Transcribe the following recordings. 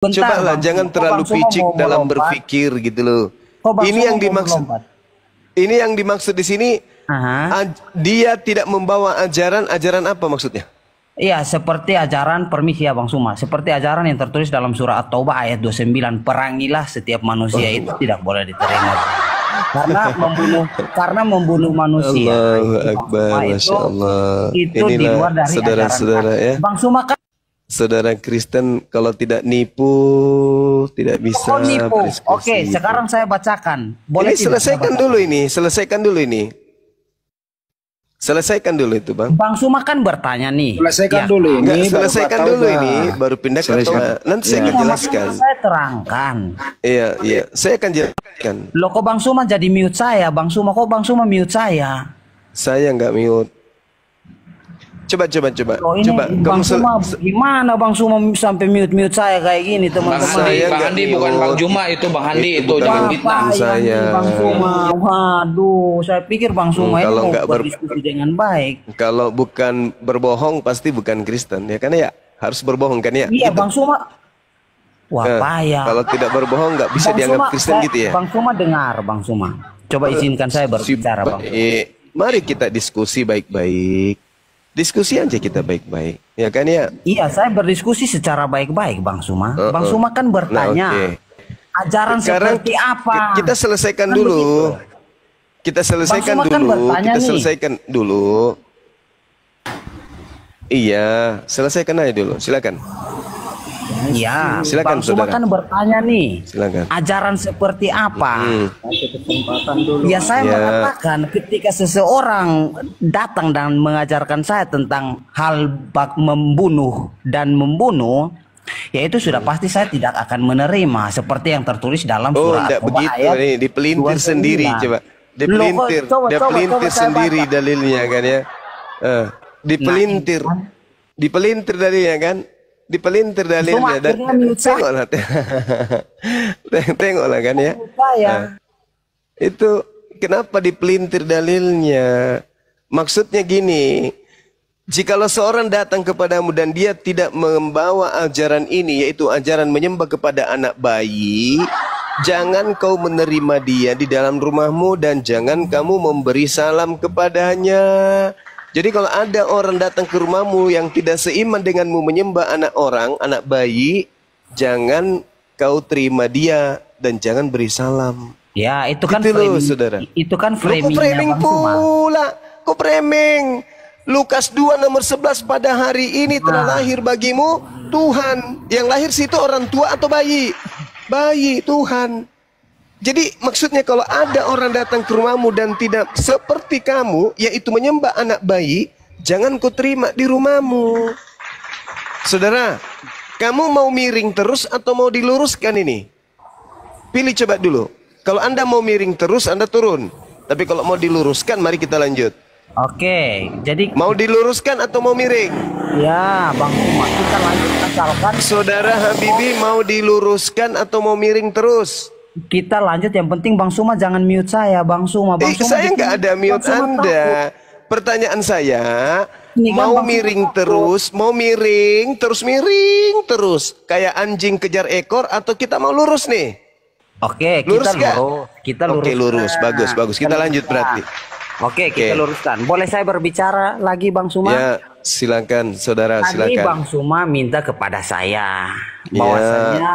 Bentar, Cobalah Bang jangan Suma. Kok terlalu Bang Suma picik mau dalam melompat? berpikir gitu loh. Kok Bang Ini Suma yang mau dimaksud, melompat? ini yang dimaksud di sini. Aha. Dia tidak membawa ajaran apa maksudnya? Iya, seperti ajaran permisi ya Bang Suma. Seperti ajaran yang tertulis dalam surah At-Taubah ayat 29. Perangilah setiap manusia itu tidak boleh diterima. Karena membunuh manusia. Allahu Itu Bang Suma Akbar, Masya Allah. itu di Inilah luar dari ajaran saudara-saudara kami. ya. Bang Suma kan Saudara Kristen kalau tidak nipu tidak bisa kok nipu. Oke, berdiskusi gitu. sekarang saya bacakan. Boleh Ini tidak saya selesaikan bacakan? dulu ini, selesaikan dulu ini. Selesaikan dulu itu, Bang. Bang Suma kan bertanya nih. Selesaikan Ya, dulu Enggak, ini, baru selesaikan tahu dulu dah. ini, baru pindah ke Selesaikan. Toa. Nanti saya Ya. akan iya, jelaskan. makanya saya terangkan. Iya, iya, saya akan jelaskan. Loh kok Bang Suma jadi mute saya? Bang Suma kok Bang Suma mute saya? Saya nggak mute. Coba. Loh ini Coba Bang kamu Suma gimana Bang Suma sampai mute saya kayak gini Bang teman-teman? Handi, Saya Bang nggak Handi bukan mute. Bang Juma itu Bang Handi itu bukan jangan Bang fitnah. Juma. Saya. Bang Suma, waduh, saya pikir Bang Suma ini kalau mau nggak berdiskusi dengan baik. Kalau bukan berbohong pasti bukan Kristen ya kan ya? Harus berbohong kan ya? Iya Gitu. Bang Suma, wah Eh, payah. Kalau tidak berbohong nggak bisa Bang dianggap Suma, Kristen gitu ya? Bang Suma dengar Bang Suma. Coba izinkan saya berbicara Bang. Mari kita diskusi baik-baik. Diskusi aja kita baik-baik, ya kan ya? Iya, saya berdiskusi secara baik-baik Bang Suma. Bang Uh-uh. Suma kan bertanya, Nah, oke. ajaran Sekarang seperti apa? kita selesaikan Kan dulu. begitu. Kita selesaikan Bang Suma kan dulu. bertanya Kita nih. selesaikan dulu. Iya, selesaikan aja dulu. Silakan. Iya, Silakan, Bang Suma saudara. kan bertanya nih, Silakan. ajaran seperti apa? Kesempatan dulu. Ya saya Ya. mengatakan ketika seseorang datang dan mengajarkan saya tentang hal membunuh dan membunuh, ya itu sudah pasti saya tidak akan menerima seperti yang tertulis dalam Oh, surah enggak At-Taubah begitu ayat nih, dipelintir 29. sendiri coba. Loh, kok- Dipelintir, coba dipelintir saya sendiri baca. dalilnya kan ya. Dipelintir. Nah, Dipelintir dalilnya kan? Dipelintir dalilnya. Cuma akhirnya mute saya. Tengoklah. Tengoklah kan ya. Saya Itu kenapa dipelintir dalilnya? Maksudnya gini, jikalau seorang datang kepadamu dan dia tidak membawa ajaran ini, yaitu ajaran menyembah kepada anak bayi, jangan kau menerima dia di dalam rumahmu dan jangan kamu memberi salam kepadanya. Jadi kalau ada orang datang ke rumahmu yang tidak seiman denganmu menyembah anak orang, anak bayi, jangan kau terima dia dan jangan beri salam. ya itu kan Gitu loh, framing, saudara. itu kan Kok framingnya framing Bang Suma. pula? Kok framing? Lukas 2 nomor 11 pada hari ini telah lahir bagimu Tuhan. Yang lahir situ orang tua atau bayi? Bayi Tuhan. Jadi maksudnya kalau ada orang datang ke rumahmu dan tidak seperti kamu, yaitu menyembah anak bayi, jangan kau terima di rumahmu. Saudara, kamu mau miring terus atau mau diluruskan ini? Pilih coba dulu. Kalau Anda mau miring terus, Anda turun. Tapi kalau mau diluruskan, mari kita lanjut. Oke, jadi Mau diluruskan atau mau miring? ya Bang Suma kita lanjut asalkan Saudara Habibi mau diluruskan atau mau miring terus? kita lanjut, yang penting Bang Suma jangan mute saya, Bang Suma. Bang Suma Saya bikin- nggak ada Bang mute Suma Anda. takut. Pertanyaan saya, Ini kan mau Bang Suma miring takut. terus, mau miring terus, kayak anjing kejar ekor atau kita mau lurus nih? Oke, Lurus kita nggak? lurus, kita Oke, luruskan. lurus, bagus. Kita lanjut berarti. Oke, kita Oke. luruskan. Boleh saya berbicara lagi Bang Suma? Ya, silakan, saudara, Tadi silakan. Bang Suma minta kepada saya Ya. bahwasanya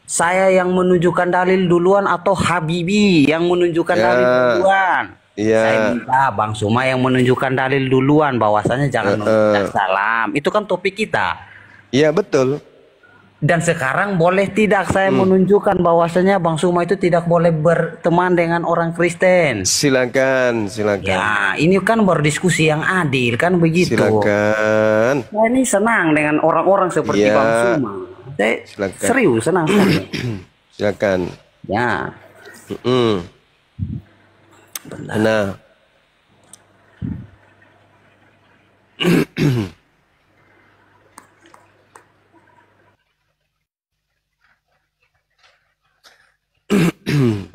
saya yang menunjukkan dalil duluan atau Habibi yang menunjukkan Ya. dalil duluan. Ya. Saya minta Bang Suma yang menunjukkan dalil duluan bahwasanya jangan mengucapkan salam. Itu kan topik kita. Iya, betul. Dan sekarang boleh tidak saya menunjukkan bahwasanya Bang Suma itu tidak boleh berteman dengan orang Kristen. Silakan. Ya, ini kan berdiskusi yang adil kan begitu. Silakan. Saya ini senang dengan orang-orang seperti Ya. Bang Suma. Saya Silakan. serius senang sekali. Silakan. Ya, Mm. Nah,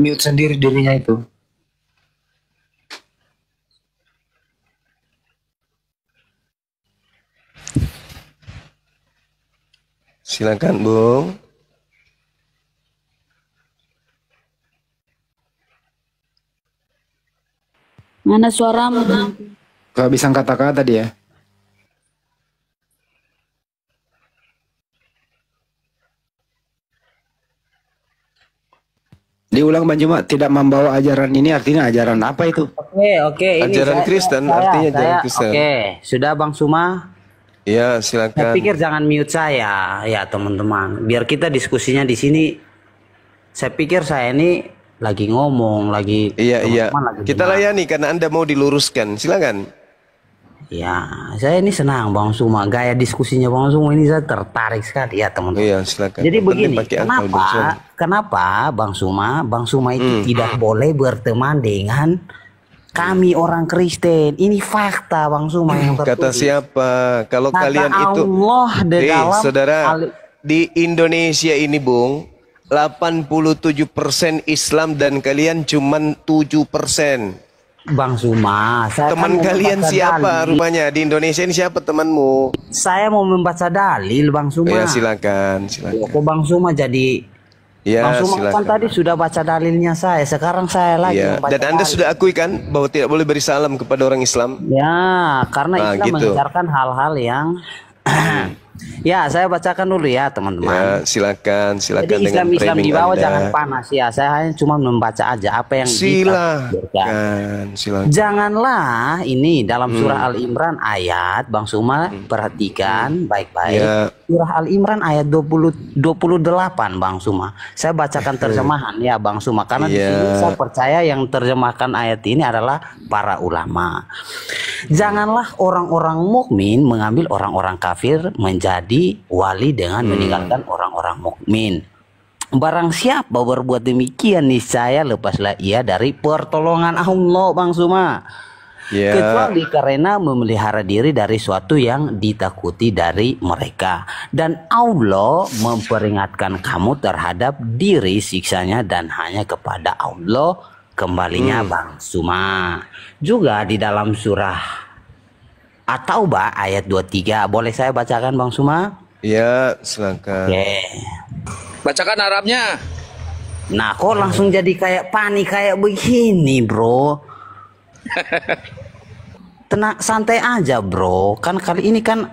Mute sendiri dirinya itu. silakan, Bung. Mana suaramu? Kehabisan kata-kata dia. Diulang Bang Juma, tidak membawa ajaran ini artinya ajaran apa itu? Oke, ini Ajaran Kristen, artinya ajaran Kristen. Oke, sudah Bang Suma. Ya, Saya silakan. pikir jangan mute saya, ya teman-teman. Biar kita diskusinya di sini. Saya pikir saya ini lagi ngomong, lagi Iya, iya. teman-teman lagi Kita dengar. layani karena Anda mau diluruskan. Silakan. Ya, saya ini senang Bang Suma. Gaya diskusinya Bang Suma ini saya tertarik sekali ya teman-teman. Iya, silakan. Jadi Yang penting begini, pakai akal, Bang Suma. kenapa Bang Suma itu tidak boleh berteman dengan kami orang Kristen? Ini fakta Bang Suma yang tertulis. Kata siapa? Kalau Kata kalian itu, Allah di dalam saudara, al- di Indonesia ini, Bung, 87% Islam dan kalian cuman 7%. Bang Suma, saya Teman kan mau kalian membaca siapa dalil. rupanya di Indonesia ini? Siapa temanmu? Saya mau membaca dalil Bang Suma. Ya, silakan, silakan. Kok Bang Suma jadi Ya, Bang Suma kan silakan. tadi sudah baca dalilnya saya. Sekarang saya lagi Ya, membaca dan Anda dalil. sudah akui kan bahwa tidak boleh beri salam kepada orang Islam? Ya, karena Nah, Islam gitu. mengajarkan hal-hal yang ya, saya bacakan dulu ya, teman-teman. Ya, silakan, silakan Jadi dengan Islam framing di bawah Anda. jangan panas ya. Saya hanya cuma membaca aja apa yang ditafsirkan. Silakan, silakan. Janganlah ini dalam surah Al Imran ayat Bang Suma perhatikan baik-baik. Ya. Surah Al Imran ayat 28 Bang Suma. Saya bacakan terjemahan ya Bang Suma karena di Ya. sini saya percaya yang terjemahkan ayat ini adalah para ulama. Janganlah orang-orang mukmin mengambil orang-orang kafir menjadi wali dengan meninggalkan orang-orang mukmin. Barang siapa berbuat demikian niscaya lepaslah ia dari pertolongan Allah Bang Suma. Ya. Kecuali karena memelihara diri dari suatu yang ditakuti dari mereka. Dan Allah memperingatkan kamu terhadap diri siksanya dan hanya kepada Allah kembalinya Bang Suma. Juga di dalam surah At-Taubah ayat 23. Boleh saya bacakan Bang Suma? Ya, silakan. Oke. Bacakan Arabnya. Nah, kok langsung jadi kayak panik kayak begini, bro? Tenang, santai aja, bro. Kan kali ini kan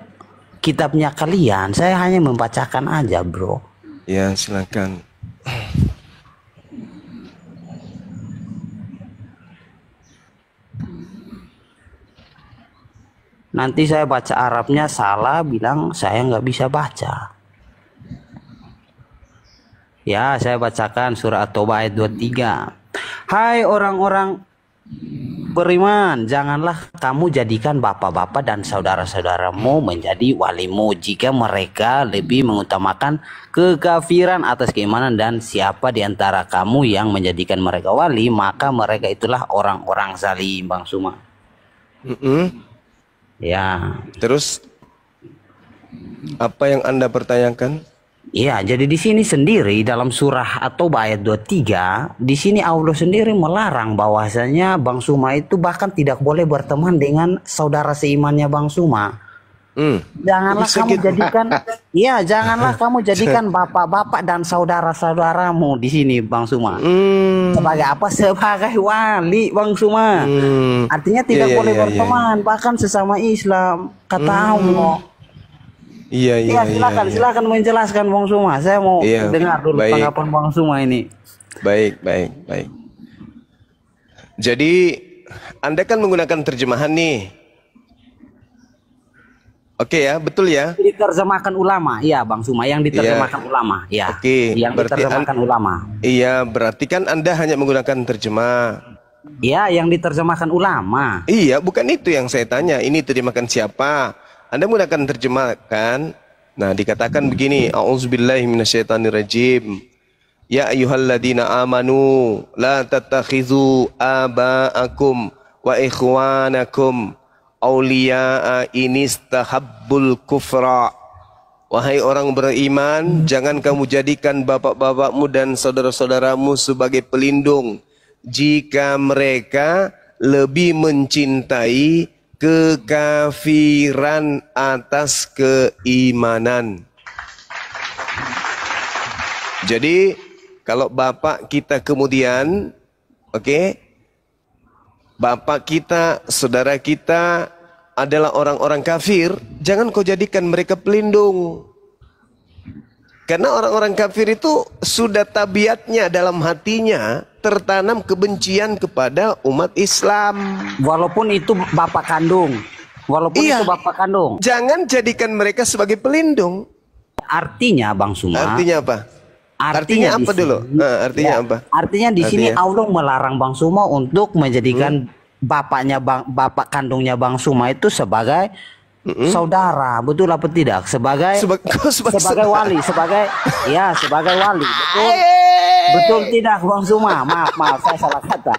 kitabnya kalian. Saya hanya membacakan aja, bro. Ya, silakan. Nanti saya baca Arabnya salah, bilang saya nggak bisa baca. Ya, saya bacakan surah At-Taubah ayat 23. Hai orang-orang beriman, janganlah kamu jadikan bapak-bapak dan saudara-saudaramu menjadi walimu jika mereka lebih mengutamakan kekafiran atas keimanan, dan siapa di antara kamu yang menjadikan mereka wali, maka mereka itulah orang-orang zalim, Bang Suma. Ya. Terus apa yang Anda pertanyakan? Iya, jadi di sini sendiri dalam surah At-Taubah ayat 23, di sini Allah sendiri melarang bahwasanya Bang Suma itu bahkan tidak boleh berteman dengan saudara seimannya Bang Suma. Janganlah Bisa kamu gitu. jadikan, iya, janganlah kamu jadikan bapak-bapak dan saudara-saudaramu di sini Bang Suma. Sebagai apa? Sebagai wali Bang Suma. Artinya tidak Iya, boleh iya, iya, berteman, bahkan sesama Islam, kata Allah. Iya, iya, Iya, silakan, iya. silakan menjelaskan Bang Suma. Saya mau Iya, dengar dulu baik. tanggapan Bang Suma ini. Baik, baik, baik. Jadi Anda kan menggunakan terjemahan nih. Oke ya, betul ya. Diterjemahkan ulama, iya Bang Suma, yang diterjemahkan ulama, ya. Oke, Yang berarti diterjemahkan ulama. Iya, berarti kan Anda hanya menggunakan terjemah. Iya, yang diterjemahkan ulama. Iya, bukan itu yang saya tanya. Ini terjemahkan siapa? Anda menggunakan terjemahkan. Nah, dikatakan begini, A'udzubillahi minasyaitonirrajim. Ya ayyuhalladzina amanu la tattakhizu aba'akum wa ikhwanakum awliya'a inistahabbul kufra. Wahai orang beriman, jangan kamu jadikan bapak-bapakmu dan saudara-saudaramu sebagai pelindung jika mereka lebih mencintai kekafiran atas keimanan. Jadi kalau bapak kita kemudian bapak kita, saudara kita adalah orang-orang kafir, jangan kau jadikan mereka pelindung. Karena orang-orang kafir itu sudah tabiatnya dalam hatinya tertanam kebencian kepada umat Islam. Walaupun itu bapak kandung. Walaupun Iya. itu bapak kandung. Jangan jadikan mereka sebagai pelindung. Artinya Bang Suma. Artinya apa? Artinya di apa sini- dulu? Artinya apa? Artinya di sini Artinya? Allah melarang Bang Suma untuk menjadikan bapak kandungnya Bang Suma itu sebagai saudara, betul apa tidak? Sebagai sebagai wali, sebagai wali, betul. Betul tidak Bang Suma? Maaf, saya salah kata.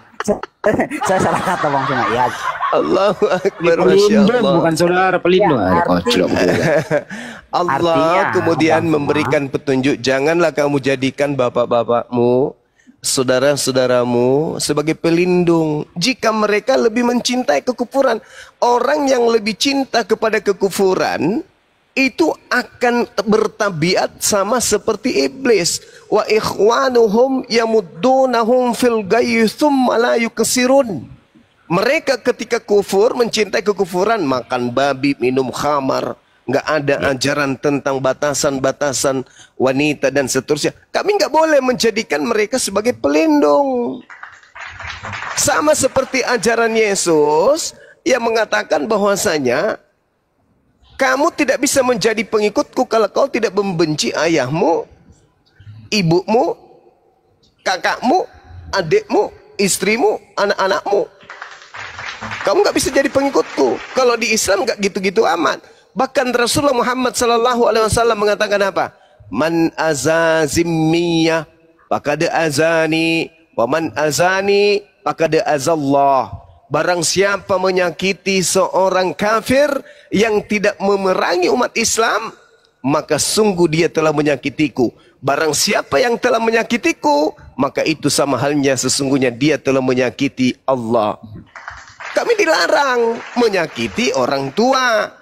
Saya salah kata Bang Suma. Ya. Allahu Akbar, Masya Pelindung Allah. bukan saudara pelindung. Ya, Kocok. Allah Artinya, kemudian Bang Suma, memberikan petunjuk, janganlah kamu jadikan bapak-bapakmu, saudara-saudaramu sebagai pelindung jika mereka lebih mencintai kekufuran. Orang yang lebih cinta kepada kekufuran itu akan bertabiat sama seperti iblis. Wa ikhwanuhum yamuddunahum fil ghayyi tsumma la yuksirun. Mereka ketika kufur, mencintai kekufuran, makan babi, minum khamar, nggak ada ajaran tentang batasan-batasan wanita dan seterusnya. Kami nggak boleh menjadikan mereka sebagai pelindung. Sama seperti ajaran Yesus yang mengatakan bahwasanya kamu tidak bisa menjadi pengikutku kalau kau tidak membenci ayahmu, ibumu, kakakmu, adikmu, istrimu, anak-anakmu. Kamu nggak bisa jadi pengikutku. Kalau di Islam nggak gitu-gitu amat. Bahkan Rasulullah Muhammad SAW mengatakan apa? Man azazimmiyah faqad azani, wa man azani faqad azallah. Barang siapa menyakiti seorang kafir yang tidak memerangi umat Islam, maka sungguh dia telah menyakitiku. Barang siapa yang telah menyakitiku, maka itu sama halnya sesungguhnya dia telah menyakiti Allah. Kami dilarang menyakiti orang tua.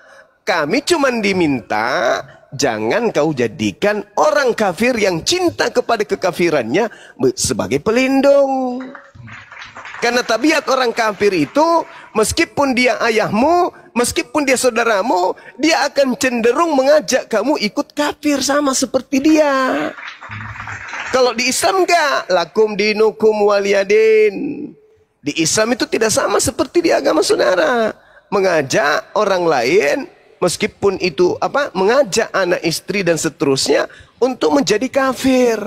Kami cuma diminta jangan kau jadikan orang kafir yang cinta kepada kekafirannya sebagai pelindung. Karena tabiat orang kafir itu, meskipun dia ayahmu, meskipun dia saudaramu, dia akan cenderung mengajak kamu ikut kafir sama seperti dia. Kalau di Islam enggak, lakum dinukum waliyadin. Di Islam itu tidak sama seperti di agama saudara. Mengajak orang lain, meskipun itu mengajak anak istri dan seterusnya untuk menjadi kafir.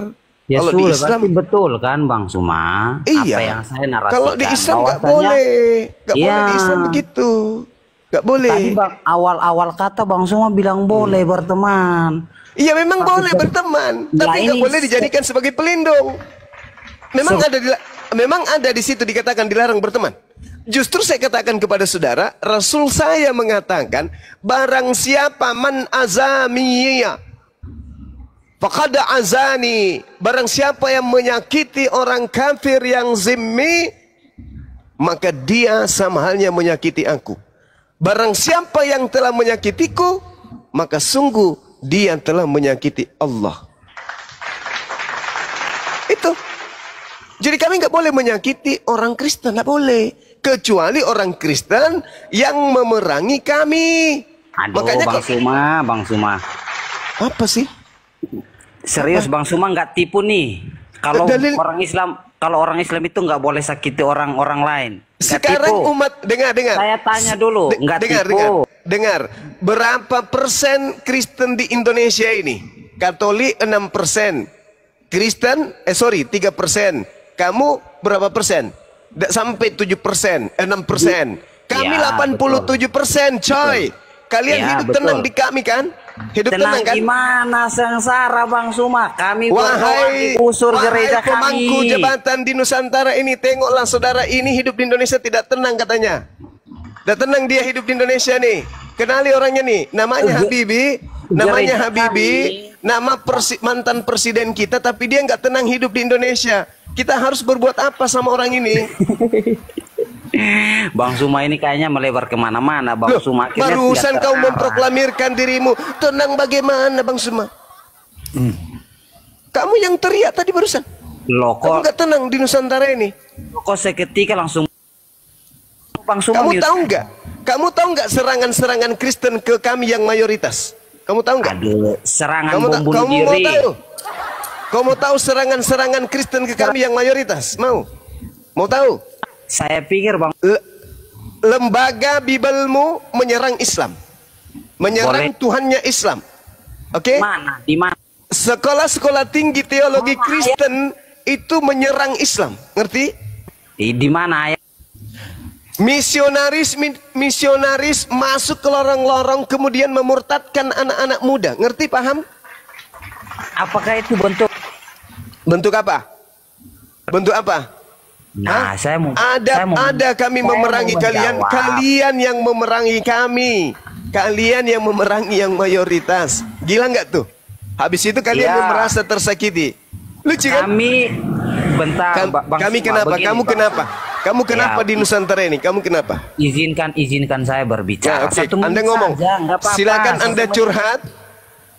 Ya Kalau di sudah, Islam pasti betul kan Bang Suma? iya. Apa yang saya narasikan. Kalau di Islam nggak bahwasanya- boleh, nggak Iya. boleh di Islam begitu, nggak boleh. Tadi Bang, awal-awal kata Bang Suma bilang boleh berteman. Iya memang boleh berteman, Nah, tapi nggak ini boleh dijadikan sebagai pelindung. Memang ada di situ dikatakan dilarang berteman. Justru saya katakan kepada saudara, Rasul saya mengatakan, barang siapa man azamiya, faqad azani. Barang siapa yang menyakiti orang kafir yang zimmi, maka dia sama halnya menyakiti aku. Barang siapa yang telah menyakitiku, maka sungguh dia telah menyakiti Allah. Itu. Jadi kami nggak boleh menyakiti orang Kristen, nggak boleh. Kecuali orang Kristen yang memerangi kami. Aduh, Makanya Bang Suma. apa sih? Serius Bang Suma nggak tipu nih. Kalau Dalil- orang Islam itu nggak boleh sakiti orang lain. Nggak Sekarang tipu. umat dengar. Saya tanya dulu, nggak tipu. Dengar. Berapa persen Kristen di Indonesia ini? Katolik 6%. Kristen 3%. Kamu berapa persen? Sampai 7%, 6%. Kami Ya, 87%, coy. Kalian Ya, hidup betul. tenang di kami kan? Hidup tenang kan? Gimana sengsara Bang Suma? Kami berdoa Wahai, di usur gereja pemangku kami. jabatan di Nusantara ini, tengoklah saudara ini hidup di Indonesia tidak tenang katanya. Tidak tenang dia hidup di Indonesia nih. Kenali orangnya nih, namanya Habibie. Namanya Gereja Habibie, nama mantan presiden kita, tapi dia nggak tenang hidup di Indonesia. Kita harus berbuat apa sama orang ini? Bang Suma ini kayaknya melebar kemana-mana. Bang Loh, Suma akhirnya barusan tidak kau terarah. memproklamirkan dirimu tenang bagaimana, Bang Suma? Kamu yang teriak tadi barusan. Loh Kamu kok, nggak tenang di Nusantara ini. kok seketika langsung Bang Suma Kamu mute. tahu nggak? Kamu tahu nggak serangan-serangan Kristen ke kami yang mayoritas? Kamu tahu nggak? Aduh, serangan Kamu, bom bunuh kamu mau diri. tahu? Kamu mau tahu serangan-serangan Kristen ke kami yang mayoritas? Mau? Mau tahu? Saya pikir Bang Lembaga Bibelmu menyerang Islam, menyerang Boleh. Tuhannya Islam. Oke? mana? Di mana? Sekolah-sekolah tinggi teologi Kristen itu menyerang Islam. Ngerti? Di mana ya? Misionaris masuk ke lorong-lorong kemudian memurtadkan anak-anak muda. Ngerti, paham? Apakah itu bentuk? Bentuk apa? Bentuk apa? Nah, Hah? saya mau Ada kami saya memerangi mau kalian. menjawab. Kalian yang memerangi kami. Kalian yang memerangi yang mayoritas. Gila nggak tuh? Habis itu kalian Iya. yang merasa tersakiti. Lucu kan? Kami bentar Bang Kami Suma, kenapa? begini, Kamu Bang. kenapa? Kamu kenapa Ya. di Nusantara ini? Kamu kenapa? Izinkan saya berbicara. Nah, oke. 1 menit Anda ngomong. saja, nggak apa-apa. Silakan 1 Anda menit. curhat.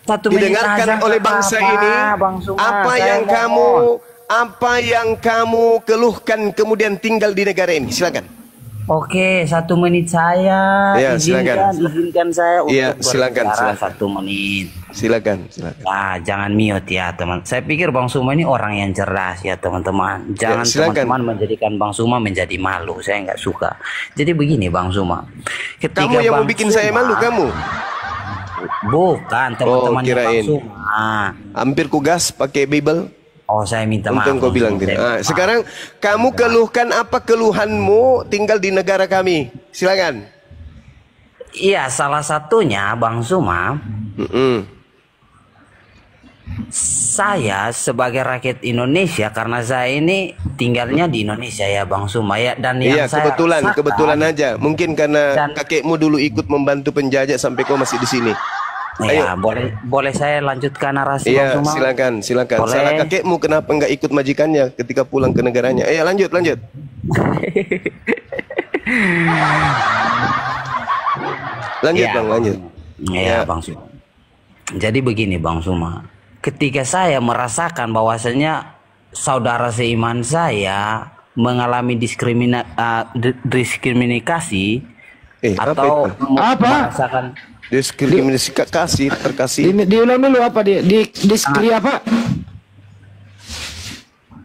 1 menit Didengarkan saja, oleh nggak bangsa apa-apa, ini. Bang Suma. Apa Saya yang ngomong. kamu keluhkan kemudian tinggal di negara ini? Silakan. Oke, 1 menit saya. Ya, silakan. Izinkan saya untuk Iya, silakan, berbicara silakan. 1 menit. Silakan. Ah, jangan mute ya teman. Saya pikir Bang Suma ini orang yang cerdas ya teman-teman. Jangan silakan. teman-teman menjadikan Bang Suma menjadi malu. Saya nggak suka. Jadi begini Bang Suma. Ketika Kamu yang mau Bang bikin saya Suma- malu, kamu. Bukan teman-teman Bang kirain. Suma. Hampir kugas pakai Bible. Oh, saya minta maaf. Untung kau Bang bilang Suma. gitu. Saya minta maaf. Sekarang kamu keluhkan apa keluhanmu tinggal di negara kami? Silakan. Iya, salah satunya Bang Suma, saya sebagai rakyat Indonesia, karena saya ini tinggalnya di Indonesia ya Bang Suma ya, dan yang Iya, saya rasakan- kebetulan aja. Mungkin karena Dan- kakekmu dulu ikut membantu penjajah sampai kau masih di sini. Ya, boleh saya lanjutkan narasi Iya, Bang Suma? silakan. Boleh. Salah kakekmu kenapa nggak ikut majikannya ketika pulang ke negaranya? Lanjut. Lanjut, Ya, Bang, lanjut. Ya, Ya. Bang Suma. Jadi begini Bang Suma, ketika saya merasakan bahwasanya saudara seiman saya mengalami diskriminasi atau Apa? merasakan Diskriminasi terkasih. Diulang dulu apa di diskri apa?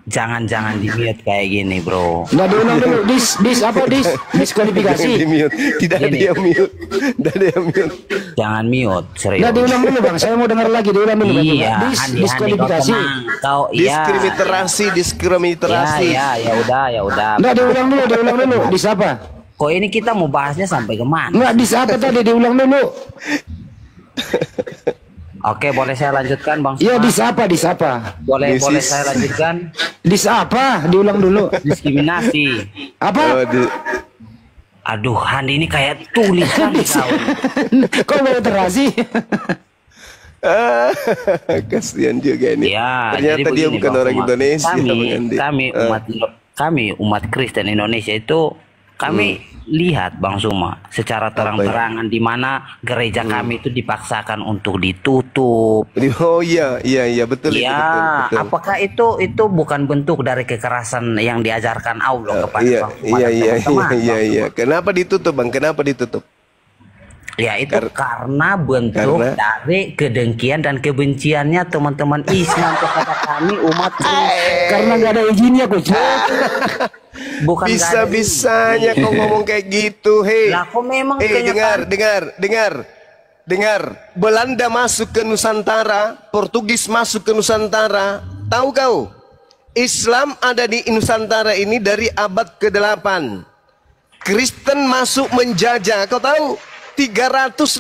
jangan di mute kayak gini bro. Nggak diulang dulu diskualifikasi. Di mute. Tidak ada Gini. yang mute. Tidak ada yang mute. Jangan mute serius. Nggak diulang dulu bang, saya mau dengar lagi diulang dulu. Bang. Iya, Handi, kau Diskualifikasi. tenang. Kau iya. Diskriminasi. Ya udah. Nggak diulang dulu. Dis apa? Kok ini kita mau bahasnya sampai kemana? Nggak dis apa tadi diulang dulu. Oke, boleh saya lanjutkan Bang Suma? Iya dis apa? Boleh Disis. saya lanjutkan? Dis apa? Diulang dulu. Diskriminasi. Apa? Aduh, Handi ini kayak tulisan kau. Kok nggak terasi? Kasihan juga ini. Ya, Ternyata jadi dia begini, bukan Bang orang Suma. Indonesia, Bang Andi. Kami umat Kristen Indonesia itu kami lihat Bang Suma secara terang-terangan di mana gereja kami itu dipaksakan untuk ditutup. Oh iya betul itu, Ya, betul. apakah itu bukan bentuk dari kekerasan yang diajarkan Allah kepada Iya, Bang Suma dan teman-teman, Bang iya. Suma? Kenapa ditutup, Bang? Kenapa ditutup? Ya itu karena bentuk dari kedengkian dan kebenciannya teman-teman Islam kepada kami umat Kristen. Karena nggak ada izinnya kok. Bukan nggak ada Bisa-bisanya izin. kau ngomong kayak gitu, hei. Lah, kok memang dengar. kenyataan- Belanda masuk ke Nusantara, Portugis masuk ke Nusantara. Tahu kau? Islam ada di Nusantara ini dari abad ke-8. Kristen masuk menjajah. Kau tahu? 350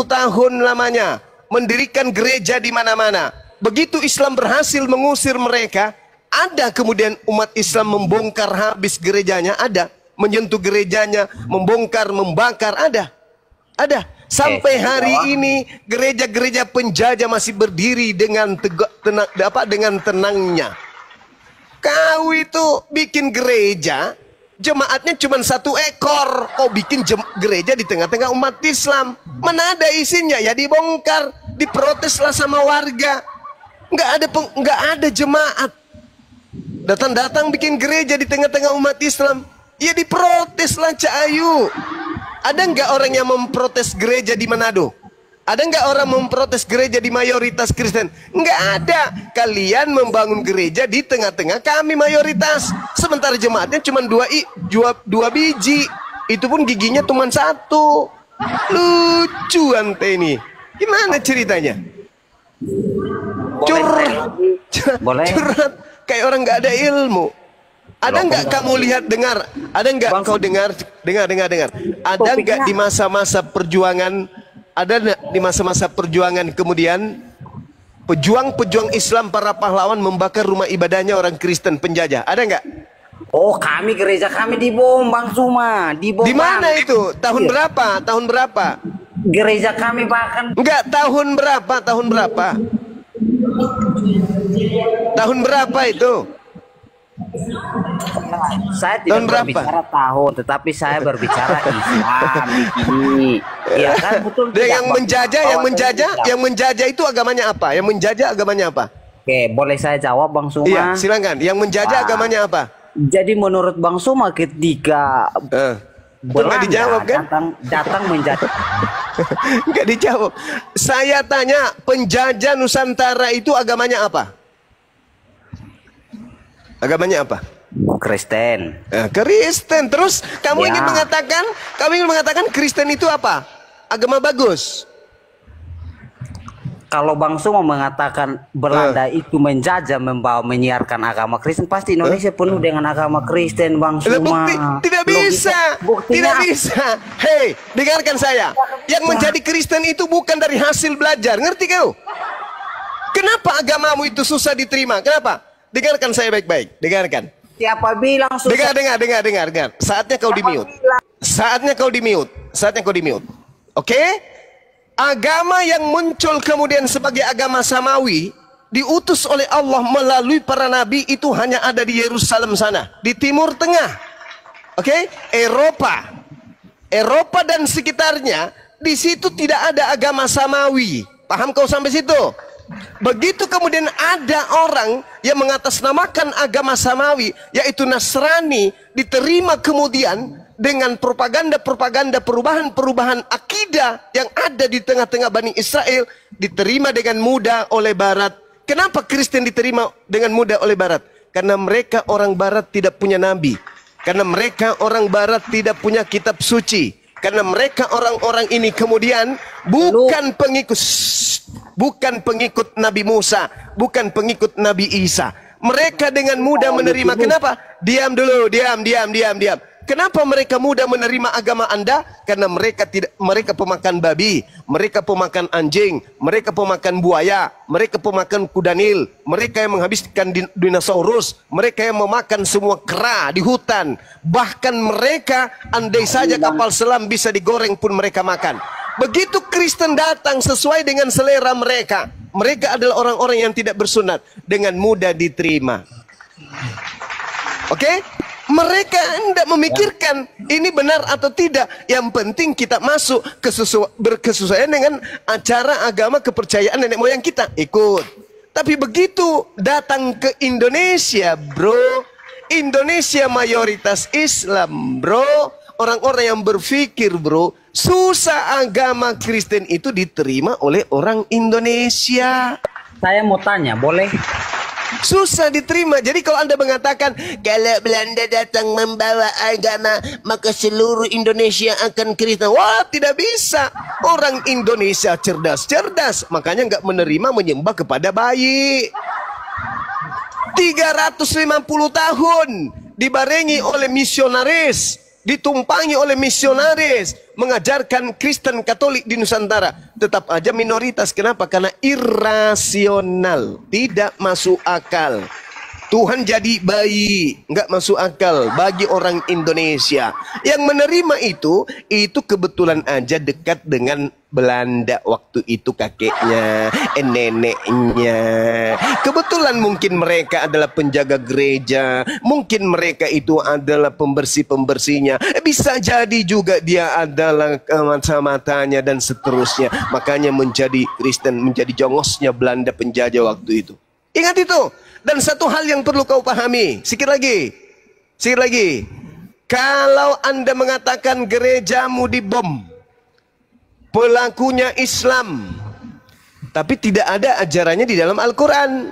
tahun lamanya mendirikan gereja di mana-mana. Begitu Islam berhasil mengusir mereka, ada kemudian umat Islam membongkar habis gerejanya, ada menyentuh gerejanya, membongkar, membakar, ada. Sampai hari ini gereja-gereja penjajah masih berdiri dengan dengan tenangnya. Kau itu bikin gereja, jemaatnya cuma 1 ekor. Kau bikin gereja di tengah-tengah umat Islam. Mana ada isinya? Ya dibongkar, diproteslah sama warga. Nggak ada jemaat. Datang-datang bikin gereja di tengah-tengah umat Islam. Ya diprotes lah Cak Ayu. Ada nggak orang yang memprotes gereja di Manado? Ada nggak orang memprotes gereja di mayoritas Kristen? Nggak ada. Kalian membangun gereja di tengah-tengah kami mayoritas. Sementara jemaatnya cuma dua biji. Itu pun giginya cuma satu. Lucu ante ini. Gimana ceritanya? Boleh. Curhat kayak orang nggak ada ilmu. Ada nggak kamu lihat dengar? Ada nggak kau dengar? Ada nggak di masa-masa perjuangan? Ada nggak di masa-masa perjuangan kemudian pejuang-pejuang Islam para pahlawan membakar rumah ibadahnya orang Kristen penjajah? Ada nggak? Oh, gereja kami dibom Bang Suma, dibom. Di mana itu? Tahun berapa? Tahun berapa? Gereja kami bahkan Enggak, tahun berapa? Tahun berapa? Tahun berapa itu? saya tidak berbicara tahun, tetapi saya berbicara Islam ini. Iya kan, betul. Yang menjajah itu agamanya apa? Yang menjajah agamanya apa? Oke, boleh saya jawab Bang Suma? Iya, silakan. Yang menjajah agamanya apa? Jadi menurut Bang Suma ketika Belanda dijawab kan? datang menjajah. Enggak dijawab. Saya tanya, penjajah Nusantara itu agamanya apa? Agamanya apa? Kristen. Kristen. Terus kamu ingin mengatakan Kristen itu apa? Agama bagus. Kalau Bang Suma mengatakan Belanda itu menjajah, menyiarkan agama Kristen, pasti Indonesia penuh dengan agama Kristen, Bang Suma. Tidak bisa. Tidak bisa. Hei, dengarkan saya. Yang menjadi Kristen itu bukan dari hasil belajar. Ngerti kau? Kenapa agamamu itu susah diterima? Kenapa? Dengarkan saya baik-baik. Dengarkan. Siapa bilang susah? Dengar. Saatnya kau di-mute. Saatnya kau di-mute. Oke? Agama yang muncul kemudian sebagai agama samawi diutus oleh Allah melalui para nabi itu hanya ada di Yerusalem sana, di Timur Tengah. Oke? Eropa dan sekitarnya, di situ tidak ada agama samawi. Paham kau sampai situ? Begitu kemudian ada orang yang mengatasnamakan agama samawi, yaitu Nasrani, diterima kemudian dengan propaganda-propaganda perubahan-perubahan akidah yang ada di tengah-tengah Bani Israel, diterima dengan mudah oleh Barat. Kenapa Kristen diterima dengan mudah oleh Barat? Karena mereka orang Barat tidak punya nabi. Karena mereka orang Barat tidak punya kitab suci. Karena mereka orang-orang ini kemudian bukan pengikut Nabi Musa, bukan pengikut Nabi Isa. Mereka dengan mudah menerima. Kenapa? Diam dulu, diam. Kenapa mereka mudah menerima agama Anda? Karena mereka pemakan babi, mereka pemakan anjing, mereka pemakan buaya, mereka pemakan kuda Nil, mereka yang menghabiskan dinosaurus, mereka yang memakan semua kera di hutan. Bahkan mereka, andai saja kapal selam bisa digoreng pun mereka makan. Begitu Kristen datang sesuai dengan selera mereka, mereka adalah orang-orang yang tidak bersunat, dengan mudah diterima. Oke? Mereka tidak memikirkan ini benar atau tidak. Yang penting kita masuk berkesesuaian dengan acara agama kepercayaan nenek moyang kita, ikut. Tapi begitu datang ke Indonesia, bro, Indonesia mayoritas Islam, bro, orang-orang yang berpikir, bro, susah agama Kristen itu diterima oleh orang Indonesia. Saya mau tanya, boleh? Susah diterima. Jadi kalau Anda mengatakan kalau Belanda datang membawa agama, maka seluruh Indonesia akan Kristen. Wah, tidak bisa. Orang Indonesia cerdas. Makanya nggak menerima menyembah kepada bayi. 350 tahun dibarengi oleh misionaris, ditumpangi oleh misionaris, mengajarkan Kristen Katolik di Nusantara, tetap aja minoritas. Kenapa? Karena irasional, tidak masuk akal. Tuhan jadi bayi, nggak masuk akal bagi orang Indonesia. Yang menerima itu kebetulan aja dekat dengan Belanda waktu itu, kakeknya, neneknya. Kebetulan mungkin mereka adalah penjaga gereja, mungkin mereka itu adalah pembersih-pembersihnya. Bisa jadi juga dia adalah mata-matanya dan seterusnya. Makanya menjadi Kristen, menjadi jongosnya Belanda penjajah waktu itu. Ingat itu. Dan satu hal yang perlu kau pahami, sikit lagi. Kalau Anda mengatakan gerejamu dibom, pelakunya Islam, tapi tidak ada ajarannya di dalam Al-Quran.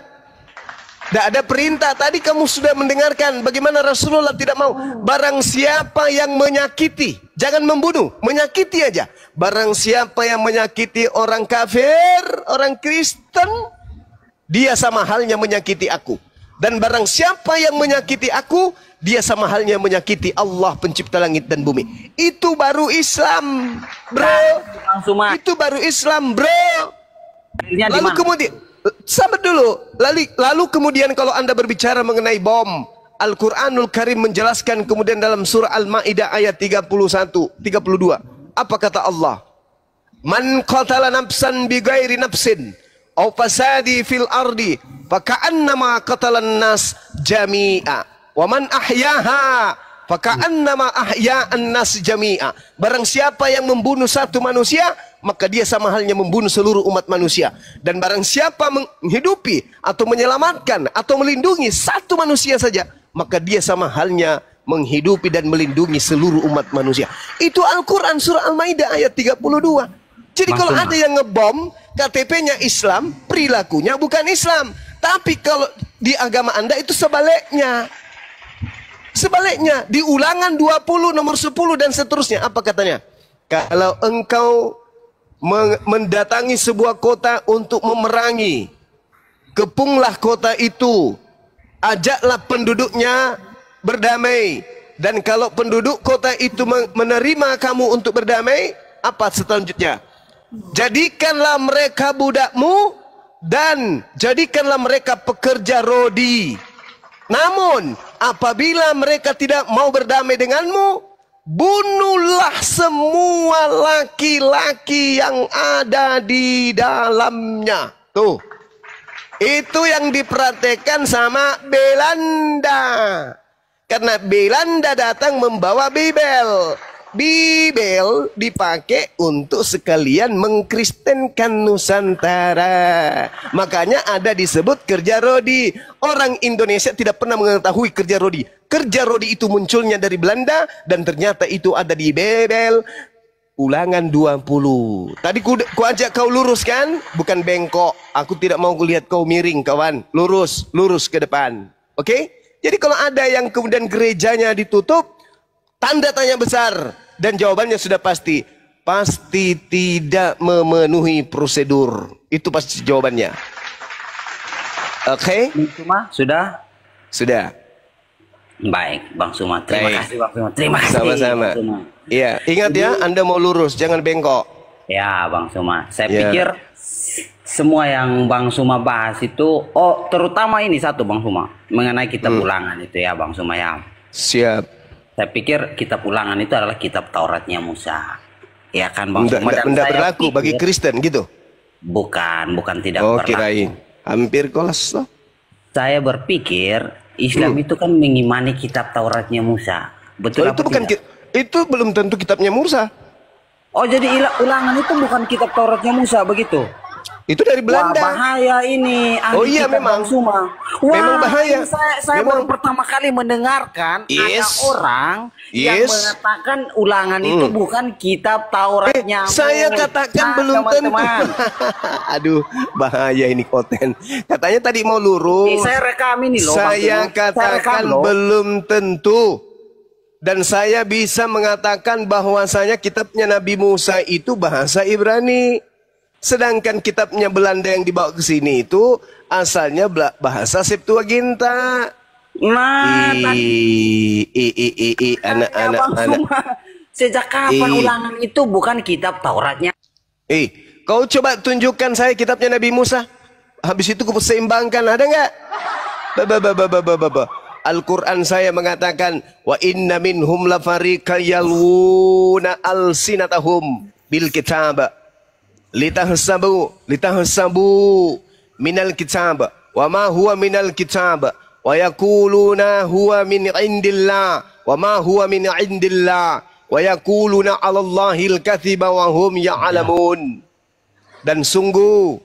Tidak ada perintah. Tadi kamu sudah mendengarkan bagaimana Rasulullah tidak mau. Barang siapa yang menyakiti, jangan membunuh, menyakiti aja. Barang siapa yang menyakiti orang kafir, orang Kristen, dia sama halnya menyakiti aku. Dan barang siapa yang menyakiti aku, dia sama halnya menyakiti Allah pencipta langit dan bumi. Itu baru Islam, bro. Itu baru Islam, bro. Lalu kemudian, sabar dulu. Lalu kemudian kalau Anda berbicara mengenai bom, Al-Quranul Karim menjelaskan kemudian dalam surah Al-Ma'idah ayat 31, 32. Apa kata Allah? Man qatala nafsan bighairi nafsin aw fasadi fil ardi faka'annama qatalan nas jami'a wa man ahyaha faka'annama ahya'an nas jami'a. Barang siapa yang membunuh satu manusia, maka dia sama halnya membunuh seluruh umat manusia. Dan barang siapa menghidupi atau menyelamatkan atau melindungi satu manusia saja, maka dia sama halnya menghidupi dan melindungi seluruh umat manusia. Itu Al-Quran surah Al-Maidah ayat 32. Jadi kalau ada yang ngebom, KTP-nya Islam, perilakunya bukan Islam. Tapi kalau di agama Anda itu sebaliknya. Sebaliknya, di Ulangan 20 nomor 10 dan seterusnya. Apa katanya? Kalau engkau mendatangi sebuah kota untuk memerangi, kepunglah kota itu, ajaklah penduduknya berdamai. Dan kalau penduduk kota itu menerima kamu untuk berdamai, apa selanjutnya? Jadikanlah mereka budakmu dan jadikanlah mereka pekerja rodi. Namun apabila mereka tidak mau berdamai denganmu, bunuhlah semua laki-laki yang ada di dalamnya. Tuh, itu yang diperhatikan sama Belanda. Karena Belanda datang membawa Bibel. Bibel dipakai untuk sekalian mengkristenkan Nusantara. Makanya ada disebut kerja rodi. Orang Indonesia tidak pernah mengetahui kerja rodi. Kerja rodi itu munculnya dari Belanda dan ternyata itu ada di Bibel. Ulangan 20. Tadi ku ajak kau lurus kan? Bukan bengkok. Aku tidak mau kulihat kau miring kawan. Lurus, lurus ke depan. Oke? Jadi kalau ada yang kemudian gerejanya ditutup, tanda tanya besar. Dan jawabannya sudah pasti. Pasti tidak memenuhi prosedur. Itu pasti jawabannya. Oke? Suma, sudah? Sudah. Baik, Bang Suma. Terima kasih, Bang Suma. Terima kasih. Sama-sama. Iya, ingat ya, Anda mau lurus, jangan bengkok. Ya, Bang Suma. Saya pikir semua yang Bang Suma bahas itu, terutama ini satu, Bang Suma, mengenai kitab ulangan itu ya, Bang Suma ya. Siap. Saya pikir kitab ulangan itu adalah kitab Tauratnya Musa. Ya kan, Bang Suma? Tidak berlaku bagi Kristen gitu? Bukan tidak berlaku. Kirain. Hampir kolas loh. Saya berpikir Islam itu kan mengimani kitab Tauratnya Musa. Betul itu bukan itu belum tentu kitabnya Musa. Oh, jadi ulangan itu bukan kitab Tauratnya Musa begitu? Itu dari Belanda. Wah, bahaya ini. Oh iya, memang. Wah, memang bahaya. Saya baru pertama kali mendengarkan ada orang yang mengatakan ulangan itu bukan kitab Tauratnya. Saya katakan belum tentu. Aduh, bahaya ini konten. Katanya tadi mau lurus. Saya rekam ini loh. Saya katakan belum tentu. Dan saya bisa mengatakan bahwasanya kitabnya Nabi Musa itu bahasa Ibrani. Sedangkan kitabnya Belanda yang dibawa ke sini itu asalnya bahasa Septuaginta. Nah, anak-anak. Sejak kapan ulangan itu bukan kitab Tauratnya? Kau coba tunjukkan saya kitabnya Nabi Musa. Habis itu ku seimbangkan, ada nggak? Al-Quran saya mengatakan wa inna minhum lafariqan yalwuna alsinatahum bil kitab litahsabu minal kitab wa ma huwa minal kitab wa yaquluna huwa min indillah wa ma huwa min indillah wa yaquluna 'ala Allahil katsiba wa hum ya'lamun. Dan sungguh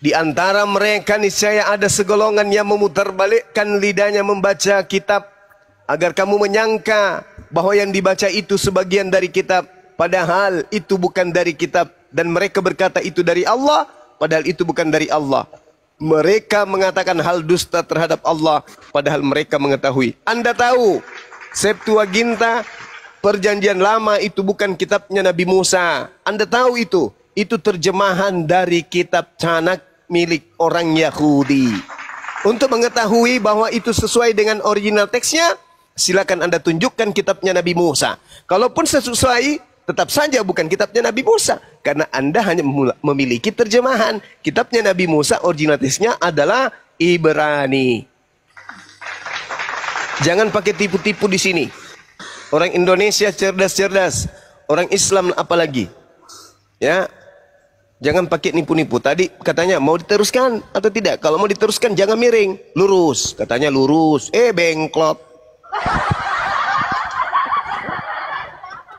di antara mereka niscaya ada segolongan yang memutarbalikkan lidahnya membaca kitab agar kamu menyangka bahwa yang dibaca itu sebagian dari kitab, padahal itu bukan dari kitab, dan mereka berkata itu dari Allah, padahal itu bukan dari Allah. Mereka mengatakan hal dusta terhadap Allah, padahal mereka mengetahui. Anda tahu Septuaginta, Perjanjian Lama, itu bukan kitabnya Nabi Musa. Anda tahu itu terjemahan dari kitab Tanakh milik orang Yahudi. Untuk mengetahui bahwa itu sesuai dengan original teksnya, silakan Anda tunjukkan kitabnya Nabi Musa. Kalaupun sesuai, tetap saja bukan kitabnya Nabi Musa, karena Anda hanya memiliki terjemahan. Kitabnya Nabi Musa original teksnya adalah Ibrani. Jangan pakai tipu-tipu di sini. Orang Indonesia cerdas-cerdas, orang Islam apalagi. Ya. Jangan pakai nipu-nipu. Tadi katanya mau diteruskan atau tidak? Kalau mau diteruskan jangan miring, lurus. Katanya lurus, bengklot.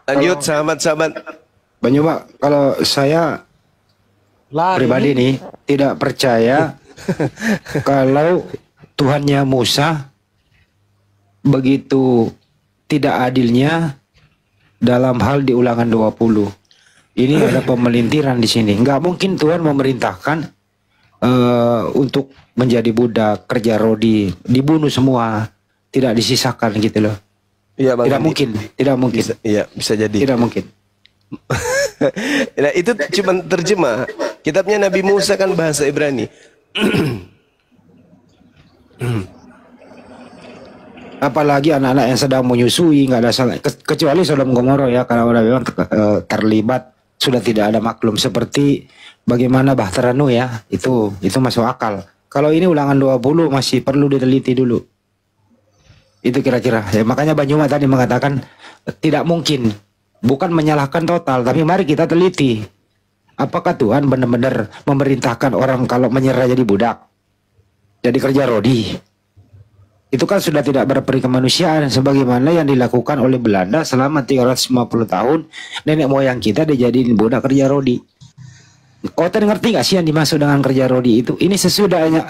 Lanjut sahabat-sahabat. Banyak Pak, kalau saya pribadi nih tidak percaya kalau Tuhannya Musa begitu tidak adilnya dalam hal di Ulangan 20. Ini ada pemelintiran di sini. Nggak mungkin Tuhan memerintahkan untuk menjadi budak, kerja rodi, dibunuh semua, tidak disisakan gitu loh. Iya, Bang. Tidak mungkin, tidak mungkin. Iya, bisa jadi. Tidak mungkin. Nah, itu cuma terjemah. Kitabnya Nabi Musa kan bahasa Ibrani. Apalagi anak-anak yang sedang menyusui, nggak ada salah. Kecuali Sodom Gomora ya, karena udah memang terlibat, sudah tidak ada maklum. Seperti bagaimana Bahtera Nuh ya, itu masuk akal. Kalau ini Ulangan 20 masih perlu diteliti dulu. Itu kira-kira. Ya, makanya Banyuma tadi mengatakan tidak mungkin. Bukan menyalahkan total, tapi mari kita teliti. Apakah Tuhan benar-benar memerintahkan orang kalau menyerah jadi budak, jadi kerja rodi? Itu kan sudah tidak berperi kemanusiaan sebagaimana yang dilakukan oleh Belanda selama 350 tahun. Nenek moyang kita dijadiin budak kerja rodi. Kau ngerti gak sih yang dimaksud dengan kerja rodi itu? Ini sesudahnya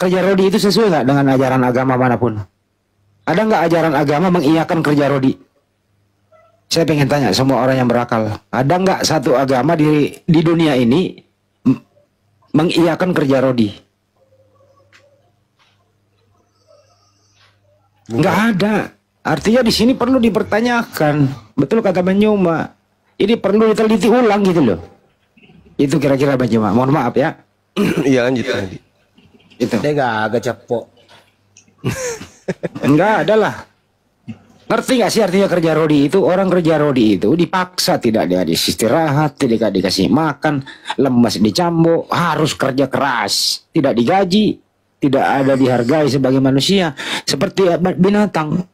kerja rodi itu sesuai gak dengan ajaran agama manapun? Ada nggak ajaran agama mengiyakan kerja rodi? Saya pengen tanya semua orang yang berakal. Ada nggak satu agama di dunia ini mengiyakan kerja rodi? Nggak ada. Artinya di sini perlu dipertanyakan. Betul kata Banyuma. Ini perlu diteliti ulang gitu loh. Itu kira-kira Banyuma. Mohon maaf ya. Iya, lanjut tadi. Itu. Dia agak capok. Enggak adalah. Ngerti gak sih artinya kerja rodi itu? Orang kerja rodi itu dipaksa, tidak dia istirahat, tidak dikasih makan, lemas dicambuk, harus kerja keras, tidak digaji, tidak ada dihargai sebagai manusia, seperti binatang.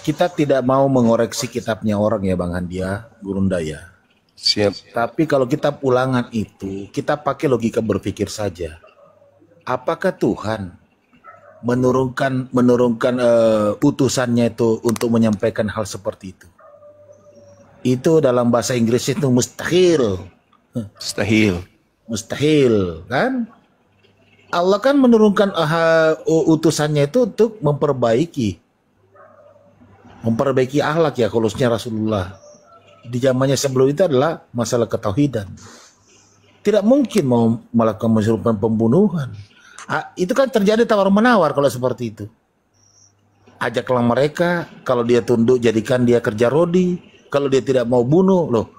Kita tidak mau mengoreksi kitabnya orang ya Bang Handia, Gurundaya. Siap. Tapi kalau kitab Ulangan itu, kita pakai logika berpikir saja. Apakah Tuhan menurunkan putusannya itu untuk menyampaikan hal seperti itu? Itu dalam bahasa Inggris itu mustahil. Mustahil, kan? Allah kan menurunkan utusannya itu untuk memperbaiki akhlak ya, khususnya Rasulullah. Di zamannya sebelum itu adalah masalah ketauhidan. Tidak mungkin mau melakukan pembunuhan. Itu kan terjadi tawar-menawar kalau seperti itu. Ajaklah mereka, kalau dia tunduk jadikan dia kerja rodi, kalau dia tidak mau bunuh, loh.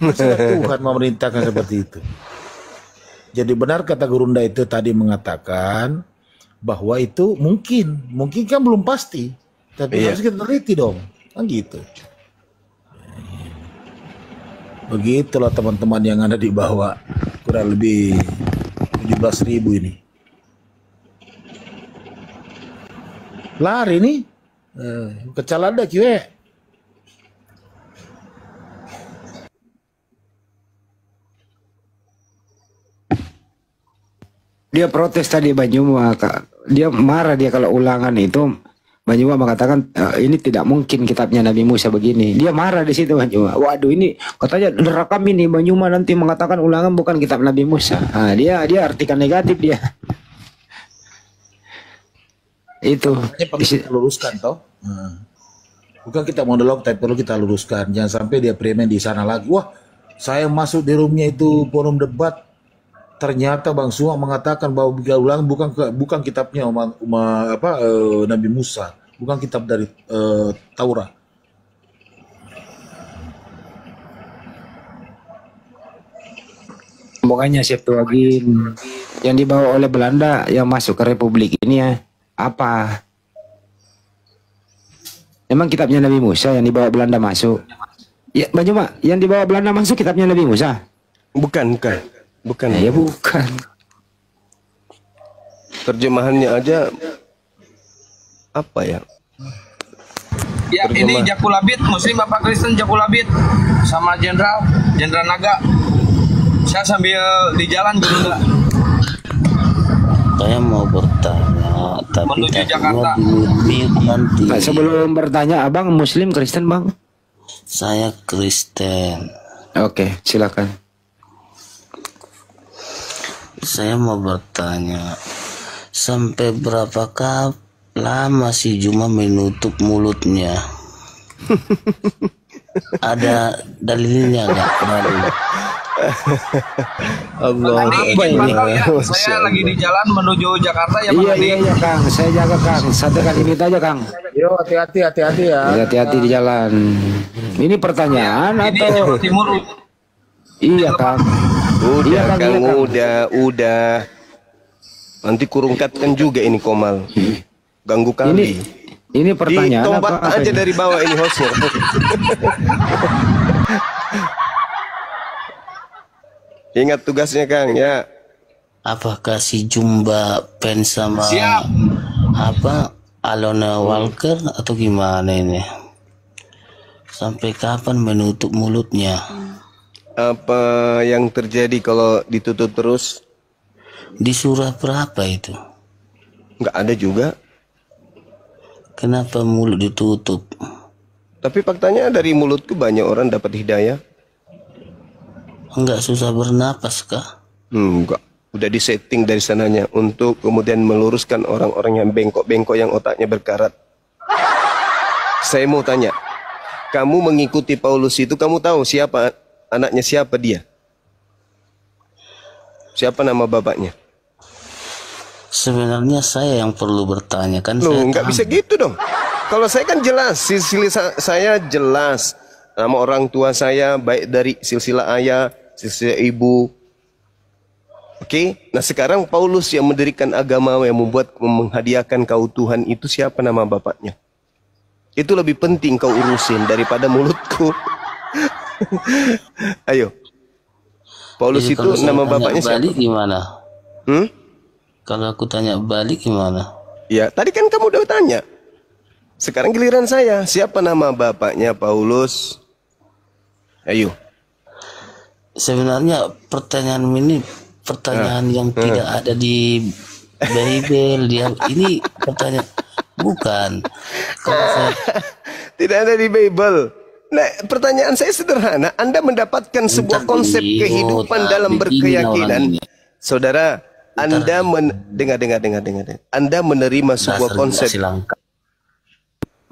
Tuhan memerintahkan seperti itu. Jadi benar kata Gurunda itu tadi mengatakan bahwa itu mungkin kan belum pasti, tapi harus kita teliti dong, kan gitu. Begitulah teman-teman yang ada di bawah, kurang lebih 17.000 ini. Lari nih, kecalada cuy. Dia protes tadi Banyuma, dia marah dia kalau Ulangan itu. Banyuma mengatakan ini tidak mungkin kitabnya Nabi Musa begini. Dia marah di situ Banyuma. Waduh, ini katanya direkam ini Banyuma nanti mengatakan Ulangan bukan kitab Nabi Musa. Nah, dia artikan negatif dia. itu. Makanya perlu kita luruskan toh. Bukan kita monolog, tapi perlu kita luruskan. Jangan sampai dia premen di sana lagi. Wah, saya masuk di roomnya itu forum debat. Ternyata Bang Suang mengatakan bahwa ulang bukan kitabnya Nabi Musa, bukan kitab dari Taurat. Pokoknya Septuagint yang dibawa oleh Belanda yang masuk ke Republik ini ya apa? Emang kitabnya Nabi Musa yang dibawa Belanda masuk? Ya, Bang Juma, yang dibawa Belanda masuk kitabnya Nabi Musa? Bukan. Ya bukan. Terjemahannya aja apa ya? Ya, ini Jakulabit, Muslim Bapak Kristen Jakulabit sama Jenderal Naga. Saya sambil di jalan dulu enggak? Saya mau bertanya, tapi Menuju Jakarta. nanti. Nah, sebelum bertanya, Abang Muslim Kristen Bang? Saya Kristen. Oke, silakan. Saya mau bertanya, sampai berapakah lama si Juma menutup mulutnya? Ada dalilnya nggak? Allah. Tadi izin pantau ya, saya lagi di jalan menuju Jakarta ya Pak Andi. Iya Kang, saya jaga Kang. Satu kali ini aja Kang. Yo, hati-hati ya. Hati-hati di jalan. Ini pertanyaan Ini atau? Jawa Timur. Iya Kang. Udah Iya, Kang, Kang, iya, Kang. udah. Nanti kurungkatkan juga ini Komal. Ganggu kali. Ini pertanyaan Ditobat apa aja ini? dari bawah ini hostnya. Ingat tugasnya Kang ya. Apakah si Jumba pen sama Siap. Alona Walker atau gimana ini? Sampai kapan menutup mulutnya? Apa yang terjadi kalau ditutup terus? Di surah berapa itu? Nggak ada juga. Kenapa mulut ditutup? Tapi faktanya dari mulutku banyak orang dapat hidayah. Enggak susah bernapas kah? Enggak. Udah disetting dari sananya untuk kemudian meluruskan orang-orang yang bengkok-bengkok yang otaknya berkarat. Saya mau tanya, kamu mengikuti Paulus itu, kamu tahu siapa anaknya, siapa dia? Siapa nama bapaknya? Sebenarnya saya yang perlu bertanya kan. Loh, saya nggak tahu. bisa gitu dong. Kalau saya kan jelas, silsilah saya jelas. Nama orang tua saya baik dari silsilah ayah, silsilah ibu. Oke, nah sekarang Paulus yang mendirikan agama yang menghadiahkan kau Tuhan itu siapa nama bapaknya? Itu lebih penting kau urusin daripada mulutku. Ayo, Paulus Jadi itu kalau saya nama tanya bapaknya siapa? balik gimana? Kalau aku tanya balik gimana? Ya, tadi kan kamu udah tanya. Sekarang giliran saya. Siapa nama bapaknya Paulus? Ayo. Sebenarnya pertanyaan ini pertanyaan yang tidak ada di Bible. Ini pertanyaan bukan. Kalau saya Tidak ada di Bible. Nah, pertanyaan saya sederhana. Anda mendapatkan sebuah konsep kehidupan dalam berkeyakinan. Saudara, Anda dengar. Anda menerima sebuah dasar konsep. silangka.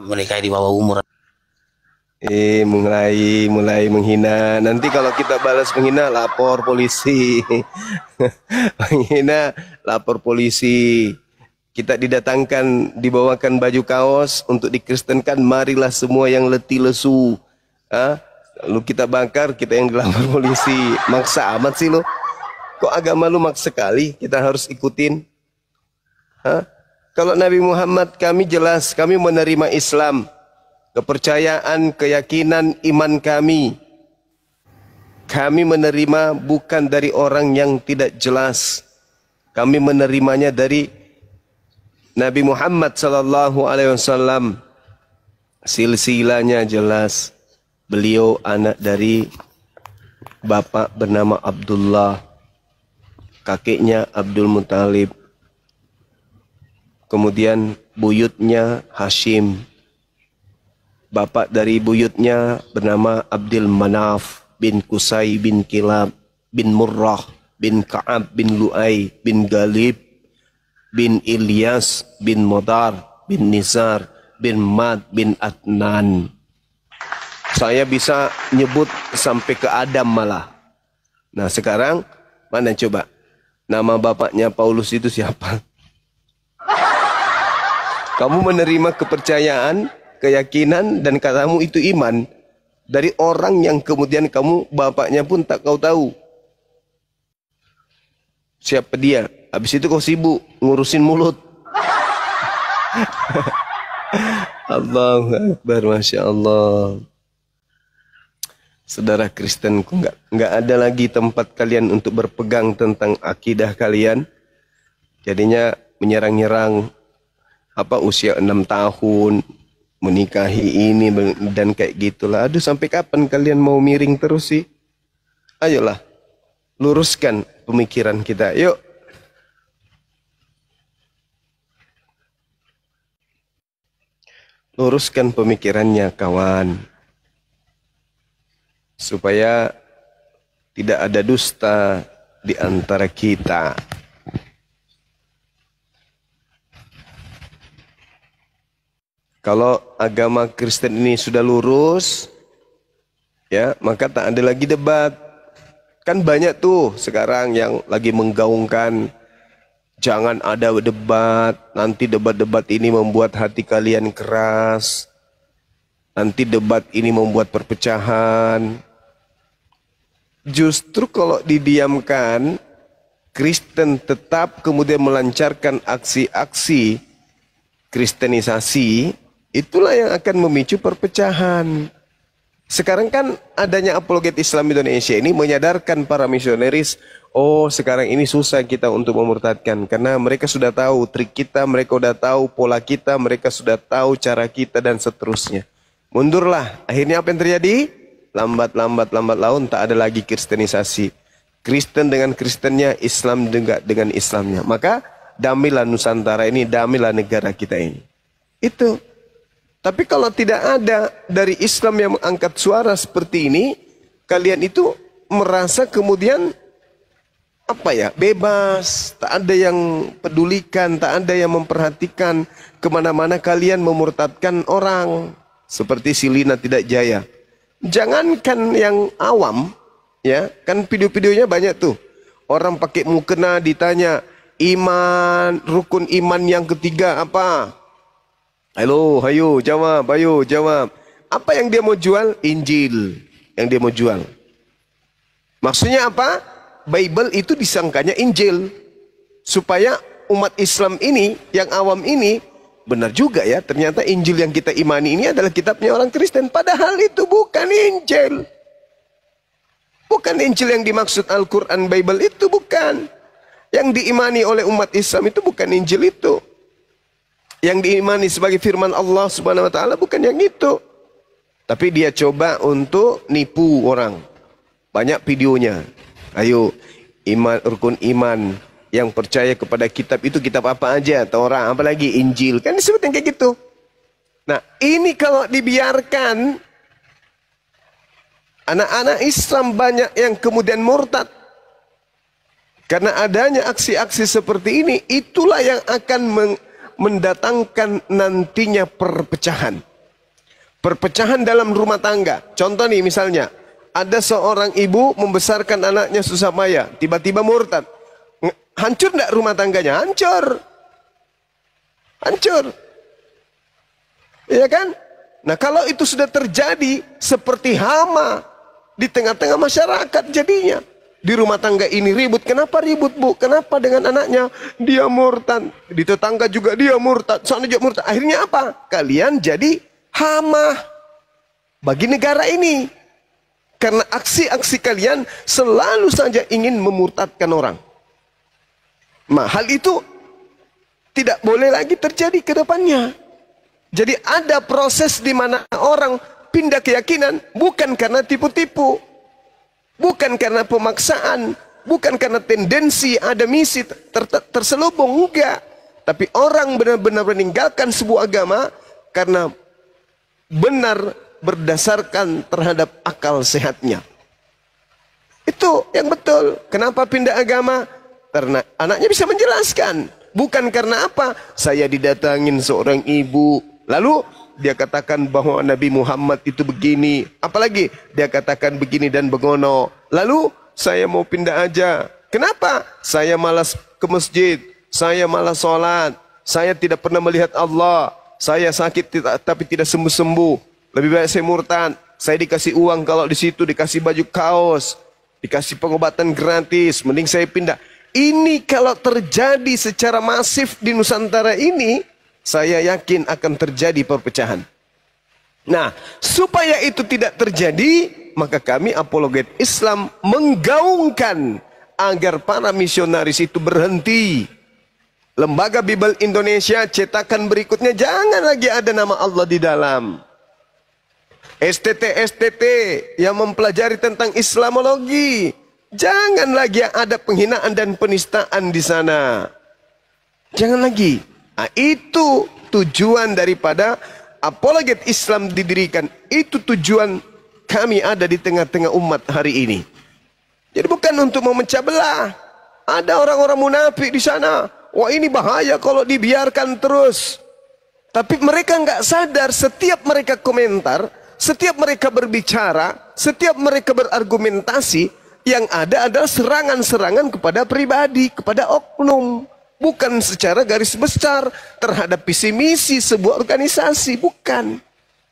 Mereka di bawah umur. Mulai menghina. Nanti kalau kita balas menghina, lapor polisi. Menghina, lapor polisi. Kita didatangkan, dibawakan baju kaos untuk dikristenkan. Marilah semua yang letih lesu. Lalu kita bakar, kita yang dilapor polisi. Maksa amat sih lo. Kok agama lu maksa sekali? Kita harus ikutin. Kalau Nabi Muhammad, kami jelas, kami menerima Islam. Kepercayaan, keyakinan, iman kami. Kami menerima bukan dari orang yang tidak jelas. Kami menerimanya dari Nabi Muhammad sallallahu alaihi wasallam. Silsilahnya jelas. Beliau anak dari bapak bernama Abdullah. Kakeknya Abdul Muthalib. Kemudian buyutnya Hashim. Bapak dari buyutnya bernama Abdul Manaf bin Qusay bin Kilab bin Murrah bin Ka'ab bin Lu'ay bin Galib bin Ilyas bin Modar bin Nizar bin Mad bin Adnan. Saya bisa nyebut sampai ke Adam malah. Nah sekarang mana coba nama bapaknya Paulus itu siapa? Kamu menerima kepercayaan, keyakinan, dan katamu itu iman dari orang yang kemudian kamu bapaknya pun tak kau tahu siapa dia. Habis itu kau sibuk ngurusin mulut. Allahu Akbar, Masya Allah. Saudara Kristenku, nggak ada lagi tempat kalian untuk berpegang tentang akidah kalian. Jadinya menyerang-nyerang usia 6 tahun, menikahi ini dan kayak gitulah. Aduh, sampai kapan kalian mau miring terus sih? Ayolah, luruskan pemikiran kita. Yuk. Luruskan pemikirannya, kawan. Supaya tidak ada dusta di antara kita. Kalau agama Kristen ini sudah lurus, ya, maka tak ada lagi debat. Kan banyak tuh sekarang yang lagi menggaungkan jangan ada debat, nanti debat-debat ini membuat hati kalian keras. Nanti debat ini membuat perpecahan. Justru kalau didiamkan, Kristen tetap kemudian melancarkan aksi-aksi kristenisasi, itulah yang akan memicu perpecahan. Sekarang kan adanya apologet Islam Indonesia ini menyadarkan para misionaris, oh sekarang ini susah kita untuk memurtadkan. Karena mereka sudah tahu trik kita, mereka sudah tahu pola kita, mereka sudah tahu cara kita dan seterusnya. Mundurlah, akhirnya apa yang terjadi? Lambat laun tak ada lagi kristenisasi. Kristen dengan Kristennya, Islam dengan Islamnya. Maka damailah Nusantara ini, damailah negara kita ini. Itu. Tapi kalau tidak ada dari Islam yang mengangkat suara seperti ini, kalian itu merasa kemudian bebas, tak ada yang pedulikan, tak ada yang memperhatikan, kemana-mana kalian memurtadkan orang seperti Silina Tidak Jaya. Jangankan yang awam, ya kan video-videonya banyak tuh, orang pakai mukena ditanya iman, rukun iman yang ketiga apa? Ayo jawab. Apa yang dia mau jual? Injil yang dia mau jual. Maksudnya apa? Bible itu disangkanya Injil. Supaya umat Islam ini, yang awam ini, benar juga ya, ternyata Injil yang kita imani ini adalah kitabnya orang Kristen. Padahal itu bukan Injil. Bukan Injil yang dimaksud Al-Quran, Bible itu bukan. Yang diimani oleh umat Islam itu bukan Injil itu. Yang diimani sebagai firman Allah Subhanahu wa taala bukan yang itu. Tapi dia coba untuk nipu orang. Banyak videonya. Ayo, rukun iman yang percaya kepada kitab itu kitab apa aja, Taurat, apalagi Injil. Kan disebut yang kayak gitu. Nah, ini kalau dibiarkan, anak-anak Islam banyak yang kemudian murtad. Karena adanya aksi-aksi seperti ini, itulah yang akan mendatangkan nantinya perpecahan. Perpecahan dalam rumah tangga. Contoh nih misalnya, ada seorang ibu membesarkan anaknya susah payah, tiba-tiba murtad. Hancur enggak rumah tangganya? Hancur. Hancur. Iya kan? Nah kalau itu sudah terjadi seperti hama di tengah-tengah masyarakat jadinya. Di rumah tangga ini ribut. Kenapa ribut, Bu? Kenapa dengan anaknya? Dia murtad. Di tetangga juga dia murtad. Sana juga murtad. Akhirnya apa? Kalian jadi hama bagi negara ini. Karena aksi-aksi kalian selalu saja ingin memurtadkan orang. Nah, hal itu tidak boleh lagi terjadi ke depannya. Jadi ada proses di mana orang pindah keyakinan bukan karena tipu-tipu. Bukan karena pemaksaan, bukan karena tendensi, ada misi terselubung, enggak. Tapi orang benar-benar meninggalkan sebuah agama karena benar berdasarkan terhadap akal sehatnya. Itu yang betul. Kenapa pindah agama? Karena anaknya bisa menjelaskan. Bukan karena apa? Saya didatangin seorang ibu. Lalu dia katakan bahwa Nabi Muhammad itu begini. Apalagi dia katakan begini dan begono. Lalu saya mau pindah aja. Kenapa? Saya malas ke masjid. Saya malas sholat. Saya tidak pernah melihat Allah. Saya sakit tapi tidak sembuh-sembuh. Lebih baik saya murtad. Saya dikasih uang kalau di situ dikasih baju kaos, dikasih pengobatan gratis. Mending saya pindah. Ini kalau terjadi secara masif di Nusantara ini, saya yakin akan terjadi perpecahan. Nah, supaya itu tidak terjadi, maka kami apologet Islam menggaungkan agar para misionaris itu berhenti. Lembaga Bible Indonesia cetakan berikutnya jangan lagi ada nama Allah di dalam. STT yang mempelajari tentang Islamologi, jangan lagi ada penghinaan dan penistaan di sana. Jangan lagi. Nah, itu tujuan daripada apologet Islam didirikan. Itu tujuan kami ada di tengah-tengah umat hari ini. Jadi bukan untuk memecah belah. Ada orang-orang munafik di sana. Wah, ini bahaya kalau dibiarkan terus. Tapi mereka nggak sadar, setiap mereka komentar, setiap mereka berbicara, setiap mereka berargumentasi, yang ada adalah serangan-serangan kepada pribadi, kepada oknum. Bukan secara garis besar terhadap visi misi sebuah organisasi, bukan.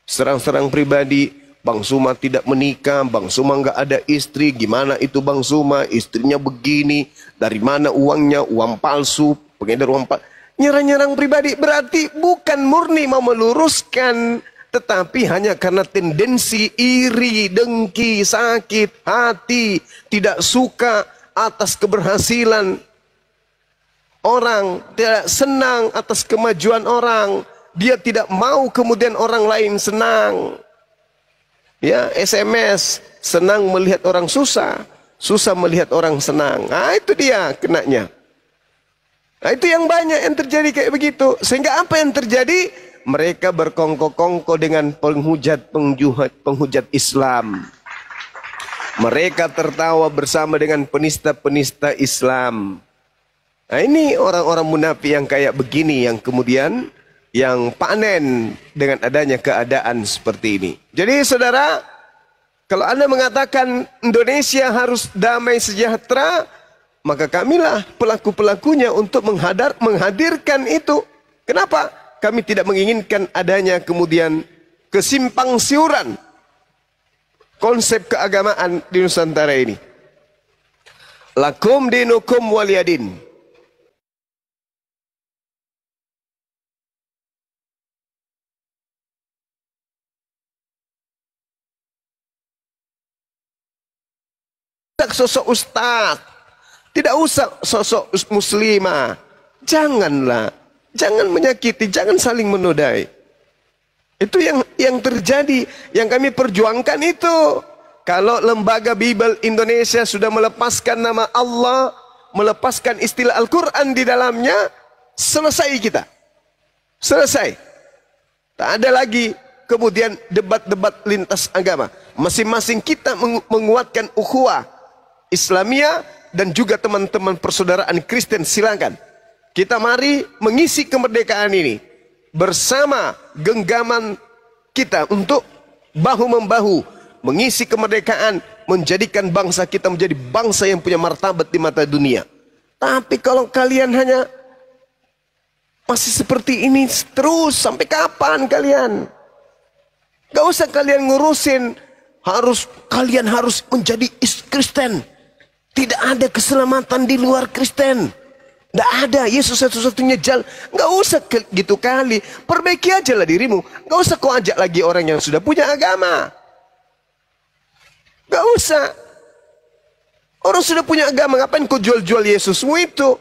Serang-serang pribadi, Bang Suma tidak menikah, Bang Suma nggak ada istri, gimana itu Bang Suma, istrinya begini, dari mana uangnya, uang palsu, pengedar uang palsu. Nyerang-nyerang pribadi berarti bukan murni mau meluruskan, tetapi hanya karena tendensi iri, dengki, sakit hati, tidak suka atas keberhasilan orang, tidak senang atas kemajuan orang, dia tidak mau kemudian orang lain senang. Ya, SMS, senang melihat orang susah, susah melihat orang senang. Nah, itu dia kenanya. Nah, itu yang banyak yang terjadi kayak begitu. Sehingga apa yang terjadi? Mereka berkongko-kongko dengan penghujat Islam. Mereka tertawa bersama dengan penista-penista Islam. Nah, ini orang-orang munafik yang kayak begini yang kemudian yang panen dengan adanya keadaan seperti ini. Jadi saudara, kalau Anda mengatakan Indonesia harus damai sejahtera, maka kamilah pelaku-pelakunya untuk menghadirkan itu. Kenapa? Kami tidak menginginkan adanya kemudian kesimpang siuran konsep keagamaan di Nusantara ini. Lakum dinukum waliyadin. Sosok ustaz, tidak usah sosok muslimah. Janganlah, jangan menyakiti, jangan saling menodai. Itu yang terjadi, yang kami perjuangkan itu. Kalau lembaga Bible Indonesia sudah melepaskan nama Allah, melepaskan istilah Al-Quran di dalamnya, selesai kita. Selesai. Tak ada lagi kemudian debat-debat lintas agama. Masing-masing kita menguatkan ukhuwah Islamiyah dan juga teman-teman persaudaraan Kristen, silakan. Kita mari mengisi kemerdekaan ini bersama genggaman kita untuk bahu-membahu mengisi kemerdekaan, menjadikan bangsa kita menjadi bangsa yang punya martabat di mata dunia. Tapi kalau kalian hanya masih seperti ini terus, sampai kapan kalian? Gak usah kalian ngurusin kalian harus menjadi Kristen. Tidak ada keselamatan di luar Kristen. Tidak ada. Yesus satu-satunya jalan. Nggak usah gitu kali. Perbaiki aja lah dirimu. Nggak usah kau ajak lagi orang yang sudah punya agama. Nggak usah. Orang sudah punya agama. Ngapain kau jual-jual Yesusmu itu?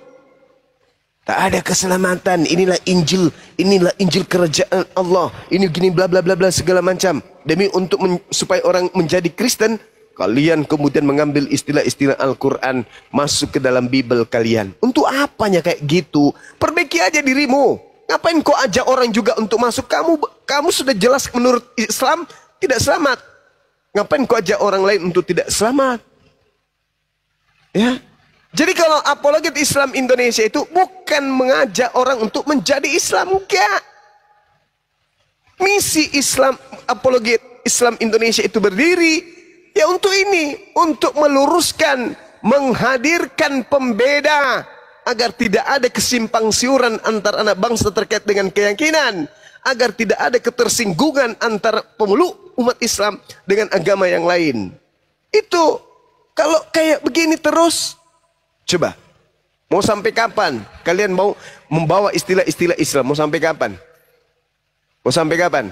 Tak ada keselamatan. Inilah Injil. Inilah Injil kerajaan Allah. Ini gini bla bla bla bla segala macam. Demi untuk supaya orang menjadi Kristen. Kalian kemudian mengambil istilah-istilah Al-Quran masuk ke dalam Bible kalian. Untuk apanya kayak gitu? Perbaiki aja dirimu. Ngapain kau ajak orang juga untuk masuk? Kamu sudah jelas menurut Islam tidak selamat. Ngapain kau ajak orang lain untuk tidak selamat? Ya, Jadi kalau apologet Islam Indonesia itu bukan mengajak orang untuk menjadi Islam, enggak. Misi Islam, apologet Islam Indonesia itu berdiri ya untuk ini, untuk meluruskan, menghadirkan pembeda agar tidak ada kesimpang siuran antar anak bangsa terkait dengan keyakinan, agar tidak ada ketersinggungan antara pemeluk umat Islam dengan agama yang lain. Itu kalau kayak begini terus, coba mau sampai kapan kalian mau membawa istilah-istilah Islam? Mau sampai kapan? Mau sampai kapan?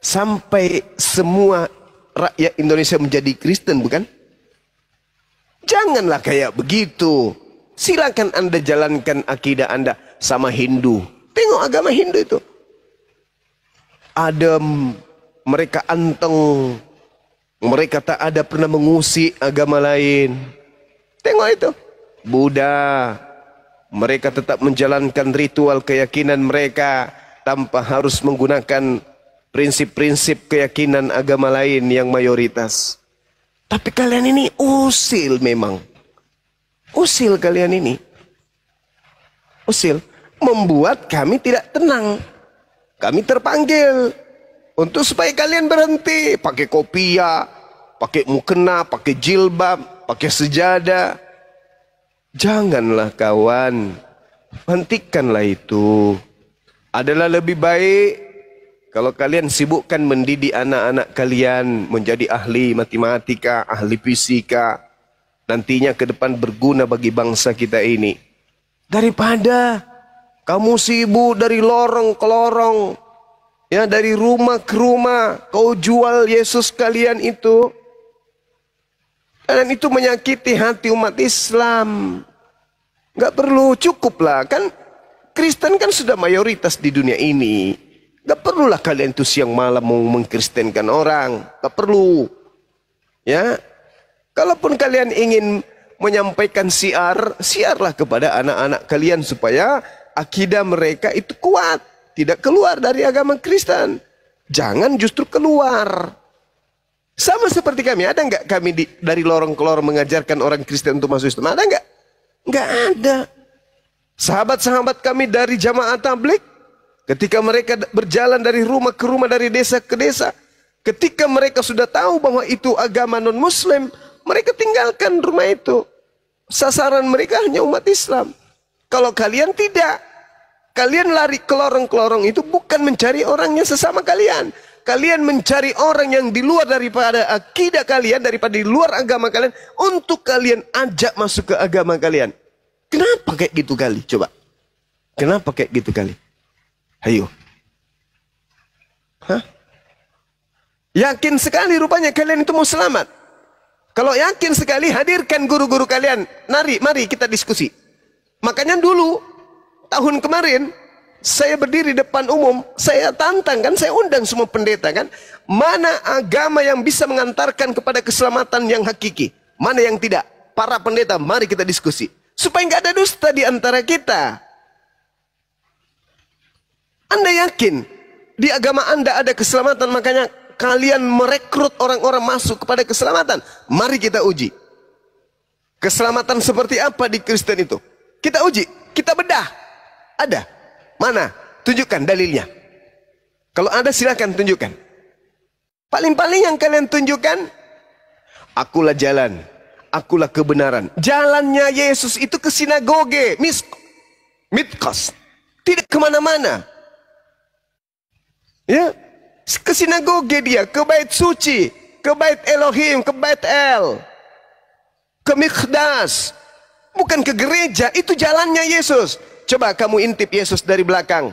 Sampai semua rakyat Indonesia menjadi Kristen, bukan? Janganlah kayak begitu. Silakan Anda jalankan akidah Anda sama Hindu. Tengok agama Hindu itu. Adem, mereka anteng, mereka tak ada pernah mengusik agama lain. Tengok itu. Buddha, mereka tetap menjalankan ritual keyakinan mereka tanpa harus menggunakan prinsip-prinsip keyakinan agama lain yang mayoritas. Tapi kalian ini usil memang. Usil kalian ini. Usil. Membuat kami tidak tenang. Kami terpanggil untuk supaya kalian berhenti. Pakai kopiah, pakai mukena, pakai jilbab, pakai sejadah. Janganlah kawan. Hentikanlah itu. Adalah lebih baik kalau kalian sibukkan mendidik anak-anak kalian menjadi ahli matematika, ahli fisika, nantinya ke depan berguna bagi bangsa kita ini. Daripada kamu sibuk dari lorong ke lorong, ya, dari rumah ke rumah, kau jual Yesus kalian itu. Dan itu menyakiti hati umat Islam. Gak perlu, cukuplah. Kan Kristen kan sudah mayoritas di dunia ini. Gak perlulah kalian tuh siang malam mau mengkristenkan orang. Gak perlu. Ya. Kalaupun kalian ingin menyampaikan siarlah kepada anak-anak kalian supaya akidah mereka itu kuat. Tidak keluar dari agama Kristen. Jangan justru keluar. Sama seperti kami. Ada nggak kami dari lorong ke lorong mengajarkan orang Kristen untuk masuk Islam? Ada nggak? Nggak ada. Sahabat-sahabat kami dari jamaah tabligh, ketika mereka berjalan dari rumah ke rumah, dari desa ke desa, ketika mereka sudah tahu bahwa itu agama non-Muslim, mereka tinggalkan rumah itu. Sasaran mereka hanya umat Islam. Kalau kalian tidak, kalian lari ke lorong itu bukan mencari orangnya sesama kalian. Kalian mencari orang yang di luar daripada akidah kalian, daripada di luar agama kalian, untuk kalian ajak masuk ke agama kalian. Kenapa kayak gitu kali? Coba. Kenapa kayak gitu kali? Ayo. Hah? Yakin sekali rupanya kalian itu mau selamat. Kalau yakin sekali, hadirkan guru-guru kalian. Mari kita diskusi. Makanya dulu, tahun kemarin, saya berdiri depan umum, saya tantang kan, saya undang semua pendeta kan. Mana agama yang bisa mengantarkan kepada keselamatan yang hakiki? Mana yang tidak? Para pendeta, mari kita diskusi. Supaya nggak ada dusta di antara kita. Anda yakin di agama Anda ada keselamatan, makanya kalian merekrut orang-orang masuk kepada keselamatan. Mari kita uji. Keselamatan seperti apa di Kristen itu? Kita uji, kita bedah. Ada? Mana? Tunjukkan dalilnya. Kalau ada silakan tunjukkan. Paling-paling yang kalian tunjukkan, akulah jalan, akulah kebenaran. Jalannya Yesus itu ke sinagoge, mitkos, tidak kemana-mana. Ya, ke sinagoge dia, ke bait suci, ke bait Elohim, ke bait El, ke Mikdas, bukan ke gereja. Itu jalannya Yesus. Coba kamu intip Yesus dari belakang,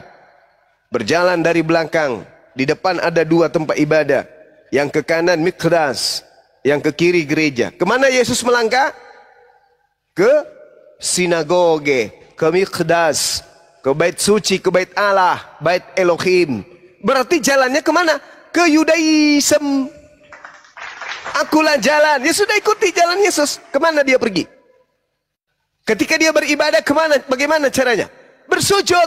berjalan dari belakang. Di depan ada dua tempat ibadah, yang ke kanan Mikdas, yang ke kiri gereja. Kemana Yesus melangkah? Ke sinagoge, ke Mikdas, ke bait suci, ke bait Allah, bait Elohim. Berarti jalannya kemana? Ke Yudaism. Akulah jalan. Ya sudah, ikuti jalan Yesus. Kemana dia pergi? Ketika dia beribadah kemana? Bagaimana caranya? Bersujud.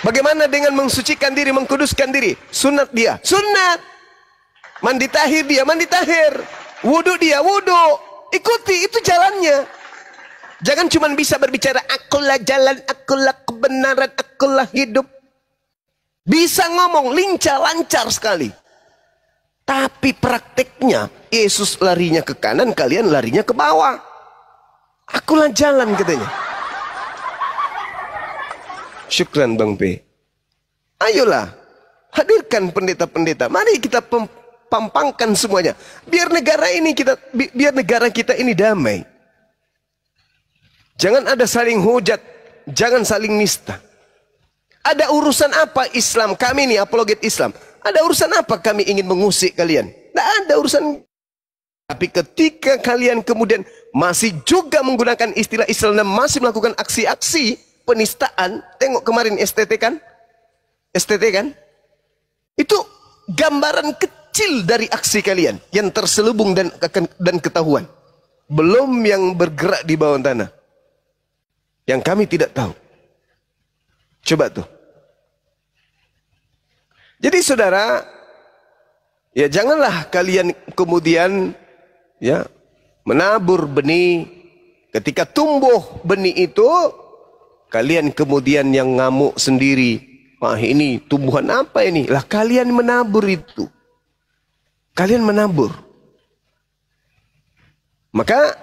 Bagaimana dengan mensucikan diri, mengkuduskan diri? Sunat dia, sunat. Mandi tahir dia, mandi tahir. Wudhu dia, wudhu. Ikuti, itu jalannya. Jangan cuma bisa berbicara akulah jalan, akulah kebenaran, akulah hidup. Bisa ngomong lincah, lancar sekali. Tapi prakteknya Yesus larinya ke kanan, kalian larinya ke bawah. Akulah jalan katanya. Syukran Bang P. Ayolah, hadirkan pendeta-pendeta. Mari kita pampangkan semuanya. Biar negara kita ini damai. Jangan ada saling hujat, jangan saling nista. Ada urusan apa Islam? Kami nih apologet Islam. Ada urusan apa kami ingin mengusik kalian? Tidak ada urusan. Tapi ketika kalian kemudian masih juga menggunakan istilah Islam dan masih melakukan aksi-aksi penistaan, tengok kemarin STT kan? Itu gambaran kecil dari aksi kalian yang terselubung dan ketahuan. Belum yang bergerak di bawah tanah. Yang kami tidak tahu. Coba tuh. Jadi saudara, ya janganlah kalian kemudian ya menabur benih. Ketika tumbuh benih itu, kalian kemudian yang ngamuk sendiri. Wah, ini tumbuhan apa ini? Lah kalian menabur itu. Kalian menabur. Maka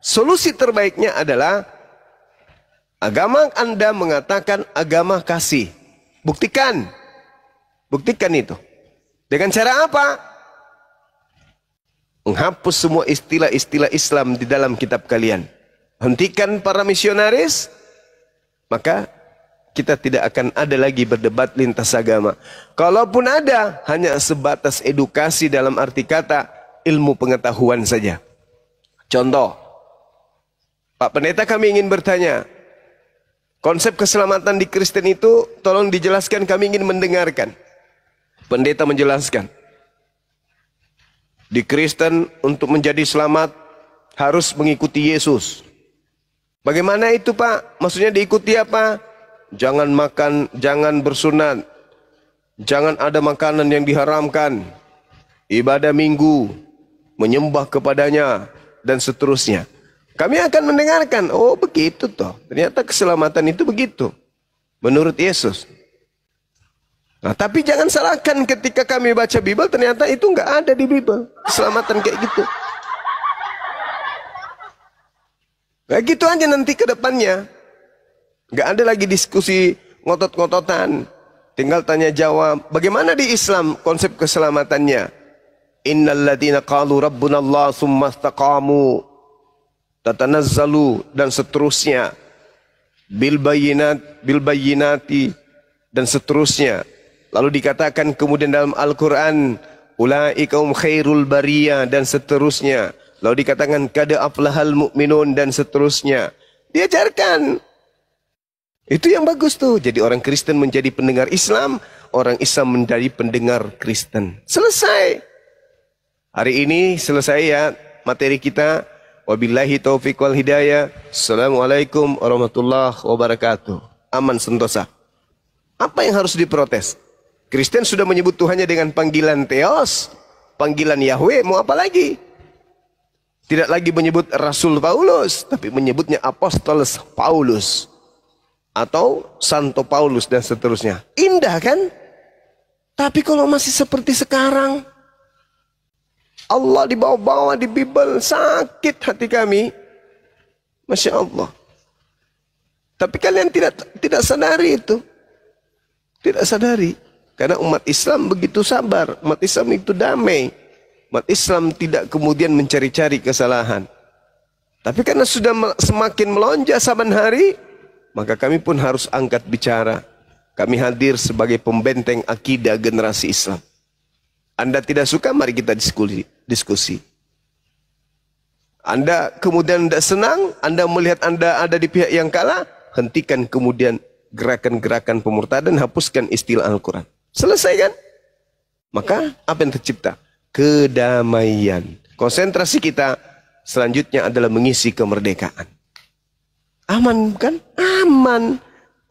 solusi terbaiknya adalah agama Anda mengatakan agama kasih. Buktikan. Buktikan itu. Dengan cara apa? Menghapus semua istilah-istilah Islam di dalam kitab kalian. Hentikan para misionaris. Maka kita tidak akan ada lagi berdebat lintas agama. Kalaupun ada, hanya sebatas edukasi dalam arti kata ilmu pengetahuan saja. Contoh, Pak Pendeta kami ingin bertanya, konsep keselamatan di Kristen itu tolong dijelaskan, kami ingin mendengarkan. Pendeta menjelaskan, di Kristen untuk menjadi selamat harus mengikuti Yesus. Bagaimana itu Pak? Maksudnya diikuti apa? Jangan makan, jangan bersunat, jangan ada makanan yang diharamkan, ibadah minggu, menyembah kepadanya, dan seterusnya. Kami akan mendengarkan, oh begitu toh. Ternyata keselamatan itu begitu. Menurut Yesus. Nah, tapi jangan salahkan ketika kami baca Bible, ternyata itu nggak ada di Bible. Keselamatan kayak gitu. Kayak gitu aja nanti ke depannya. Nggak ada lagi diskusi ngotot-ngototan. Tinggal tanya jawab. Bagaimana di Islam konsep keselamatannya? Innal ladzina qalu rabbuna Allah tsumma istaqamu tatanazzalu dan seterusnya. Bil bayyinati dan seterusnya. Lalu dikatakan kemudian dalam Al-Quran, ulaika hum khairul bariyah dan seterusnya. Lalu dikatakan kada aflahal mu'minun dan seterusnya. Diajarkan. Itu yang bagus tuh. Jadi orang Kristen menjadi pendengar Islam, orang Islam menjadi pendengar Kristen. Selesai. Hari ini selesai ya materi kita. Wabillahi taufiq wal hidayah. Assalamualaikum warahmatullahi wabarakatuh. Aman sentosa. Apa yang harus diprotes? Kristen sudah menyebut Tuhannya dengan panggilan Theos, panggilan Yahweh, mau apa lagi? Tidak lagi menyebut Rasul Paulus, tapi menyebutnya Apostolos Paulus atau Santo Paulus dan seterusnya. Indah kan? Tapi kalau masih seperti sekarang, Allah dibawa-bawa di Bible, sakit hati kami. Masya Allah. Tapi kalian tidak sadari itu. Tidak sadari. Karena umat Islam begitu sabar. Umat Islam itu damai. Umat Islam tidak kemudian mencari-cari kesalahan. Tapi karena sudah semakin melonjak saban hari, maka kami pun harus angkat bicara. Kami hadir sebagai pembenteng akidah generasi Islam. Anda tidak suka, mari kita diskusi. Anda kemudian tidak senang, Anda melihat Anda ada di pihak yang kalah, hentikan kemudian gerakan-gerakan pemurtadan, hapuskan istilah Al-Quran. Selesai kan? Maka apa yang tercipta? Kedamaian. Konsentrasi kita selanjutnya adalah mengisi kemerdekaan. Aman kan? Aman.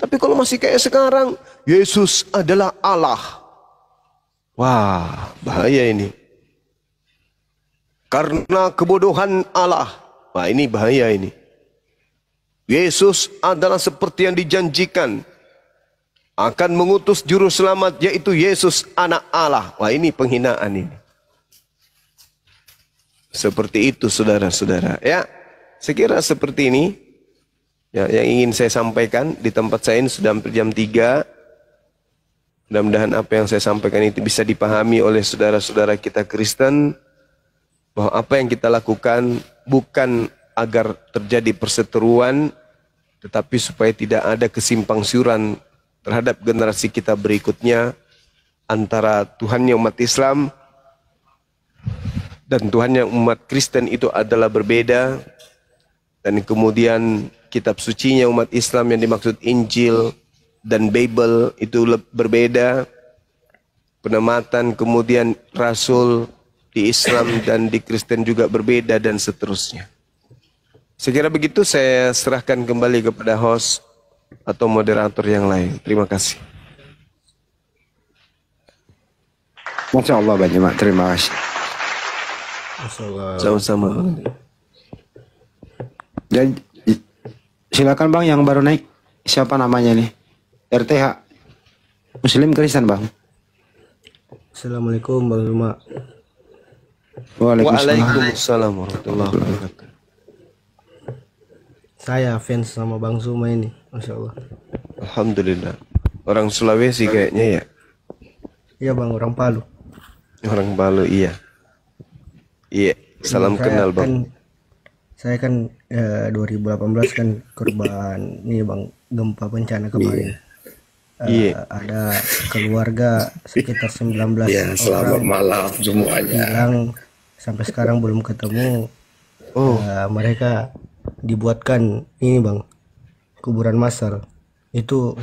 Tapi kalau masih kayak sekarang, Yesus adalah Allah. Wah, bahaya ini. Karena kebodohan Allah. Wah, ini bahaya ini. Yesus adalah seperti yang dijanjikan, akan mengutus juru selamat, yaitu Yesus anak Allah. Wah, ini penghinaan ini. Seperti itu saudara-saudara. Ya, saya kira seperti ini ya, yang ingin saya sampaikan. Di tempat saya ini sudah hampir jam 3. Mudah-mudahan apa yang saya sampaikan itu bisa dipahami oleh saudara-saudara kita Kristen, bahwa apa yang kita lakukan bukan agar terjadi perseteruan, tetapi supaya tidak ada kesimpang siuran terhadap generasi kita berikutnya antara Tuhannya umat Islam dan Tuhannya umat Kristen itu adalah berbeda. Dan kemudian kitab sucinya umat Islam yang dimaksud Injil dan Bible itu berbeda. Penamatan kemudian Rasul di Islam dan di Kristen juga berbeda, dan seterusnya. Saya kira begitu, saya serahkan kembali kepada host atau moderator yang lain. Terima kasih. Masya Allah Bang Jemaat, terima kasih. Sama-sama. Dan silakan Bang yang baru naik, siapa namanya nih? RTH Muslim Kristen Bang. Assalamualaikum Bang Zuma. Waalaikumsalam warahmatullahi wabarakatuh. Saya fans sama Bang Zuma ini, Masya Allah. Alhamdulillah. Orang Sulawesi kayaknya ya? Iya Bang, orang Palu. Orang Palu, iya. Iya, salam kenal Bang. Saya kan 2018 kan korban ini Bang, gempa bencana kemarin. Iya. Ada keluarga sekitar 19 Ya, selamat orang malam semuanya. hilang, sampai sekarang belum ketemu. Mereka dibuatkan ini Bang, kuburan massal. Itu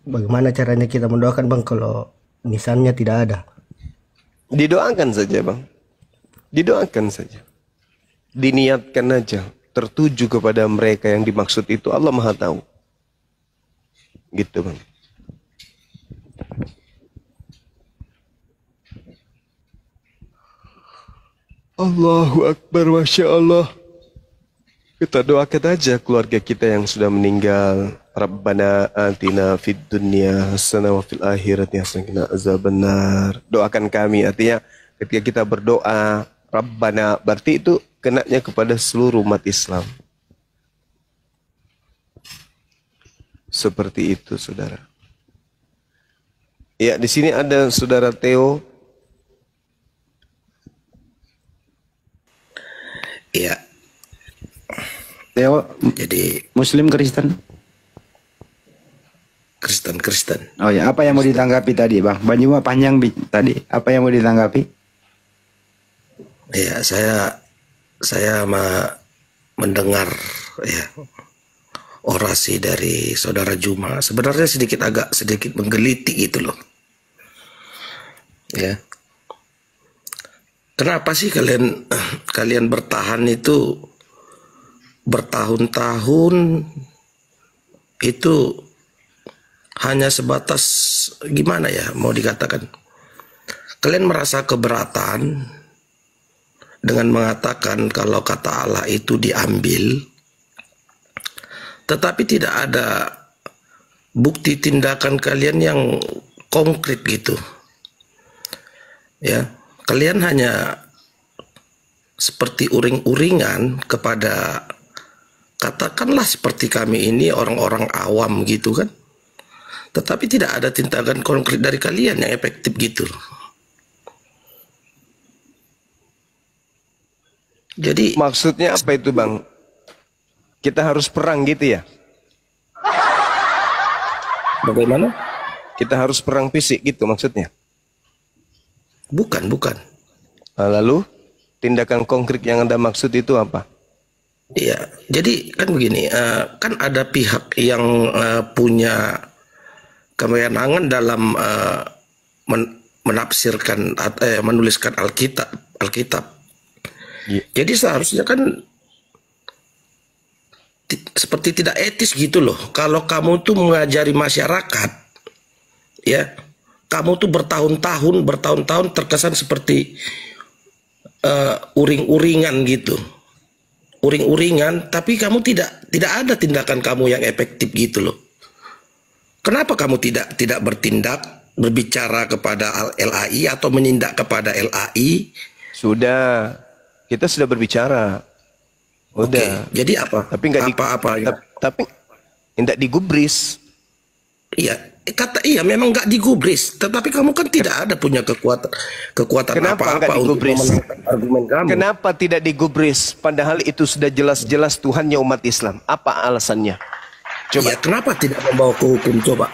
bagaimana caranya kita mendoakan Bang kalau nisannya tidak ada? Didoakan saja Bang. Didoakan saja. Diniatkan aja. Tertuju kepada mereka yang dimaksud itu. Allah Maha Tahu. Gitu Bang. Allahu Akbar, Masya Allah. Kita doakan aja keluarga kita yang sudah meninggal. Rabbana atina fid dunya hasanah wa fil akhirati hasanah wa qina azabannar. Doakan kami, artinya ketika kita berdoa Rabbana, berarti itu kenanya kepada seluruh umat Islam. Seperti itu saudara. Ya, di sini ada saudara Theo. Iya. Theo Jadi Muslim Kristen. Kristen. Oh ya, apa yang mau ditanggapi tadi Bang? Banyuma panjang tadi. Apa yang mau ditanggapi? Ya, saya mendengar ya orasi dari saudara Juma. Sebenarnya agak sedikit menggelitik gitu loh. Ya. Kenapa sih kalian bertahan itu bertahun-tahun itu hanya sebatas gimana ya mau dikatakan? Kalian merasa keberatan dengan mengatakan kalau kata Allah itu diambil, tetapi tidak ada bukti tindakan kalian yang konkret gitu. Ya, kalian hanya seperti uring-uringan kepada, katakanlah seperti kami ini orang-orang awam gitu kan. Tetapi tidak ada tindakan konkret dari kalian yang efektif gitu. Jadi Maksudnya apa itu Bang? Kita harus perang gitu ya? bagaimana? Kita harus perang fisik gitu maksudnya? Bukan. Nah, lalu tindakan konkret yang Anda maksud itu apa? Iya, jadi kan begini, kan ada pihak yang punya kewenangan dalam menafsirkan atau menuliskan Alkitab. Iya. Jadi seharusnya kan seperti tidak etis gitu loh. Kalau kamu tuh mengajari masyarakat, ya, kamu tuh bertahun-tahun terkesan seperti uring-uringan gitu. uring-uringan, tapi kamu tidak ada tindakan kamu yang efektif gitu loh. Kenapa kamu tidak bertindak, berbicara kepada LAI atau menindak kepada LAI? Sudah, kita sudah berbicara. Udah. Oke, jadi apa? Tapi nggak tapi tidak digubris. Iya, iya memang nggak digubris. Tetapi kamu kan tidak ada punya kekuatan Kenapa nggak apa-apa untuk digubris? memenangkan argumen kamu. Kenapa tidak digubris? Padahal itu sudah jelas-jelas Tuhannya umat Islam. Apa alasannya? Coba. Ya, kenapa tidak membawa ke hukum? Coba.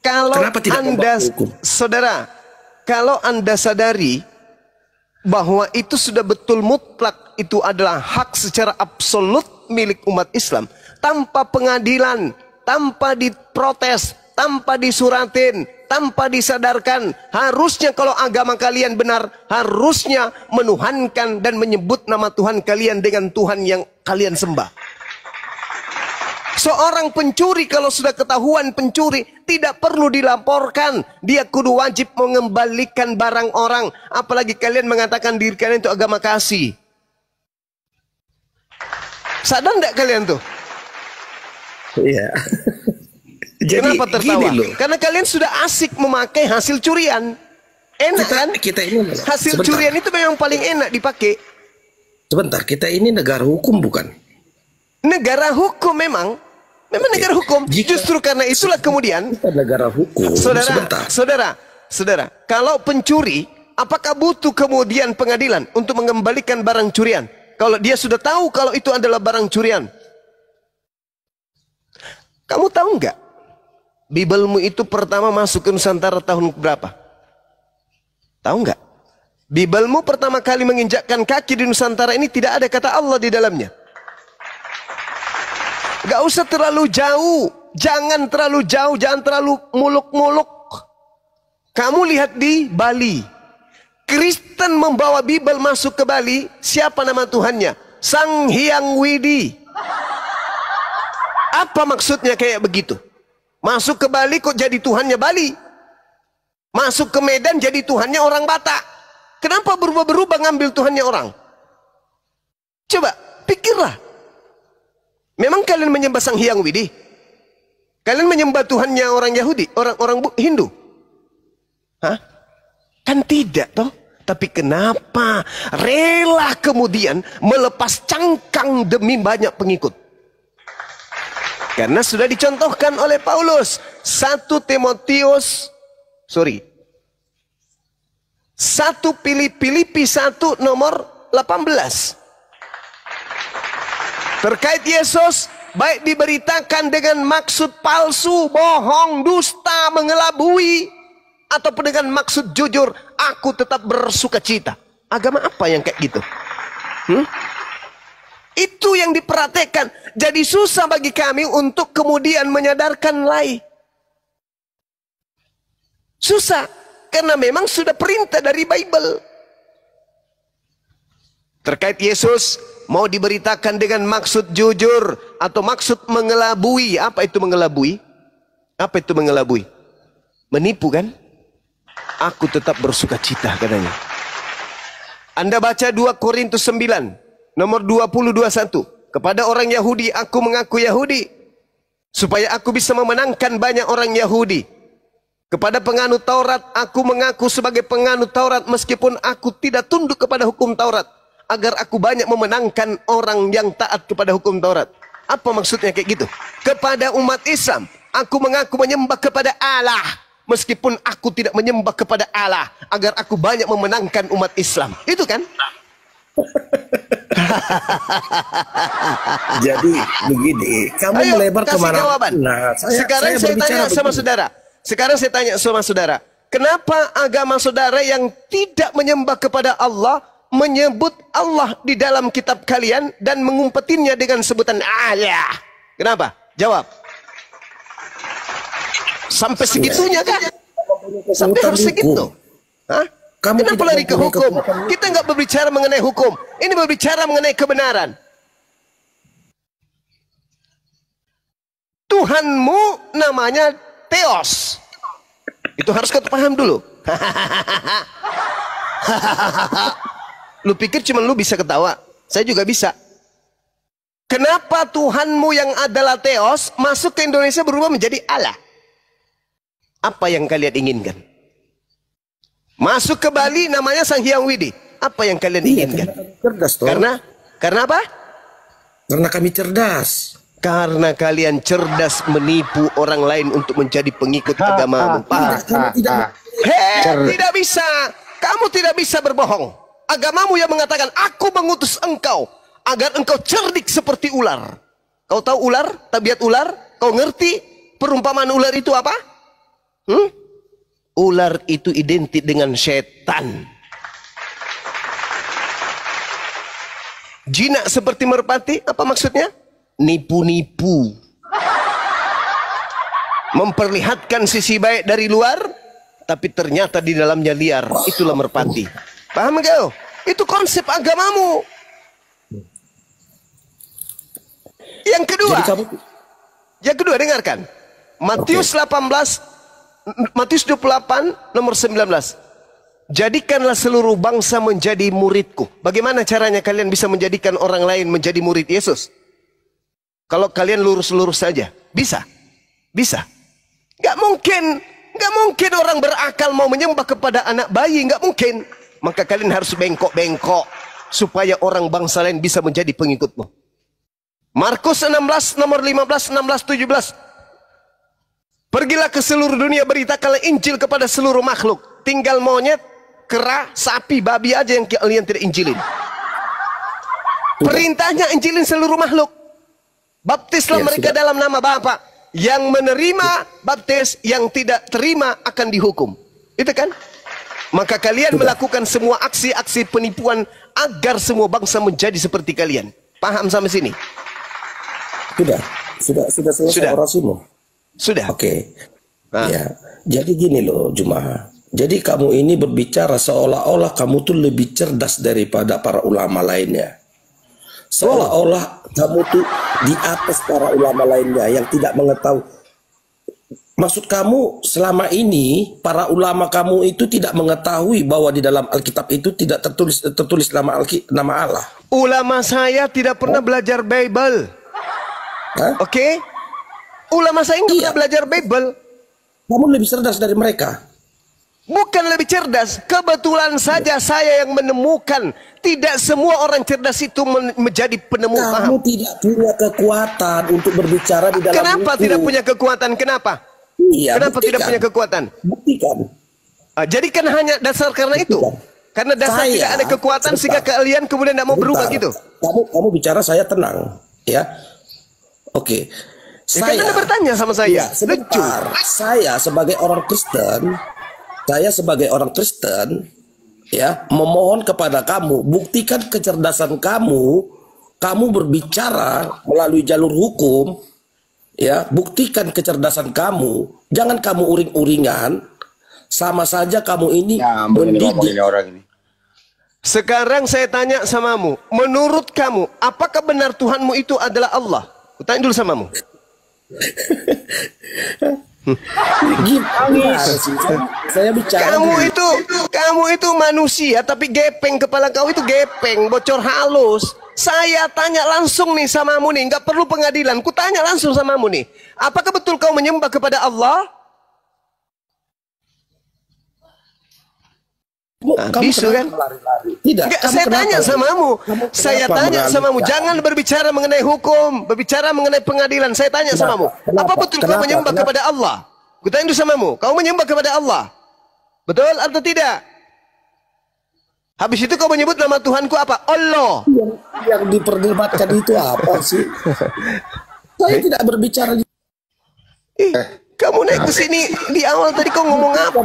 Kalau Kenapa tidak Anda, membawa ke hukum? saudara, kalau Anda sadari bahwa itu sudah betul mutlak, itu adalah hak secara absolut milik umat Islam, tanpa pengadilan, tanpa diprotes, tanpa disuratin, tanpa disadarkan, harusnya kalau agama kalian benar, harusnya menuhankan dan menyebut nama Tuhan kalian dengan Tuhan yang kalian sembah. Seorang pencuri kalau sudah ketahuan pencuri, tidak perlu dilaporkan. Dia kudu wajib mengembalikan barang orang. Apalagi kalian mengatakan diri kalian itu agama kasih. Sadar enggak kalian tuh? Iya. Jadi kenapa tertawa? gini loh. Karena kalian sudah asik memakai hasil curian. Enak kan? Kita ini hasil sebentar. curian itu memang paling enak dipakai. Sebentar, kita ini negara hukum bukan? Negara hukum memang negara hukum. Justru karena itulah kemudian Kita negara hukum. saudara, kalau pencuri, apakah butuh kemudian pengadilan untuk mengembalikan barang curian? Kalau dia sudah tahu kalau itu adalah barang curian. Kamu tahu nggak? Bibelmu itu pertama masuk ke Nusantara tahun berapa? Tahu nggak? Bibelmu pertama kali menginjakkan kaki di Nusantara ini tidak ada kata Allah di dalamnya. Gak usah terlalu jauh, jangan terlalu jauh, jangan terlalu muluk-muluk. Kamu lihat di Bali, Kristen membawa Bible masuk ke Bali, siapa nama Tuhannya? Sang Hyang Widi. Apa maksudnya kayak begitu? Masuk ke Bali kok jadi Tuhannya Bali? Masuk ke Medan jadi Tuhannya orang Batak. Kenapa berubah-berubah ngambil Tuhannya orang? Coba pikirlah. Memang kalian menyembah Sang Hyang Widi? Kalian menyembah Tuhannya orang Yahudi, orang Hindu? Hah? Kan tidak toh? Tapi kenapa rela kemudian melepas cangkang demi banyak pengikut? Karena sudah dicontohkan oleh Paulus. 1 Filipi 1 nomor 18. Terkait Yesus, baik diberitakan dengan maksud palsu, bohong, dusta, mengelabui, ataupun dengan maksud jujur, aku tetap bersuka cita. Agama apa yang kayak gitu? Itu yang diperhatikan. Jadi susah bagi kami untuk kemudian menyadarkan lain. Susah, karena memang sudah perintah dari Bible. Terkait Yesus, mau diberitakan dengan maksud jujur atau maksud mengelabui. Apa itu mengelabui? Apa itu mengelabui? Menipu kan? Aku tetap bersuka cita katanya. Anda baca 2 Korintus 9 nomor 20-21. Kepada orang Yahudi aku mengaku Yahudi, supaya aku bisa memenangkan banyak orang Yahudi. Kepada penganut Taurat aku mengaku sebagai penganut Taurat, meskipun aku tidak tunduk kepada hukum Taurat, agar aku banyak memenangkan orang yang taat kepada hukum Taurat. Apa maksudnya kayak gitu? Kepada umat Islam, aku mengaku menyembah kepada Allah, meskipun aku tidak menyembah kepada Allah, agar aku banyak memenangkan umat Islam. Itu kan? Jadi begini, kamu Ayo, melebar kasih kemana? jawaban. Nah, Sekarang saya berbicara tanya sama begini. saudara. Sekarang saya tanya sama saudara. Kenapa agama saudara yang tidak menyembah kepada Allah menyebut Allah di dalam kitab kalian dan mengumpetinnya dengan sebutan Allah? Kenapa? Jawab. Sampai segitunya kan? Sampai harus segitu. Hah? Kamu Kenapa tidak lari ke mempunyai hukum? kekuatan. Kita nggak berbicara mengenai hukum. Ini berbicara mengenai kebenaran. Tuhanmu namanya Theos. Itu harus kau paham dulu. Lu pikir cuma lu bisa ketawa? Saya juga bisa. Kenapa Tuhanmu yang adalah Theos masuk ke Indonesia berubah menjadi Allah? Apa yang kalian inginkan? Masuk ke Bali namanya Sang Hyang Widi. Apa yang kalian inginkan? Cerdas toh. Karena apa? Karena kami cerdas. Karena kalian cerdas menipu orang lain untuk menjadi pengikut agamamu. Paham? Tidak bisa. Kamu tidak bisa berbohong. Agamamu yang mengatakan, aku mengutus engkau agar engkau cerdik seperti ular. Kau tahu ular? Tabiat ular? Kau ngerti perumpamaan ular itu apa? Ular itu identik dengan setan. Jinak seperti merpati, apa maksudnya? Nipu-nipu. Memperlihatkan sisi baik dari luar, tapi ternyata di dalamnya liar. Itulah merpati. Paham kau? Itu konsep agamamu. Yang kedua dengarkan. Matius 28 nomor 19. Jadikanlah seluruh bangsa menjadi muridku. Bagaimana caranya kalian bisa menjadikan orang lain menjadi murid Yesus? Kalau kalian lurus-lurus saja. Bisa? Bisa. Gak mungkin orang berakal mau menyembah kepada anak bayi. Gak mungkin. Maka kalian harus bengkok-bengkok supaya orang bangsa lain bisa menjadi pengikutmu. Markus 16 nomor 15, 16, 17. Pergilah ke seluruh dunia, beritakanlah Injil kepada seluruh makhluk. Tinggal monyet, kera, sapi, babi aja yang kalian tidak injilin. Perintahnya injilin seluruh makhluk. Baptislah mereka dalam nama Bapa. Yang menerima baptis, yang tidak terima akan dihukum. Itu kan? Maka kalian melakukan semua aksi-aksi penipuan agar semua bangsa menjadi seperti kalian. Paham sampai sini? Sudah selesai orasimu. Sudah. Oke. Ya, jadi gini loh, Jumaah. Jadi kamu ini berbicara seolah-olah kamu tuh lebih cerdas daripada para ulama lainnya. Seolah-olah kamu tuh di atas para ulama lainnya yang tidak mengetahui. Maksud kamu selama ini para ulama kamu itu tidak mengetahui bahwa di dalam Alkitab itu tidak tertulis nama Allah. Ulama saya tidak pernah belajar Bible. Oke? Ulama saya nggak pernah belajar Bible. Kamu lebih cerdas dari mereka. Bukan lebih cerdas, kebetulan saja saya yang menemukan. Tidak semua orang cerdas itu menjadi penemu. Kamu tidak punya kekuatan untuk berbicara di dalam Kenapa buku. tidak punya kekuatan? Kenapa? Iya, Kenapa tidak punya kekuatan? Buktikan. Jadi kan hanya dasar karena itu. Karena dasar tidak ada kekuatan sehingga kalian kemudian tidak mau berubah gitu. Kamu bicara saya tenang, ya. Oke. Saya Anda bertanya sama saya. Sebentar. Saya sebagai orang Kristen, ya, memohon kepada kamu, buktikan kecerdasan kamu. Kamu berbicara melalui jalur hukum, ya, buktikan kecerdasan kamu. Jangan kamu uring-uringan. Sama saja kamu ini mendidik. Sekarang saya tanya samamu, menurut kamu, apakah benar Tuhanmu itu adalah Allah? Tanya dulu samamu. Saya bicara. Kamu itu manusia tapi gepeng, kepala kau itu gepeng, bocor halus. Saya tanya langsung nih samamu nih, nggak perlu pengadilan. Ku tanya langsung samamu nih, apakah betul kau menyembah kepada Allah? Bisu kan? Tidak. Saya tanya samamu. Saya tanya samamu. Jangan berbicara mengenai hukum, berbicara mengenai pengadilan. Saya tanya samamu. Apa betul kau menyembah kepada Allah? Ku tanya dulu samamu. Kau menyembah kepada Allah? Betul atau tidak? Habis itu kau menyebut nama Tuhanku apa? Allah. Yang diperdebatkan itu apa sih? Saya tidak berbicara. Kamu naik ke sini di awal tadi kau ngomong apa?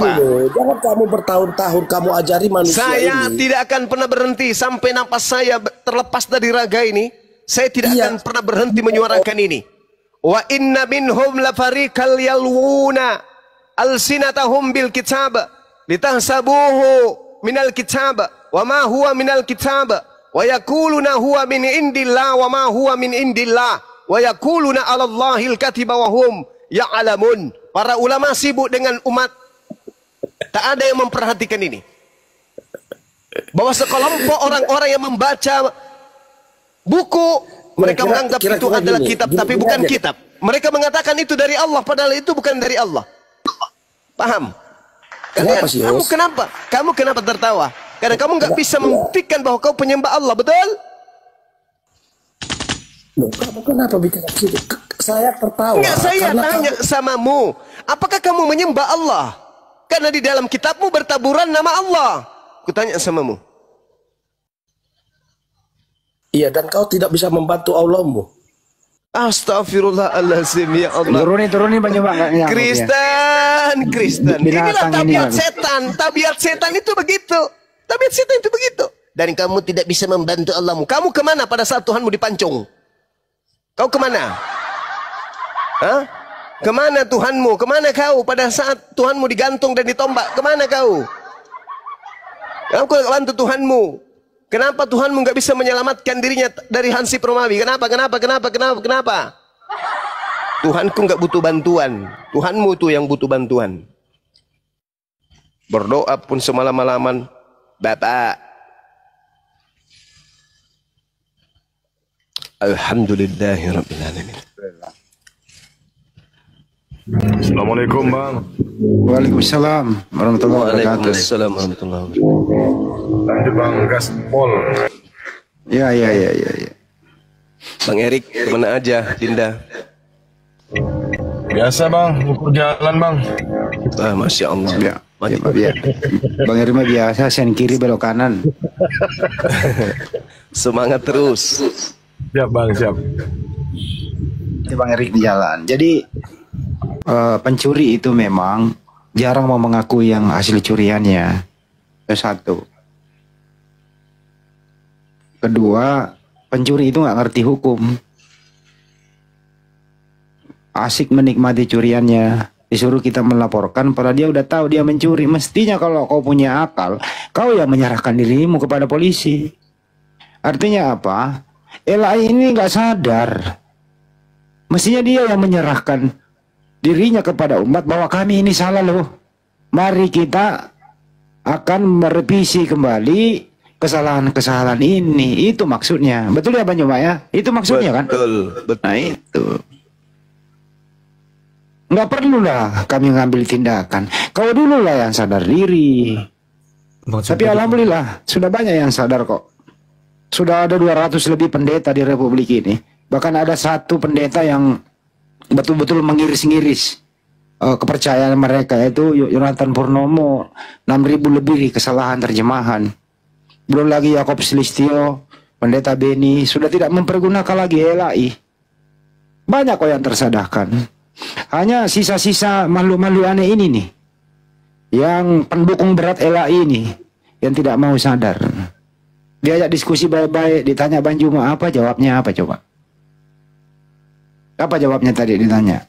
Jangan kamu bertahun-tahun kamu ajari manusia Saya ini. tidak akan pernah berhenti sampai napas saya terlepas dari raga ini. Saya tidak akan pernah berhenti menyuarakan ini. Wa inna minhum lafariqal yalwuna alsinatahum bil kitab litahsabuhu minal kitab wa ma huwa minal kitab wa yaquluna huwa min indillah wa ma huwa min indillah wa yaquluna 'ala Allahil katiba wa hum ya'lamun. Para ulama sibuk dengan umat. Tak ada yang memperhatikan ini. Bahwa sekelompok orang-orang yang membaca buku, mereka menganggap itu adalah kitab, tapi bukan kitab. Mereka mengatakan itu dari Allah, padahal itu bukan dari Allah. Paham? Kenapa sih, Kamu kenapa? Kamu kenapa tertawa? Karena kamu nggak bisa membuktikan bahwa kau penyembah Allah, betul? Loh, kamu kenapa bicara gitu? Saya tertawa. Enggak, saya tanya samamu, apakah kamu menyembah Allah? Karena di dalam kitabmu bertaburan nama Allah. Kutanya samamu. Iya, dan kau tidak bisa membantu Allahmu. Astagfirullahaladzim, ya Allah. Turunin banyak banget. Kristen. Inilah tabiat setan. Tabiat setan itu begitu. Tabiat setan itu begitu. Dan kamu tidak bisa membantu Allahmu. Kamu kemana pada saat Tuhanmu dipancung? Kau kemana? Hah? Kemana Tuhanmu? Kemana kau pada saat Tuhanmu digantung dan ditombak? Kemana kau? Kau bantu Tuhanmu. Kenapa Tuhanmu nggak bisa menyelamatkan dirinya dari Hansip Romawi? Kenapa? Tuhanku nggak butuh bantuan. Tuhanmu tuh yang butuh bantuan. Berdoa pun semalam-malaman, Bapak. Alhamdulillahirrabbilalamin. Assalamualaikum Bang. Waalaikumsalam warahmatullahi wabarakatuh. Waalaikumsalam warahmatullahi wabarakatuh. Nanti Bang Gaspol. Ya. Bang Erik, kemana aja, Dinda? Biasa Bang, ukur jalan Bang. Masya Allah. Ya. Bang Irma biasa, sen kiri belok kanan. Semangat terus. Siap Bang, siap. Ini Bang Erik di jalan. Jadi pencuri itu memang jarang mau mengakui yang hasil curiannya. Itu satu. Kedua, pencuri itu nggak ngerti hukum. Asik menikmati curiannya. Disuruh kita melaporkan, padahal dia udah tahu dia mencuri. Mestinya kalau kau punya akal, kau yang menyerahkan dirimu kepada polisi. Artinya apa? LAI ini nggak sadar. Mestinya dia yang menyerahkan dirinya kepada umat bahwa kami ini salah loh. Mari kita akan merevisi kembali kesalahan-kesalahan ini. Itu maksudnya. Betul ya Bang Juma ya? Itu maksudnya kan? Betul. Nah itu. Nggak perlulah kami ngambil tindakan. Kau dulu lah yang sadar diri. Tapi alhamdulillah sudah banyak yang sadar kok. Sudah ada 200 lebih pendeta di Republik ini. Bahkan ada satu pendeta yang betul-betul mengiris-ngiris kepercayaan mereka, yaitu Yonatan Purnomo. 6.000 lebih kesalahan terjemahan. Belum lagi Yakob Sulistyo, pendeta Beni, sudah tidak mempergunakan lagi LAI. Banyak kok yang tersadarkan. Hanya sisa-sisa makhluk-makhluk aneh ini nih, yang pendukung berat LAI ini, yang tidak mau sadar. Diajak diskusi baik-baik, ditanya Bang Juma apa, jawabnya apa coba? Apa jawabnya tadi ditanya?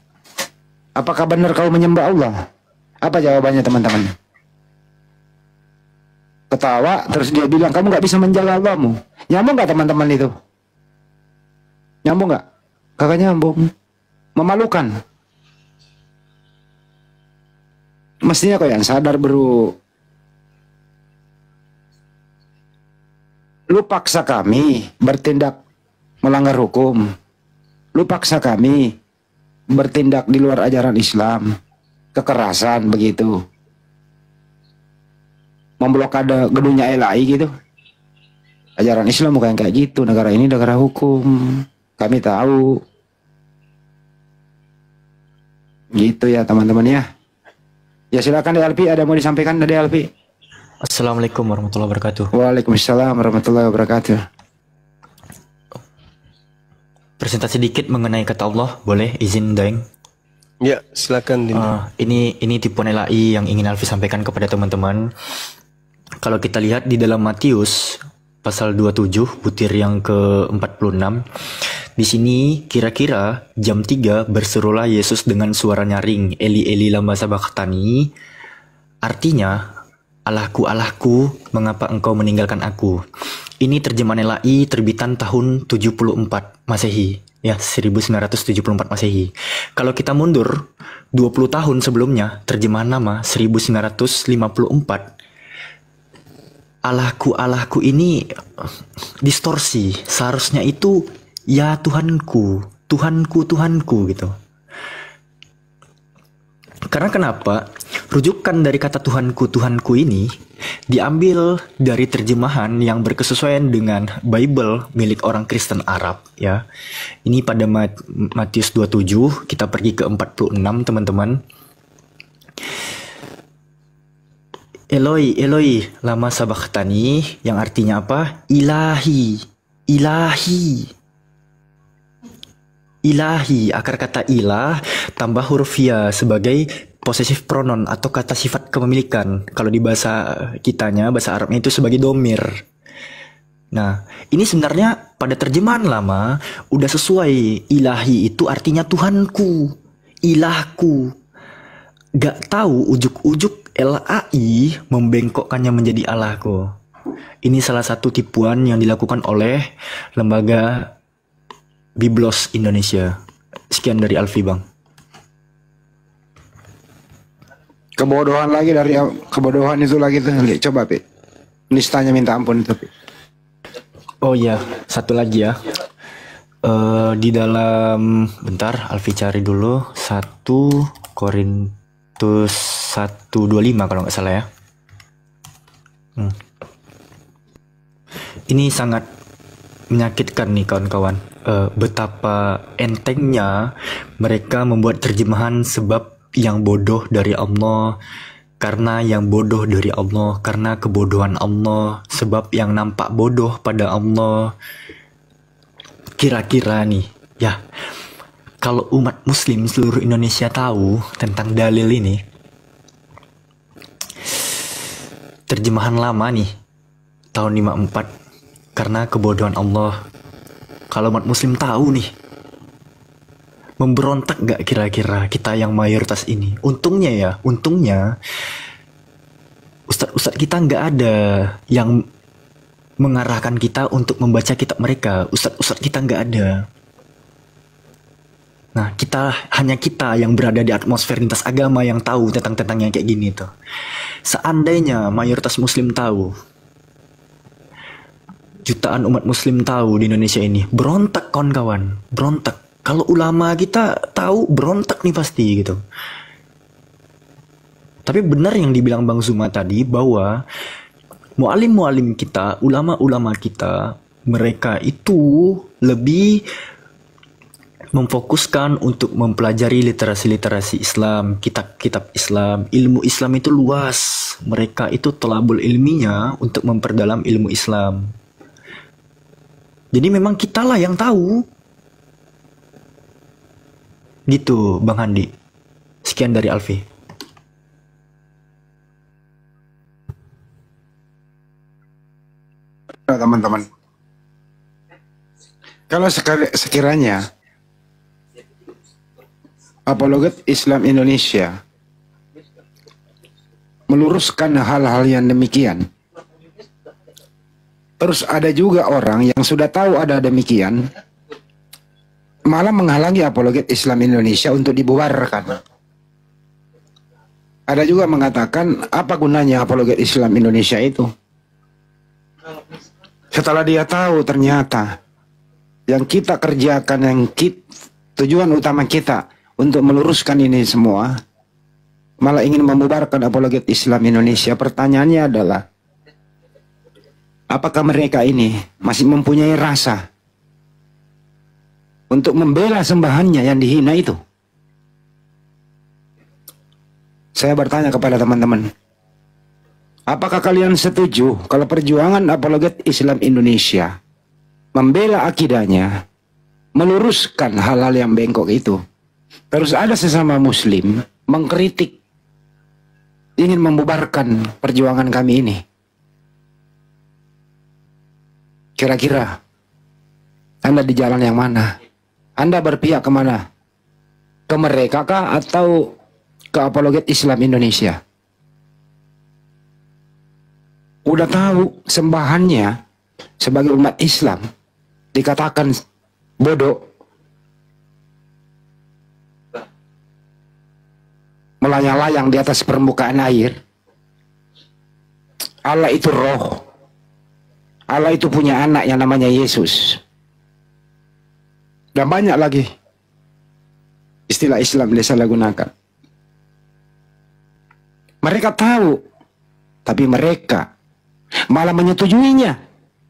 Apakah benar kau menyembah Allah? Apa jawabannya teman-teman? Ketawa, terus dia bilang kamu nggak bisa menjaga Allahmu. Nyambung nggak teman-teman itu? Nyambung nggak? Kagak nyambung. Memalukan. Mestinya kau yang sadar bro. Lu paksa kami bertindak melanggar hukum. Lu paksa kami bertindak di luar ajaran Islam. Kekerasan begitu. Memblokade gedungnya LAI gitu. Ajaran Islam bukan kayak gitu. Negara ini negara hukum. Kami tahu. Gitu ya teman-teman ya. Ya silakan DLP, ada mau disampaikan dari DLP? Assalamualaikum warahmatullahi wabarakatuh. Waalaikumsalam warahmatullahi wabarakatuh. Presentasi sedikit mengenai kata Allah, boleh izin Daeng? Ya, silakan. Ini tipuan LAI yang ingin Alfi sampaikan kepada teman-teman. Kalau kita lihat di dalam Matius pasal 27 butir yang ke-46, di sini kira-kira jam 3 berserulah Yesus dengan suara nyaring, Eli Eli lama sabachthani. Artinya, Allahku, Allahku, mengapa engkau meninggalkan aku? Ini terjemahan LAI terbitan tahun 74 Masehi, ya 1974 Masehi. Kalau kita mundur 20 tahun sebelumnya, terjemahan nama 1954. Allahku ini distorsi. Seharusnya itu ya Tuhanku, Tuhanku, Tuhanku gitu. Karena kenapa? Rujukan dari kata Tuhanku, Tuhanku ini diambil dari terjemahan yang berkesesuaian dengan Bible milik orang Kristen Arab ya. Ini pada Matius 27, kita pergi ke 46 teman-teman. Eloi, Eloi, lama sabachthani, yang artinya apa? Ilahi, ilahi. Ilahi, akar kata ilah tambah huruf ya sebagai possessive pronoun atau kata sifat kepemilikan. Kalau di bahasa kitanya, bahasa Arabnya itu sebagai domir. Nah, ini sebenarnya pada terjemahan lama udah sesuai. Ilahi itu artinya Tuhanku, ilahku. Gak tahu ujuk-ujuk LAI membengkokkannya menjadi Allahku. Ini salah satu tipuan yang dilakukan oleh lembaga Biblos Indonesia. Sekian dari Alfi, Bang. Kebodohan lagi dari kebodohan itu lagi tuh. Coba, Pi. Nistanya minta ampun itu, Pi. Oh iya, satu lagi ya. Di dalam bentar, Alfi cari dulu 1 Korintus 1:25 kalau nggak salah ya. Ini sangat menyakitkan nih kawan-kawan. Betapa entengnya mereka membuat terjemahan sebab yang bodoh dari Allah, karena yang bodoh dari Allah, karena kebodohan Allah, sebab yang nampak bodoh pada Allah. Kira-kira nih, ya, kalau umat muslim seluruh Indonesia tahu tentang dalil ini, terjemahan lama nih, tahun 54, karena kebodohan Allah. Kalau umat muslim tahu nih, memberontak gak kira-kira kita yang mayoritas ini? Untungnya ya, untungnya ustadz-ustadz kita nggak ada yang mengarahkan kita untuk membaca kitab mereka. Ustadz-ustadz kita nggak ada. Nah, hanya kita yang berada di atmosfer lintas agama yang tahu tentang yang kayak gini tuh. Seandainya mayoritas muslim tahu, jutaan umat muslim tahu di Indonesia ini, berontak kawan-kawan, berontak. Kalau ulama kita tahu, berontak nih pasti gitu. Tapi benar yang dibilang Bang Zuma tadi, bahwa mualim-mualim kita, ulama-ulama kita, mereka itu lebih memfokuskan untuk mempelajari literasi-literasi Islam, kitab-kitab Islam. Ilmu Islam itu luas. Mereka itu tolabul ilminya untuk memperdalam ilmu Islam. Jadi memang kitalah yang tahu. Gitu, Bang Handi. Sekian dari Alfi. Teman-teman, kalau sekiranya apologet Islam Indonesia meluruskan hal-hal yang demikian, terus ada juga orang yang sudah tahu ada demikian, malah menghalangi apologet Islam Indonesia untuk dibubarkan. Ada juga mengatakan, apa gunanya apologet Islam Indonesia itu? Setelah dia tahu ternyata yang kita kerjakan, tujuan utama kita untuk meluruskan ini semua, malah ingin membubarkan apologet Islam Indonesia. Pertanyaannya adalah, apakah mereka ini masih mempunyai rasa untuk membela sembahannya yang dihina itu? Saya bertanya kepada teman-teman, apakah kalian setuju kalau perjuangan apologet Islam Indonesia membela akidahnya, meluruskan hal-hal yang bengkok itu, terus ada sesama muslim mengkritik, ingin membubarkan perjuangan kami ini? Kira-kira Anda di jalan yang mana? Anda berpihak kemana? Ke mereka kah atau ke apologet Islam Indonesia? Udah tahu sembahannya sebagai umat Islam dikatakan bodoh, melayang-layang di atas permukaan air. Allah itu roh, Allah itu punya anak yang namanya Yesus. Dan banyak lagi istilah Islam disalahgunakan. Mereka tahu, tapi mereka malah menyetujuinya.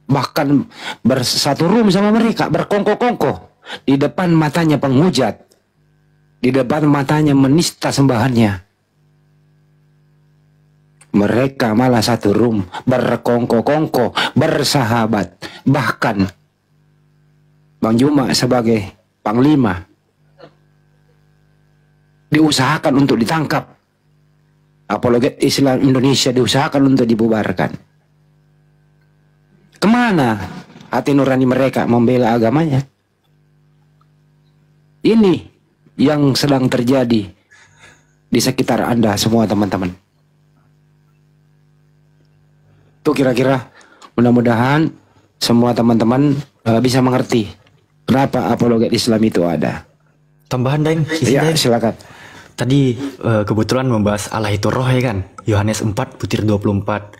Bahkan bersatu room sama mereka, berkongko-kongko di depan matanya penghujat, di depan matanya menista sembahannya. Mereka malah satu room, berkongko-kongko, bersahabat. Bahkan Bang Juma sebagai panglima diusahakan untuk ditangkap. Apologet Islam Indonesia diusahakan untuk dibubarkan. Kemana hati nurani mereka membela agamanya? Ini yang sedang terjadi di sekitar Anda semua, teman-teman. Itu kira-kira, mudah-mudahan semua teman-teman bisa mengerti kenapa apologet Islam itu ada. Tambahan Daeng, Ya, silakan. Tadi kebetulan membahas Allah itu roh ya kan? Yohanes 4 butir 24.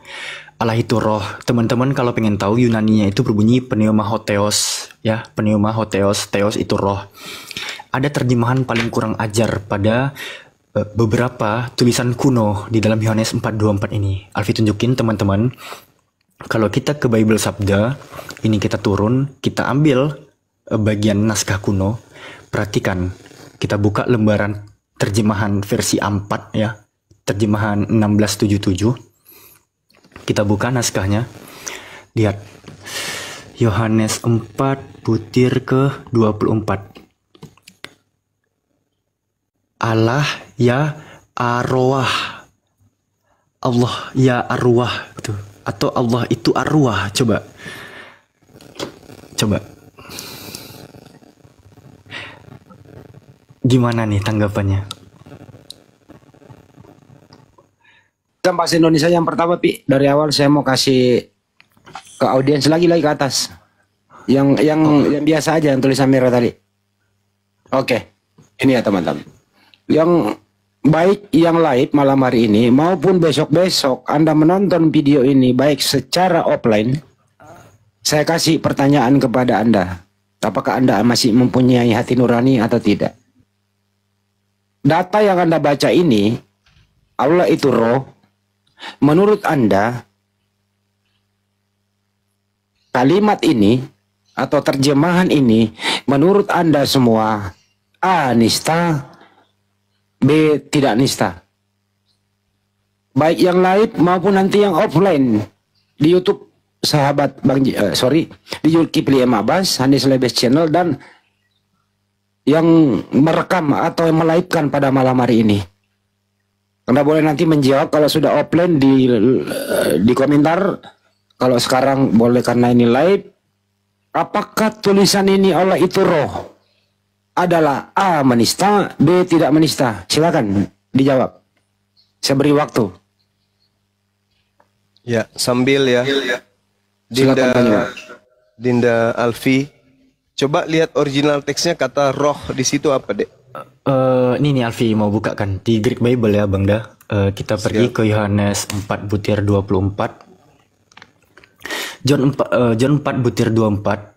Allah itu roh. Teman-teman kalau pengen tahu Yunaninya itu berbunyi pneumahotheos ya, pneumahotheos, theos itu roh. Ada terjemahan paling kurang ajar pada beberapa tulisan kuno di dalam Yohanes 4:24 ini. Alfi tunjukin teman-teman. Kalau kita ke Bible Sabda, ini kita turun, kita ambil bagian naskah kuno. Perhatikan, kita buka lembaran terjemahan versi 4 ya, terjemahan 1677. Kita buka naskahnya. Lihat. Yohanes 4 butir ke 24. Allah ya arwah. Allah ya arwah gitu. Atau Allah itu arwah. Coba. Gimana nih tanggapannya? Dalam bahasa Indonesia yang pertama, Pi, dari awal saya mau kasih ke audiens lagi ke atas. Yang biasa aja, yang tulisan merah tadi. Oke. Ini ya teman-teman. Yang baik yang live malam hari ini maupun besok-besok Anda menonton video ini baik secara offline, saya kasih pertanyaan kepada Anda. Apakah Anda masih mempunyai hati nurani atau tidak? Data yang Anda baca ini, Allah itu roh. Menurut Anda, kalimat ini atau terjemahan ini, menurut Anda semua, A. nista, B. tidak nista. Baik yang live maupun nanti yang offline di YouTube sahabat di Zulkifli M. Abbas, Hanis Lebes Channel, dan yang merekam atau yang melive-kan pada malam hari ini. Anda boleh nanti menjawab kalau sudah offline di komentar. Kalau sekarang boleh karena ini live. Apakah tulisan ini Allah itu roh adalah A. menista, B. tidak menista? Silakan dijawab. Saya beri waktu. Ya, sambil ya. Dinda Alfi, coba lihat original teksnya, kata roh di situ apa, Dek? Ini nih Alfi mau buka kan di Greek Bible ya Bang Da. Kita pergi ke Yohanes 4 butir 24. John 4 butir 24.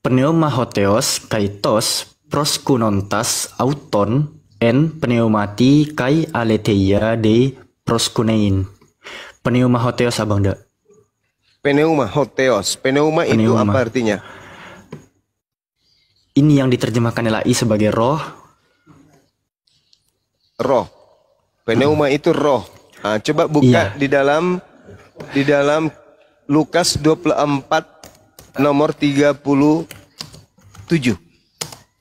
Pneumahotheos kaitos proskunontas auton en pneumati kai aletheia de proskunein. Pneumahotheos Abang Da. Pneumahotheos. Pneuma itu apa artinya? Ini yang diterjemahkan LAI sebagai roh. Roh. Pneuma itu roh. Nah, coba buka di dalam Lukas 24 nomor 37.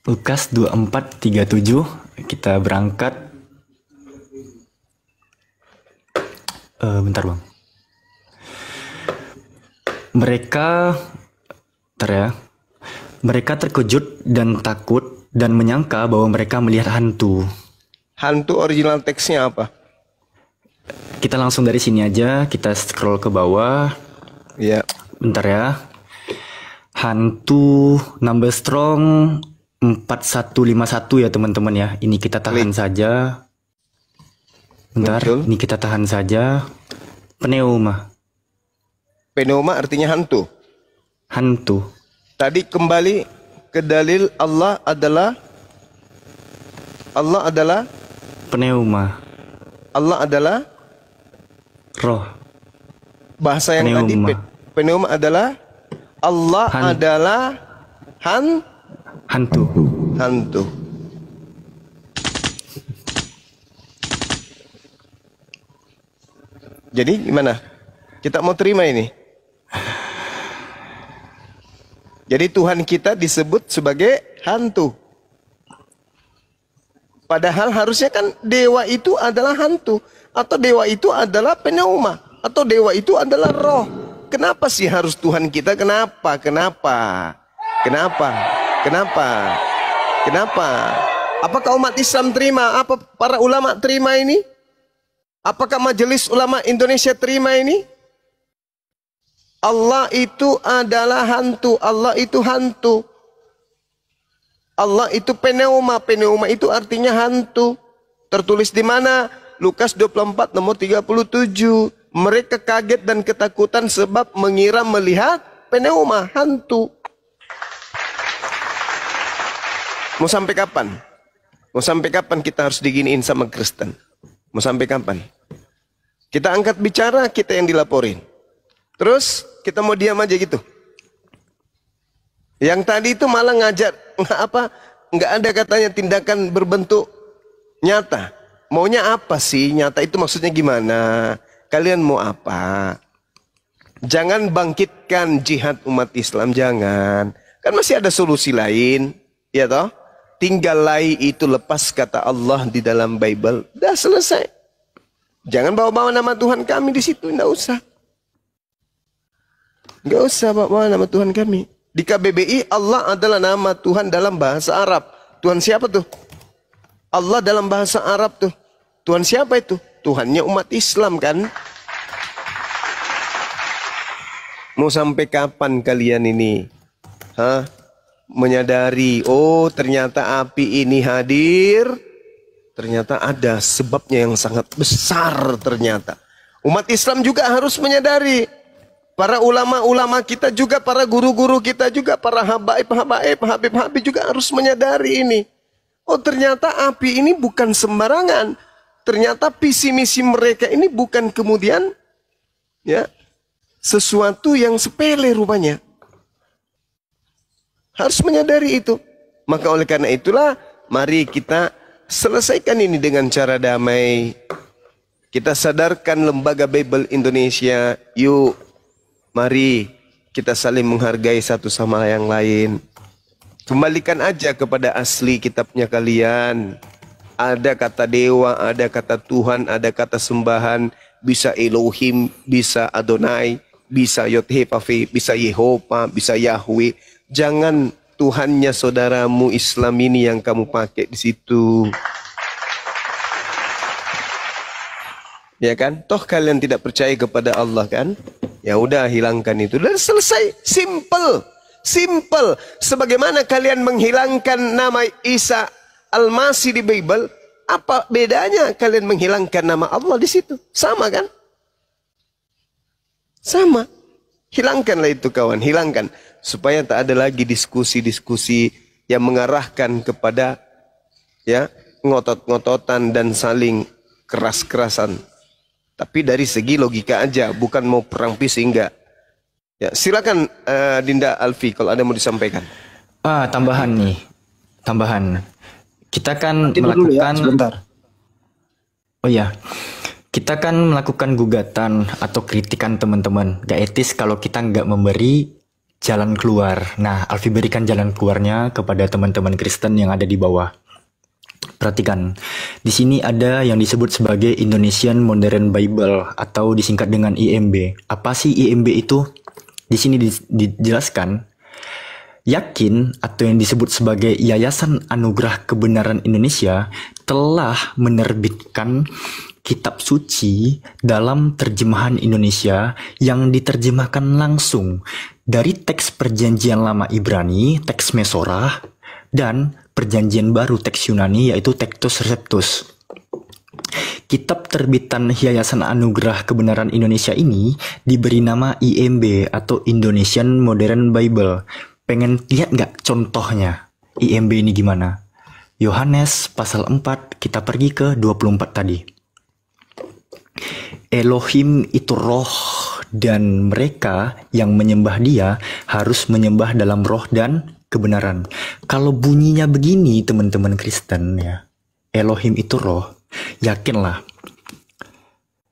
Lukas 24:37. Kita berangkat. Bentar Bang. Mereka terkejut dan takut dan menyangka bahwa mereka melihat hantu. Hantu original teksnya apa? Kita langsung dari sini aja, kita scroll ke bawah. Ya. Bentar ya. Hantu number strong 4151 ya teman-teman ya. Ini kita tahan saja. Bentar, ini kita tahan saja. Pneuma. Pneuma artinya hantu. Hantu. Tadi kembali ke dalil Allah adalah Pneuma. Allah adalah Roh. bahasa yang tadi pneuma adalah Allah adalah hantu. Hantu. Jadi gimana? Kita mau terima ini? Jadi Tuhan kita disebut sebagai hantu. Padahal harusnya kan dewa itu adalah hantu, atau dewa itu adalah pneuma, atau dewa itu adalah roh. Kenapa sih harus Tuhan kita? Kenapa? Apakah umat Islam terima? Apa para ulama terima ini? Apakah Majelis Ulama Indonesia terima ini? Allah itu adalah hantu. Allah itu hantu. Allah itu pneuma. Pneuma itu artinya hantu. Tertulis di mana? Lukas 24 nomor 37. Mereka kaget dan ketakutan sebab mengira melihat pneuma, hantu. Mau sampai kapan? Mau sampai kapan kita harus diginiin sama Kristen? Mau sampai kapan? Kita angkat bicara, kita yang dilaporin. Terus kita mau diam aja gitu. Yang tadi itu malah ngajar, nggak ada katanya tindakan berbentuk nyata. Maunya apa sih? Nyata itu maksudnya gimana? Kalian mau apa? Jangan bangkitkan jihad umat Islam, jangan. Kan masih ada solusi lain, ya toh? Tinggalai itu lepas kata Allah di dalam Bible. Dah selesai. Jangan bawa-bawa nama Tuhan kami di situ, enggak usah. Enggak usah bawa nama Tuhan kami. Di KBBI Allah adalah nama Tuhan dalam bahasa Arab. Tuhan siapa tuh? Allah dalam bahasa Arab tuh. Tuhan siapa itu? Tuhannya umat Islam kan? Mau sampai kapan kalian ini? Menyadari, oh ternyata api ini hadir, ternyata ada sebabnya yang sangat besar ternyata. Umat Islam juga harus menyadari, para ulama-ulama kita juga, para guru-guru kita juga, para habib juga harus menyadari ini. Oh ternyata api ini bukan sembarangan, ternyata visi misi mereka ini bukan kemudian ya sesuatu yang sepele rupanya. Harus menyadari itu. Maka oleh karena itulah, mari kita selesaikan ini dengan cara damai. Kita sadarkan lembaga Bible Indonesia. Yuk, mari kita saling menghargai satu sama yang lain. Kembalikan aja kepada asli kitabnya kalian. Ada kata dewa, ada kata Tuhan, ada kata sembahan. Bisa Elohim, bisa Adonai, bisa Yod-Heh-Vav-Heh, bisa Yehova, bisa Yahweh. Jangan Tuhannya saudaramu Islam ini yang kamu pakai di situ. Ya kan? Toh kalian tidak percaya kepada Allah kan? Ya udah, hilangkan itu dan selesai. Simple. Simple. Sebagaimana kalian menghilangkan nama Isa Al-Masih di Bible, apa bedanya kalian menghilangkan nama Allah di situ? Sama kan? Sama. Hilangkanlah itu kawan, hilangkan. Supaya tak ada lagi diskusi-diskusi yang mengarahkan kepada ya ngotot-ngototan dan saling keras-kerasan. Tapi dari segi logika aja, bukan mau perang fisik, enggak. Ya, silakan Dinda Alfi kalau ada mau disampaikan. Tambahan nih. Tambahan. Kita kan Ya, melakukan sebentar. Oh iya. Kita kan melakukan gugatan atau kritikan teman-teman. Gak etis kalau kita nggak memberi jalan keluar. Nah, Alfi berikan jalan keluarnya kepada teman-teman Kristen yang ada di bawah. Perhatikan, di sini ada yang disebut sebagai Indonesian Modern Bible atau disingkat dengan IMB. Apa sih IMB itu? Di sini dijelaskan, Yakin atau yang disebut sebagai Yayasan Anugerah Kebenaran Indonesia telah menerbitkan kitab suci dalam terjemahan Indonesia yang diterjemahkan langsung dari teks Perjanjian Lama Ibrani, teks Mesorah, dan Perjanjian Baru teks Yunani yaitu Textus Receptus. Kitab terbitan Yayasan Anugerah Kebenaran Indonesia ini diberi nama IMB atau Indonesian Modern Bible. Pengen lihat nggak contohnya IMB ini gimana? Yohanes pasal 4, kita pergi ke 24 tadi. Elohim itu roh, dan mereka yang menyembah dia harus menyembah dalam roh dan kebenaran. Kalau bunyinya begini teman-teman Kristen ya, Elohim itu roh, yakinlah.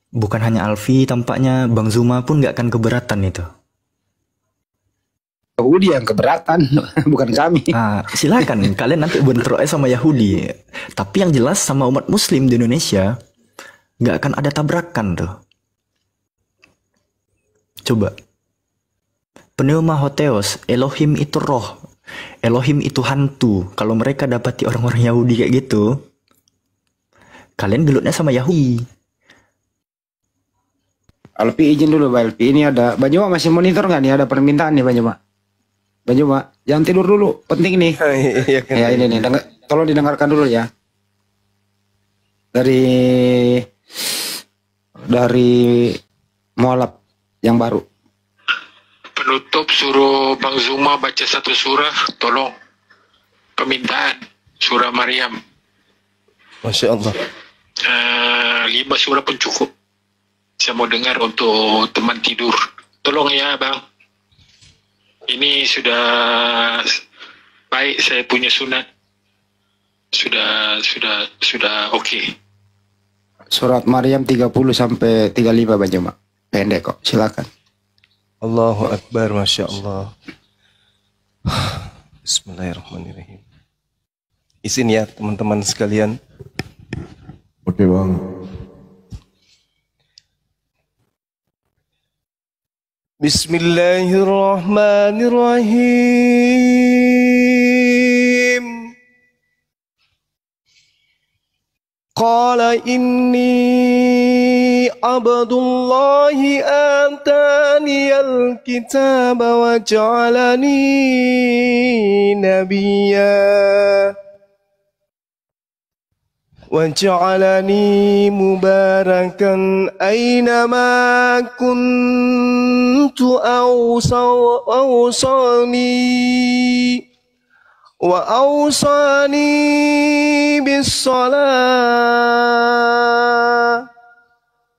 Bukan hanya Alfi, tampaknya Bang Zuma pun gak akan keberatan itu. Yahudi yang keberatan, bukan kami. Nah, silakan kalian nanti bentrok sama Yahudi. Tapi yang jelas sama umat Muslim di Indonesia gak akan ada tabrakan tuh. Coba. Pneuma Hotheos, Elohim itu roh, Elohim itu hantu. Kalau mereka dapati orang-orang Yahudi kayak gitu, kalian gelutnya sama Yahudi. Alpi izin dulu, Pak Alpi. Ini ada, Banjuma masih monitor nggak nih? Ada permintaan nih, Banjuma. Banjuma, jangan tidur dulu. Penting nih. Ya ini nih, tolong didengarkan dulu ya. Dari Mualaf yang baru. Penutup suruh Bang Zuma baca satu surah, tolong. Permintaan surah Maryam. Masya Allah. 5 surah pun cukup. Saya mau dengar untuk teman tidur. Tolong ya Bang. Ini sudah baik, saya punya sunat. Sudah oke. Surat Maryam 30 sampai 35 Banjuma. Pendek kok, silakan. Allahu Akbar, Masya Allah. Bismillahirrahmanirrahim. Izin ya teman-teman sekalian. Oke Bang. Bismillahirrahmanirrahim. Qala inni abdullahi ataniyal kitaba wa ja'alani nabiyya وجعلني مباركا أينما كنت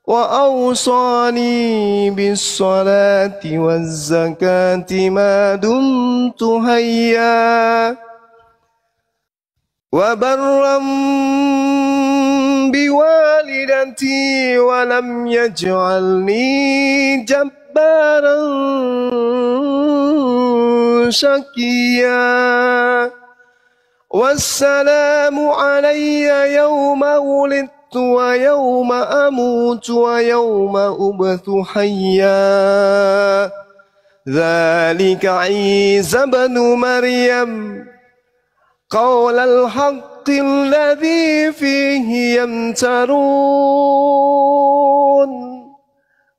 وأوصاني بالصلاة والزكاة ما دمت حيا وبرا بوالدتي ولم يجعلني جبارا شقيا والسلام علي يوم ولدت ويوم أموت ويوم أبعث حيا ذلك عيسى بن مريم قول الحق الذي فيه يمترون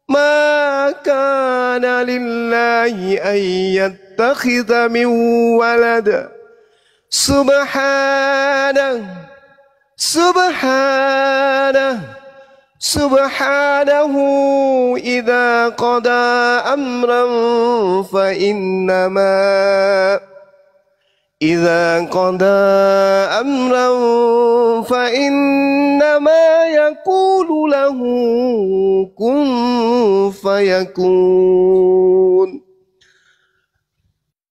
ما كان لله أن يتخذ من ولد سبحانه إذا قضى أمرا فإنما يقول له كن فيكون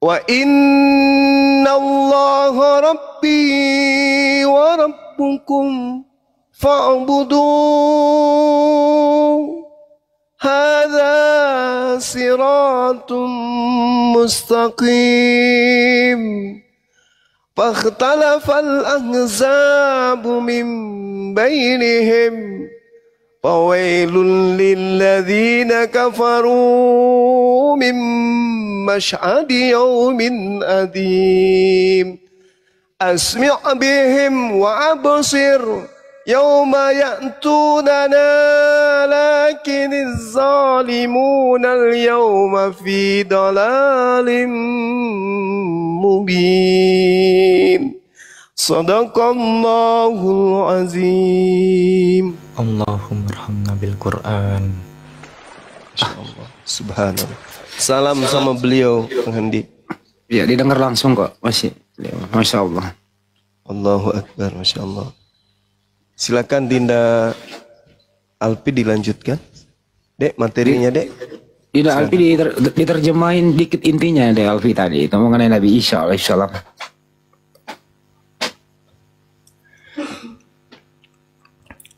وإن الله ربي وربكم فاعبدوه هذا صراط مستقيم فاختلف الأحزاب من بينهم فويل للذين كفروا من مشهد يوم أليم أسمع بهم وأبصر يوم يأتوننا لكن الظالمون اليوم في ضلال مبين صدق الله العظيم Allahumma arhamna bil Quran. Insyaallah. Subhanallah. Salam sama beliau, Bang Handi. Ya, didengar langsung kok, masih. Masya Allah. Allahu Akbar, Masya Allah. Silakan Dinda Alpi dilanjutkan. Dek, materinya Dek. Dinda Alpi diterjemahin dikit intinya deh Alfi tadi. Itu mengenai Nabi Isa alaihissalam.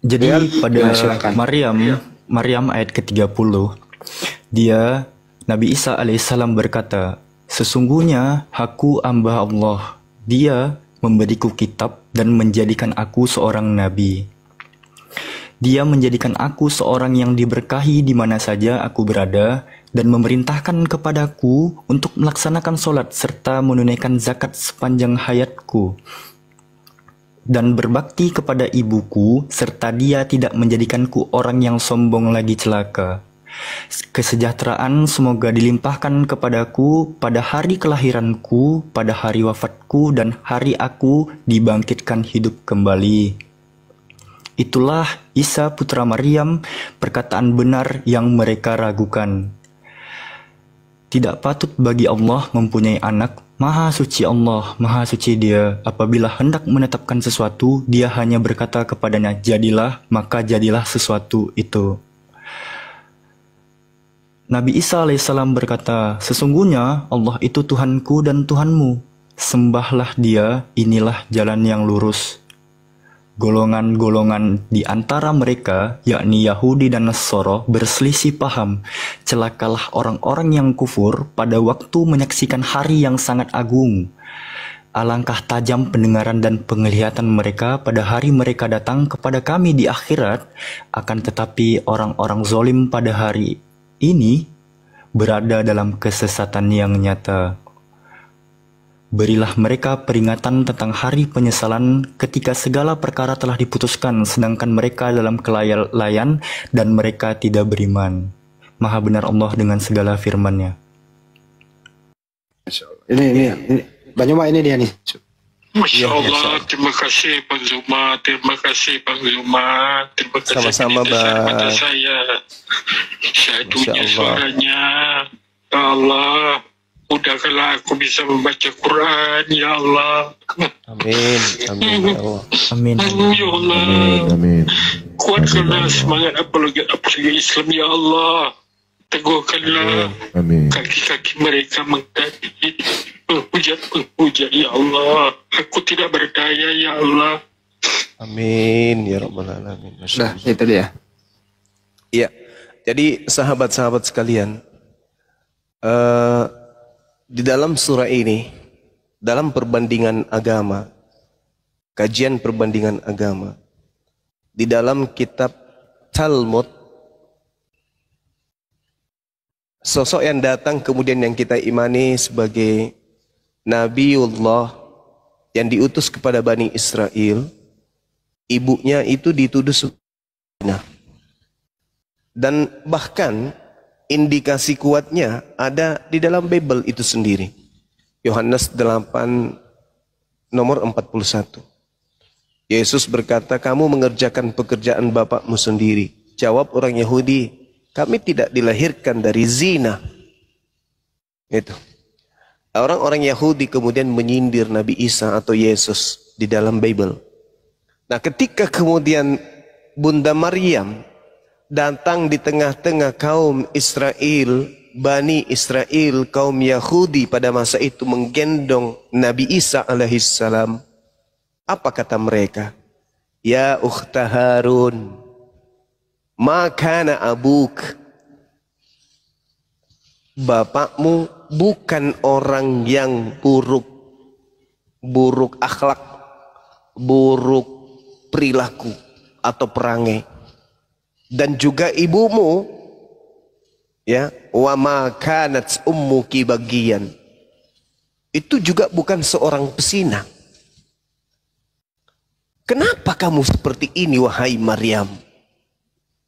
Jadi pada Maryam ayat ke-30, dia Nabi Isa alaihissalam berkata, sesungguhnya aku hamba Allah, dia memberiku kitab dan menjadikan aku seorang nabi. Dia menjadikan aku seorang yang diberkahi di mana saja aku berada dan memerintahkan kepadaku untuk melaksanakan sholat serta menunaikan zakat sepanjang hayatku dan berbakti kepada ibuku, serta dia tidak menjadikanku orang yang sombong lagi celaka. Kesejahteraan semoga dilimpahkan kepadaku pada hari kelahiranku, pada hari wafatku, dan hari aku dibangkitkan hidup kembali. Itulah Isa putra Maryam, perkataan benar yang mereka ragukan. Tidak patut bagi Allah mempunyai anak. Maha suci Allah, maha suci Dia. Apabila hendak menetapkan sesuatu, Dia hanya berkata kepadanya, jadilah, maka jadilah sesuatu itu. Nabi Isa alaihissalam berkata, sesungguhnya Allah itu Tuhanku dan Tuhanmu. Sembahlah Dia, inilah jalan yang lurus. Golongan-golongan di antara mereka, yakni Yahudi dan Nasoro, berselisih paham. Celakalah orang-orang yang kufur pada waktu menyaksikan hari yang sangat agung. Alangkah tajam pendengaran dan penglihatan mereka pada hari mereka datang kepada kami di akhirat. Akan tetapi orang-orang zolim pada hari ini berada dalam kesesatan yang nyata. Berilah mereka peringatan tentang hari penyesalan ketika segala perkara telah diputuskan, sedangkan mereka dalam kelalaian dan mereka tidak beriman. Maha benar Allah dengan segala firman-Nya. Ini Bang Zuma, ini dia nih. Masya Allah, terima kasih Bang Zuma, terima kasih Bang Zuma, terima kasih sama-sama Bang. Saya dunia suaranya, ya Allah. Mudahkanlah aku bisa membaca Quran, ya Allah. Amin, amin, ya Allah. Amin. Ya Allah. Amin. Kuatkanlah semangat apalagi Islam, ya Allah. Teguhkanlah kaki-kaki mereka menghadapi penghujat, ya Allah. Aku tidak berdaya, ya Allah. Amin, ya Rabbal Alamin. Nah, itu dia. Iya, jadi sahabat-sahabat sekalian, di dalam surah ini, dalam perbandingan agama, kajian perbandingan agama, di dalam kitab Talmud, sosok yang datang kemudian yang kita imani sebagai Nabiullah yang diutus kepada Bani Israel, ibunya itu dituduh zina. Dan bahkan indikasi kuatnya ada di dalam Bible itu sendiri. Yohanes 8 nomor 41. Yesus berkata, kamu mengerjakan pekerjaan bapakmu sendiri. Jawab orang Yahudi, kami tidak dilahirkan dari zina. Itu. Orang-orang Yahudi kemudian menyindir Nabi Isa atau Yesus di dalam Bible. Nah, ketika kemudian Bunda Maryam datang di tengah-tengah kaum Israel, Bani Israel, kaum Yahudi pada masa itu menggendong Nabi Isa alaihissalam. Apa kata mereka? Ya ukhta Harun, ma kana abuk. Bapakmu bukan orang yang buruk akhlak, buruk perilaku atau perangai. Dan juga ibumu, ya, wa ma kanat ummuki bagian, itu juga bukan seorang pesina. Kenapa kamu seperti ini wahai Maryam?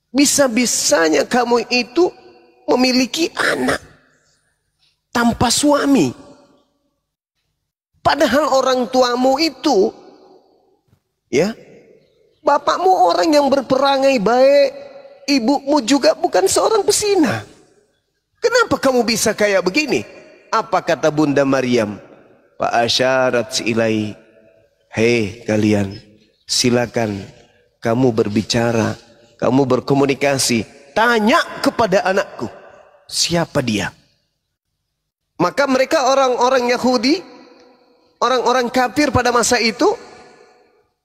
Bisa-bisanya kamu itu memiliki anak tanpa suami. Padahal orang tuamu itu, ya, Bapakmu orang yang berperangai baik, ibumu juga bukan seorang pesina. Kenapa kamu bisa kayak begini? Apa kata Bunda Maryam? Fa asyarat ilai, hei kalian, silakan kamu berbicara, kamu berkomunikasi, tanya kepada anakku, siapa dia? Maka mereka orang-orang Yahudi, orang-orang kafir pada masa itu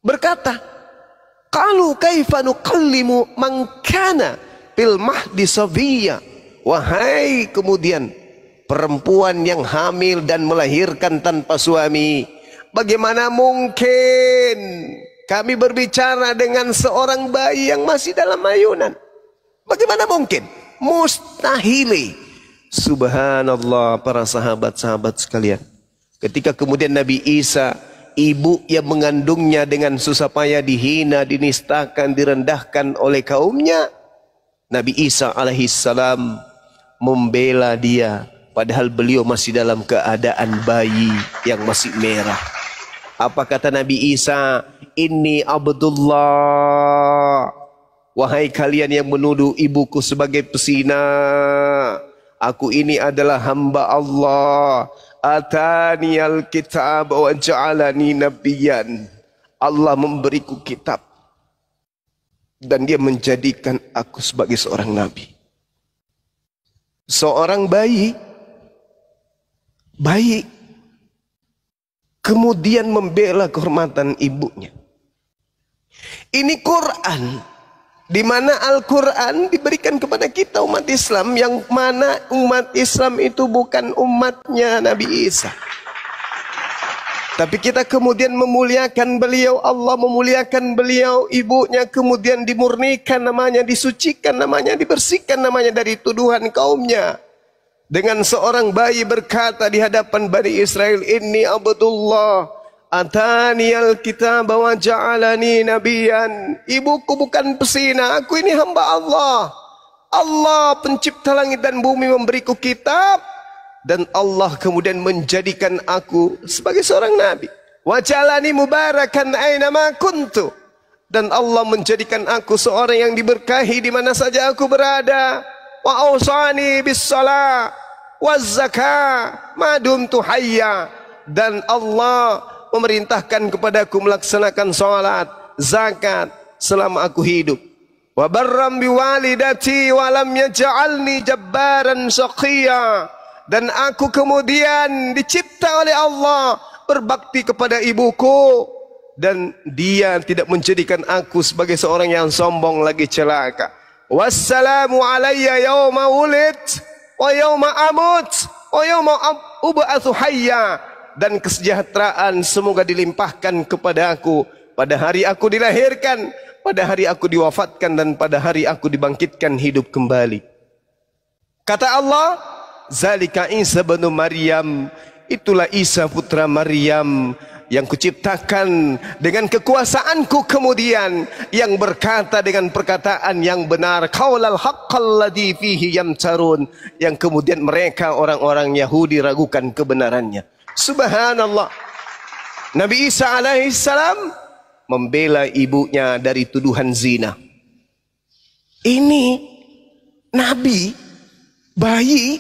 berkata, qalu kaifa nukallimu man kana fil mahdi sabiyya. Wahai kemudian perempuan yang hamil dan melahirkan tanpa suami, bagaimana mungkin kami berbicara dengan seorang bayi yang masih dalam ayunan? Bagaimana mungkin? Mustahil. Subhanallah, para sahabat-sahabat sekalian. Ketika kemudian Nabi Isa, ibu yang mengandungnya dengan susah payah dihina, dinistakan, direndahkan oleh kaumnya, Nabi Isa alaihissalam membela dia, padahal beliau masih dalam keadaan bayi yang masih merah. Apa kata Nabi Isa? Inni Abdullah. Wahai kalian yang menuduh ibuku sebagai pesina, aku ini adalah hamba Allah. Atani al-kitab wa ja'alani nabiyyan. Allah memberiku kitab dan dia menjadikan aku sebagai seorang nabi. Seorang bayi kemudian membela kehormatan ibunya. Ini Quran, di mana Al-Quran diberikan kepada kita umat Islam, yang mana umat Islam itu bukan umatnya Nabi Isa. Tapi kita kemudian memuliakan beliau, Allah memuliakan beliau, ibunya kemudian dimurnikan namanya, disucikan namanya, dibersihkan namanya dari tuduhan kaumnya. Dengan seorang bayi berkata di hadapan Bani Israel, Inni Abdullah, Atani al-kitab wa ja'alani nabiyan. Ibuku bukan pesina, aku ini hamba Allah. Allah pencipta langit dan bumi memberiku kitab, dan Allah kemudian menjadikan aku sebagai seorang nabi. Wa ja'alani mubarakan aina ma kuntu. Dan Allah menjadikan aku seorang yang diberkahi di mana saja aku berada. Wa awsani bis shalah waz zakah ma dumtu hayya. Dan Allah memerintahkan kepadaku melaksanakan salat, zakat selama aku hidup. Wa barram biwalidati wa lam yaj'alni jabbaran shaqiyya. Dan aku kemudian dicipta oleh Allah berbakti kepada ibuku, dan dia tidak menjadikan aku sebagai seorang yang sombong lagi celaka. Wassalamu alayya yawma wulid wa yawma amut wa yawma ub'atsu hayya. Dan kesejahteraan semoga dilimpahkan kepada aku pada hari aku dilahirkan, pada hari aku diwafatkan, dan pada hari aku dibangkitkan hidup kembali. Kata Allah, Zalika Isa bin Maryam, itulah Isa putra Maryam yang kuciptakan dengan kekuasaanku kemudian, yang berkata dengan perkataan yang benar, qaulal haqqal ladzi fihi yamtarun, yang kemudian mereka orang-orang Yahudi ragukan kebenarannya. Subhanallah. Nabi Isa alaihissalam membela ibunya dari tuduhan zina. Ini Nabi, bayi,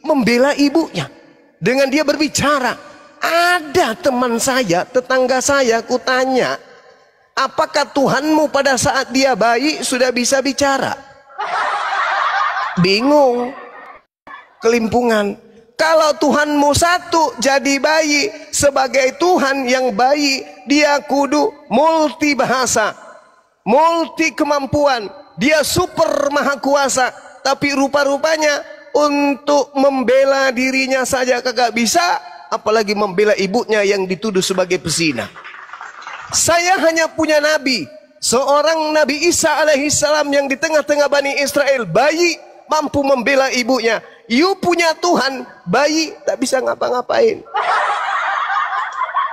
membela ibunya dengan dia berbicara. Ada teman saya, tetangga saya, kutanya, apakah Tuhanmu pada saat dia bayi sudah bisa bicara? Bingung, kelimpungan. Kalau Tuhanmu satu jadi bayi, sebagai Tuhan yang bayi, dia kudu multi bahasa, multi kemampuan, dia super maha kuasa. Tapi rupa-rupanya untuk membela dirinya saja kagak bisa, apalagi membela ibunya yang dituduh sebagai pesina. Saya hanya punya nabi, seorang Nabi Isa alaihissalam yang di tengah-tengah Bani Israel, bayi mampu membela ibunya. You punya Tuhan, bayi tak bisa ngapa-ngapain.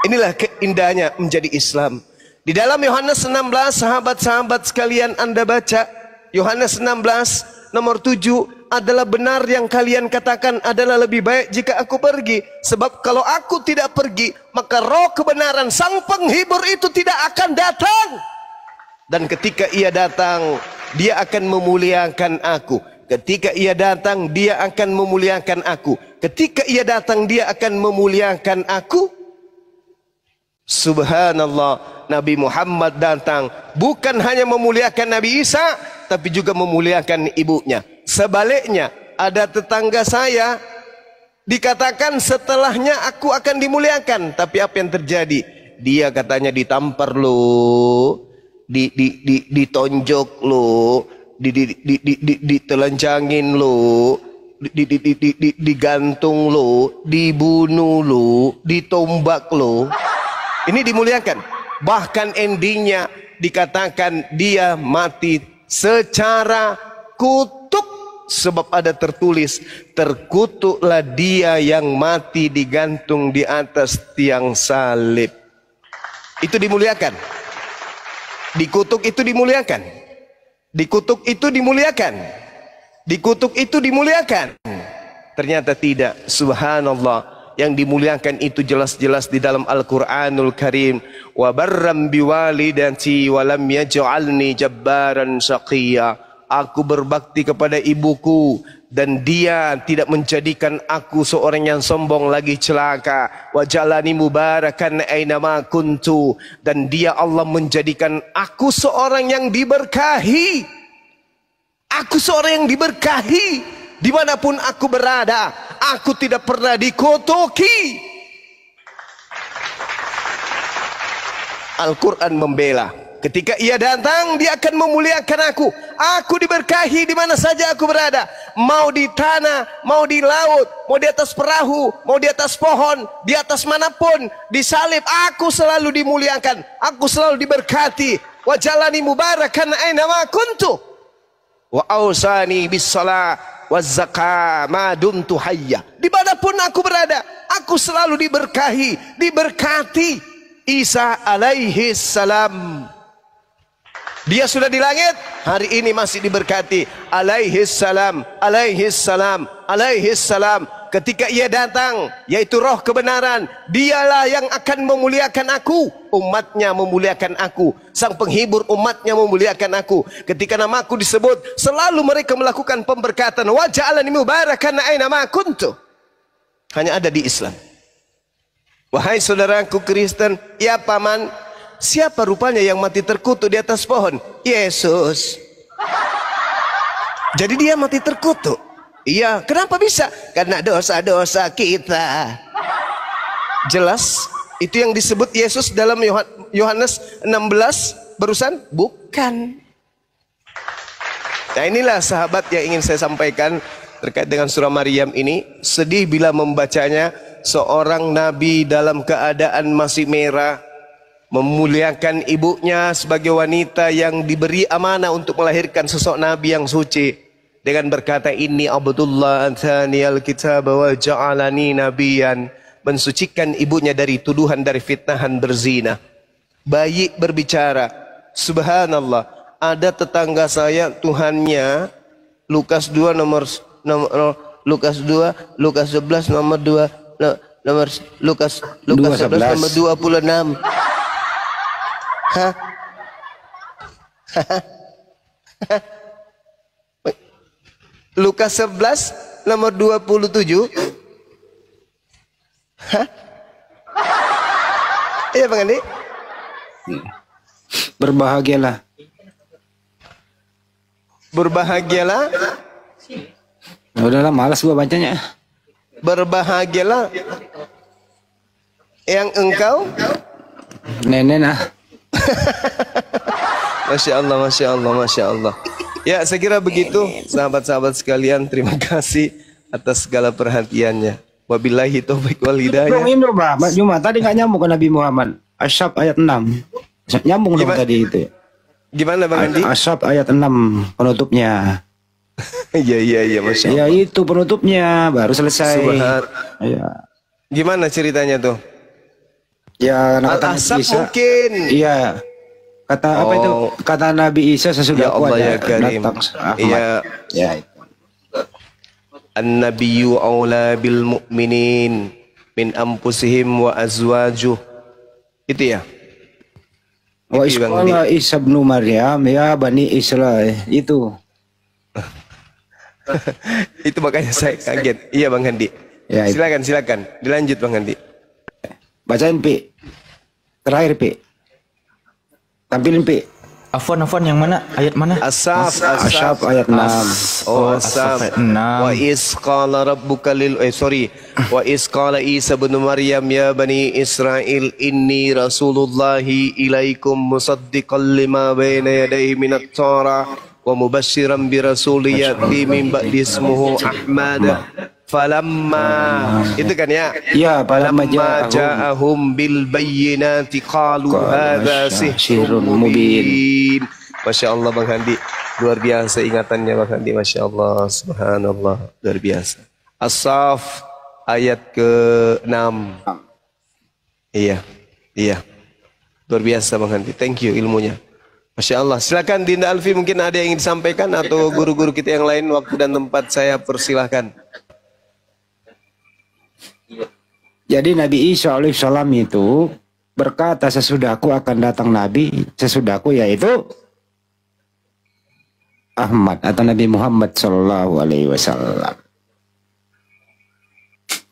Inilah keindahnya menjadi Islam. Di dalam Yohanes 16, sahabat-sahabat sekalian, Anda baca Yohanes 16 nomor 7, adalah benar yang kalian katakan, adalah lebih baik jika aku pergi. Sebab kalau aku tidak pergi, maka roh kebenaran, sang penghibur itu tidak akan datang. Dan ketika ia datang, dia akan memuliakan aku. Ketika ia datang, dia akan memuliakan aku. Ketika ia datang, dia akan memuliakan aku. Subhanallah, Nabi Muhammad datang bukan hanya memuliakan Nabi Isa, tapi juga memuliakan ibunya. Sebaliknya, ada tetangga saya dikatakan setelahnya aku akan dimuliakan, tapi apa yang terjadi? Dia katanya ditampar lo, ditonjok lo, ditelanjangin lo, digantung lo, dibunuh lo, ditombak lo. Ini dimuliakan. Bahkan endingnya dikatakan dia mati secara kutuk. Sebab ada tertulis, terkutuklah dia yang mati digantung di atas tiang salib. Itu dimuliakan. Dikutuk itu dimuliakan. Dikutuk itu dimuliakan. Dikutuk itu dimuliakan. Ternyata tidak. Subhanallah. Yang dimuliakan itu jelas-jelas di dalam Al-Quranul Karim. Wa barram biwalidati wa lam yaj'alni jabbaran syaqiyya. Aku berbakti kepada ibuku dan dia tidak menjadikan aku seorang yang sombong lagi celaka. Wa jalani mubarakan ainama kuntu, dan dia Allah menjadikan aku seorang yang diberkahi. Aku seorang yang diberkahi dimanapun aku berada. Aku tidak pernah dikutuki. Al-Quran membela. Ketika ia datang, dia akan memuliakan aku. Aku diberkahi di mana saja aku berada. Mau di tanah, mau di laut, mau di atas perahu, mau di atas pohon, di atas manapun, di salib, aku selalu dimuliakan. Aku selalu diberkati. Wa jalani mubarakan aina ma kuntu. Wa ausani bis shalah waz zakah ma dumtu hayya. Dimanapun aku berada, aku selalu diberkahi, diberkati. Isa alaihi salam, dia sudah di langit, hari ini masih diberkati. Alaihi salam, alaihi salam, alaihi salam. Ketika ia datang, yaitu roh kebenaran, dialah yang akan memuliakan aku. Umatnya memuliakan aku. Sang penghibur umatnya memuliakan aku. Ketika namaku disebut, selalu mereka melakukan pemberkatan. Wa ja'alani mubarakan aina ma kuntu. Hanya ada di Islam. Wahai saudaraku Kristen, ya paman, siapa rupanya yang mati terkutuk di atas pohon? Yesus. Jadi dia mati terkutuk. Iya, kenapa bisa? Karena dosa-dosa kita. Jelas, itu yang disebut Yesus dalam Yohanes 16 barusan? Bukan. Nah inilah sahabat yang ingin saya sampaikan terkait dengan surah Maryam ini. Sedih bila membacanya. Seorang nabi dalam keadaan masih merah, memuliakan ibunya sebagai wanita yang diberi amanah untuk melahirkan sosok nabi yang suci, dengan berkata, inni Abdullah athaniyal kitab wa ja'alani nabiyan, mensucikan ibunya dari tuduhan, dari fitnahan berzina. Bayi berbicara, subhanallah, ada tetangga saya Tuhannya Lukas 2 Lukas 11 nomor 2 Lukas 11 nomor 26. Hah? Lukas 11 nomor 27. Hah? Iya Bang Andi? Berbahagialah. Berbahagialah. Ya udahlah, malas gua bacanya. Berbahagialah yang engkau nenek nah. Masya Allah, Masya Allah, Masya Allah. Ya, saya kira begitu sahabat-sahabat sekalian. Terima kasih atas segala perhatiannya. Wabillahi taufiq wal hidayah. Ini Mbak Juma tadi nggak nyambung ke Nabi Muhammad. Asyab ayat 6. Nyambung dong tadi itu. Gimana Bang Andi? Asyab ayat 6 penutupnya. Iya, Masya Allah. Ya itu penutupnya, baru selesai. Ya. Gimana ceritanya tuh? Ya, Al-Ahzab mungkin. Iya. Kata apa itu? Kata Nabi Isa sesudah ya Allah ya Karim. Iya. Ya. An-nabiyyu aula bil mu'minin min anfusihim wa azwajuh. Itu ya. Wa Itu Bang isqala Isa ibnu Maryam ya Bani Israil itu. Itu makanya saya kaget. Iya Bang Handi. Ya, itu. Silakan. Dilanjut Bang Handi. Bacain Pi. Terakhir Pi. Tampilin Pi. Afwan yang mana? Ayat mana? Asaf ayat 6. Asaf ayat 6. Wa isqala rabbuka wa isqala Isa bin Maryam ya bani Israel inni rasulullahi ilaikum musaddiqan lima baina yadayhi minat Taurah wa mubasysyiran bi rasulin ya'ti min ba'di ismuhu Ahmad. Falamma itu kan ya? Ya, falamma ja'ahum bil bayyinati qalu hadza sihrun mubin. Masya Allah Bang Handi, luar biasa ingatannya Bang Handi, Masya Allah, subhanallah, luar biasa. As-Saff ayat ke-6. Iya, luar biasa Bang Handi, thank you ilmunya. Masya Allah, silakan Dinda Alfi, mungkin ada yang ingin disampaikan atau guru-guru kita yang lain, waktu dan tempat saya persilahkan. Jadi Nabi Isa alaihissalam itu berkata sesudahku akan datang Nabi, sesudahku yaitu Ahmad atau Nabi Muhammad Sallallahu Alaihi Wasallam.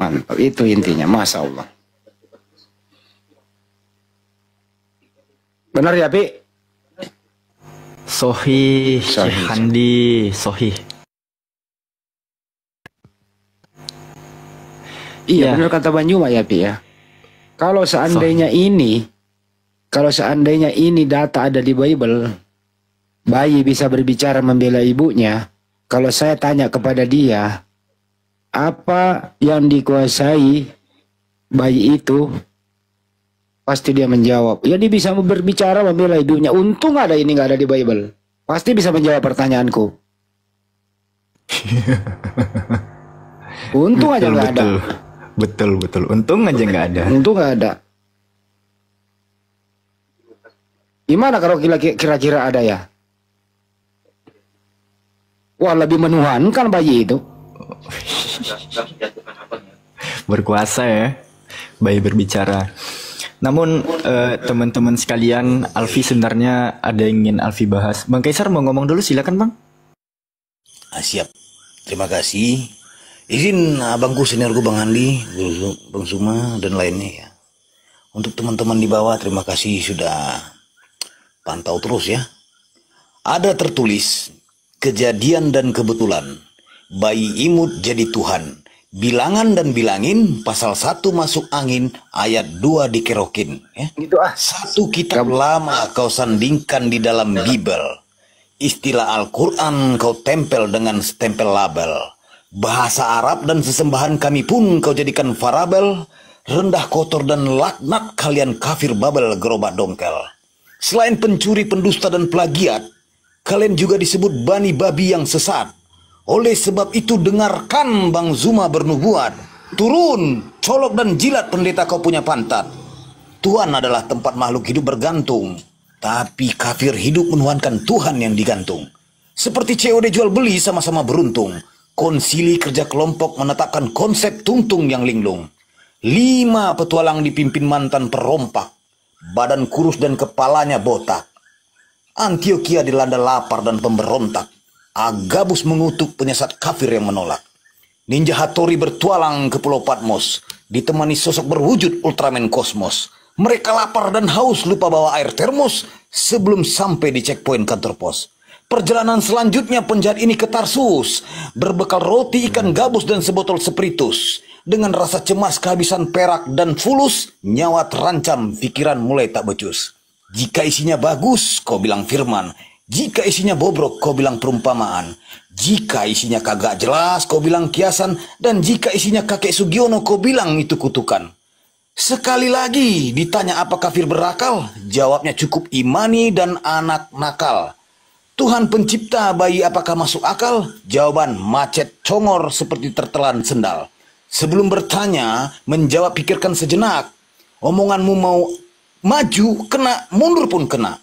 Mantap, itu intinya, Masya Allah. Benar ya Pi? Sohih, Handi, sohih. Iya, benar kata Banyuma ya Pi ya. Kalau seandainya ini data ada di Bible, bayi bisa berbicara membela ibunya. Kalau saya tanya kepada dia, apa yang dikuasai bayi itu, pasti dia menjawab. Ya dia bisa berbicara membela ibunya. Untung ada ini nggak ada di Bible. Pasti bisa menjawab pertanyaanku. Untung aja nggak ada. Betul. Untung aja nggak ada. Untung nggak ada. Gimana kalau kira-kira ada ya? Wah, lebih menuhankan bayi itu. Berkuasa ya, bayi berbicara. Namun teman-teman sekalian, Alfi sebenarnya ada yang ingin Alfi bahas. Bang Kaisar mau ngomong dulu, silakan Bang. Siap, terima kasih. Izin abangku, seniorku Bang Andi, Bang Suma, dan lainnya ya. Untuk teman-teman di bawah, terima kasih sudah pantau terus ya. Ada tertulis, kejadian dan kebetulan, bayi imut jadi Tuhan. Bilangan dan bilangin, pasal 1 masuk angin, ayat 2 dikerokin. Ya. Gitu Satu kitab lama kau sandingkan di dalam Bible. Istilah Al-Quran kau tempel dengan stempel label. Bahasa Arab dan sesembahan kami pun kau jadikan farabel. Rendah kotor dan laknat kalian kafir Babel gerobak dongkel. Selain pencuri, pendusta dan plagiat, kalian juga disebut bani babi yang sesat. Oleh sebab itu dengarkan Bang Zuma bernubuat. Turun, colok dan jilat pendeta kau punya pantat. Tuhan adalah tempat makhluk hidup bergantung. Tapi kafir hidup menuhankan Tuhan yang digantung. Seperti COD jual beli sama-sama beruntung. Konsili kerja kelompok menetapkan konsep tungtung yang linglung. 5 petualang dipimpin mantan perompak. Badan kurus dan kepalanya botak. Antioquia dilanda lapar dan pemberontak. Agabus mengutuk penyesat kafir yang menolak. Ninja Hattori bertualang ke Pulau Patmos. Ditemani sosok berwujud Ultraman Kosmos. Mereka lapar dan haus lupa bawa air termos sebelum sampai di checkpoint kantor pos. Perjalanan selanjutnya penjahat ini ke Tarsus. Berbekal roti, ikan gabus dan sebotol spiritus. Dengan rasa cemas kehabisan perak dan fulus, nyawa terancam, pikiran mulai tak becus. Jika isinya bagus, kau bilang firman. Jika isinya bobrok, kau bilang perumpamaan. Jika isinya kagak jelas, kau bilang kiasan. Dan jika isinya kakek Sugiono, kau bilang itu kutukan. Sekali lagi ditanya apa kafir berakal? Jawabnya cukup imani dan anak nakal. Tuhan pencipta bayi apakah masuk akal? Jawaban macet congor seperti tertelan sendal. Sebelum bertanya, menjawab pikirkan sejenak. Omonganmu mau maju, kena, mundur pun kena.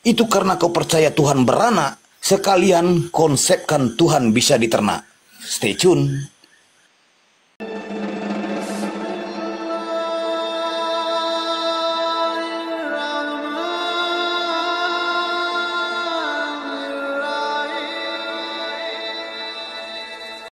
Itu karena kau percaya Tuhan beranak, sekalian konsepkan Tuhan bisa diternak. Stay tune.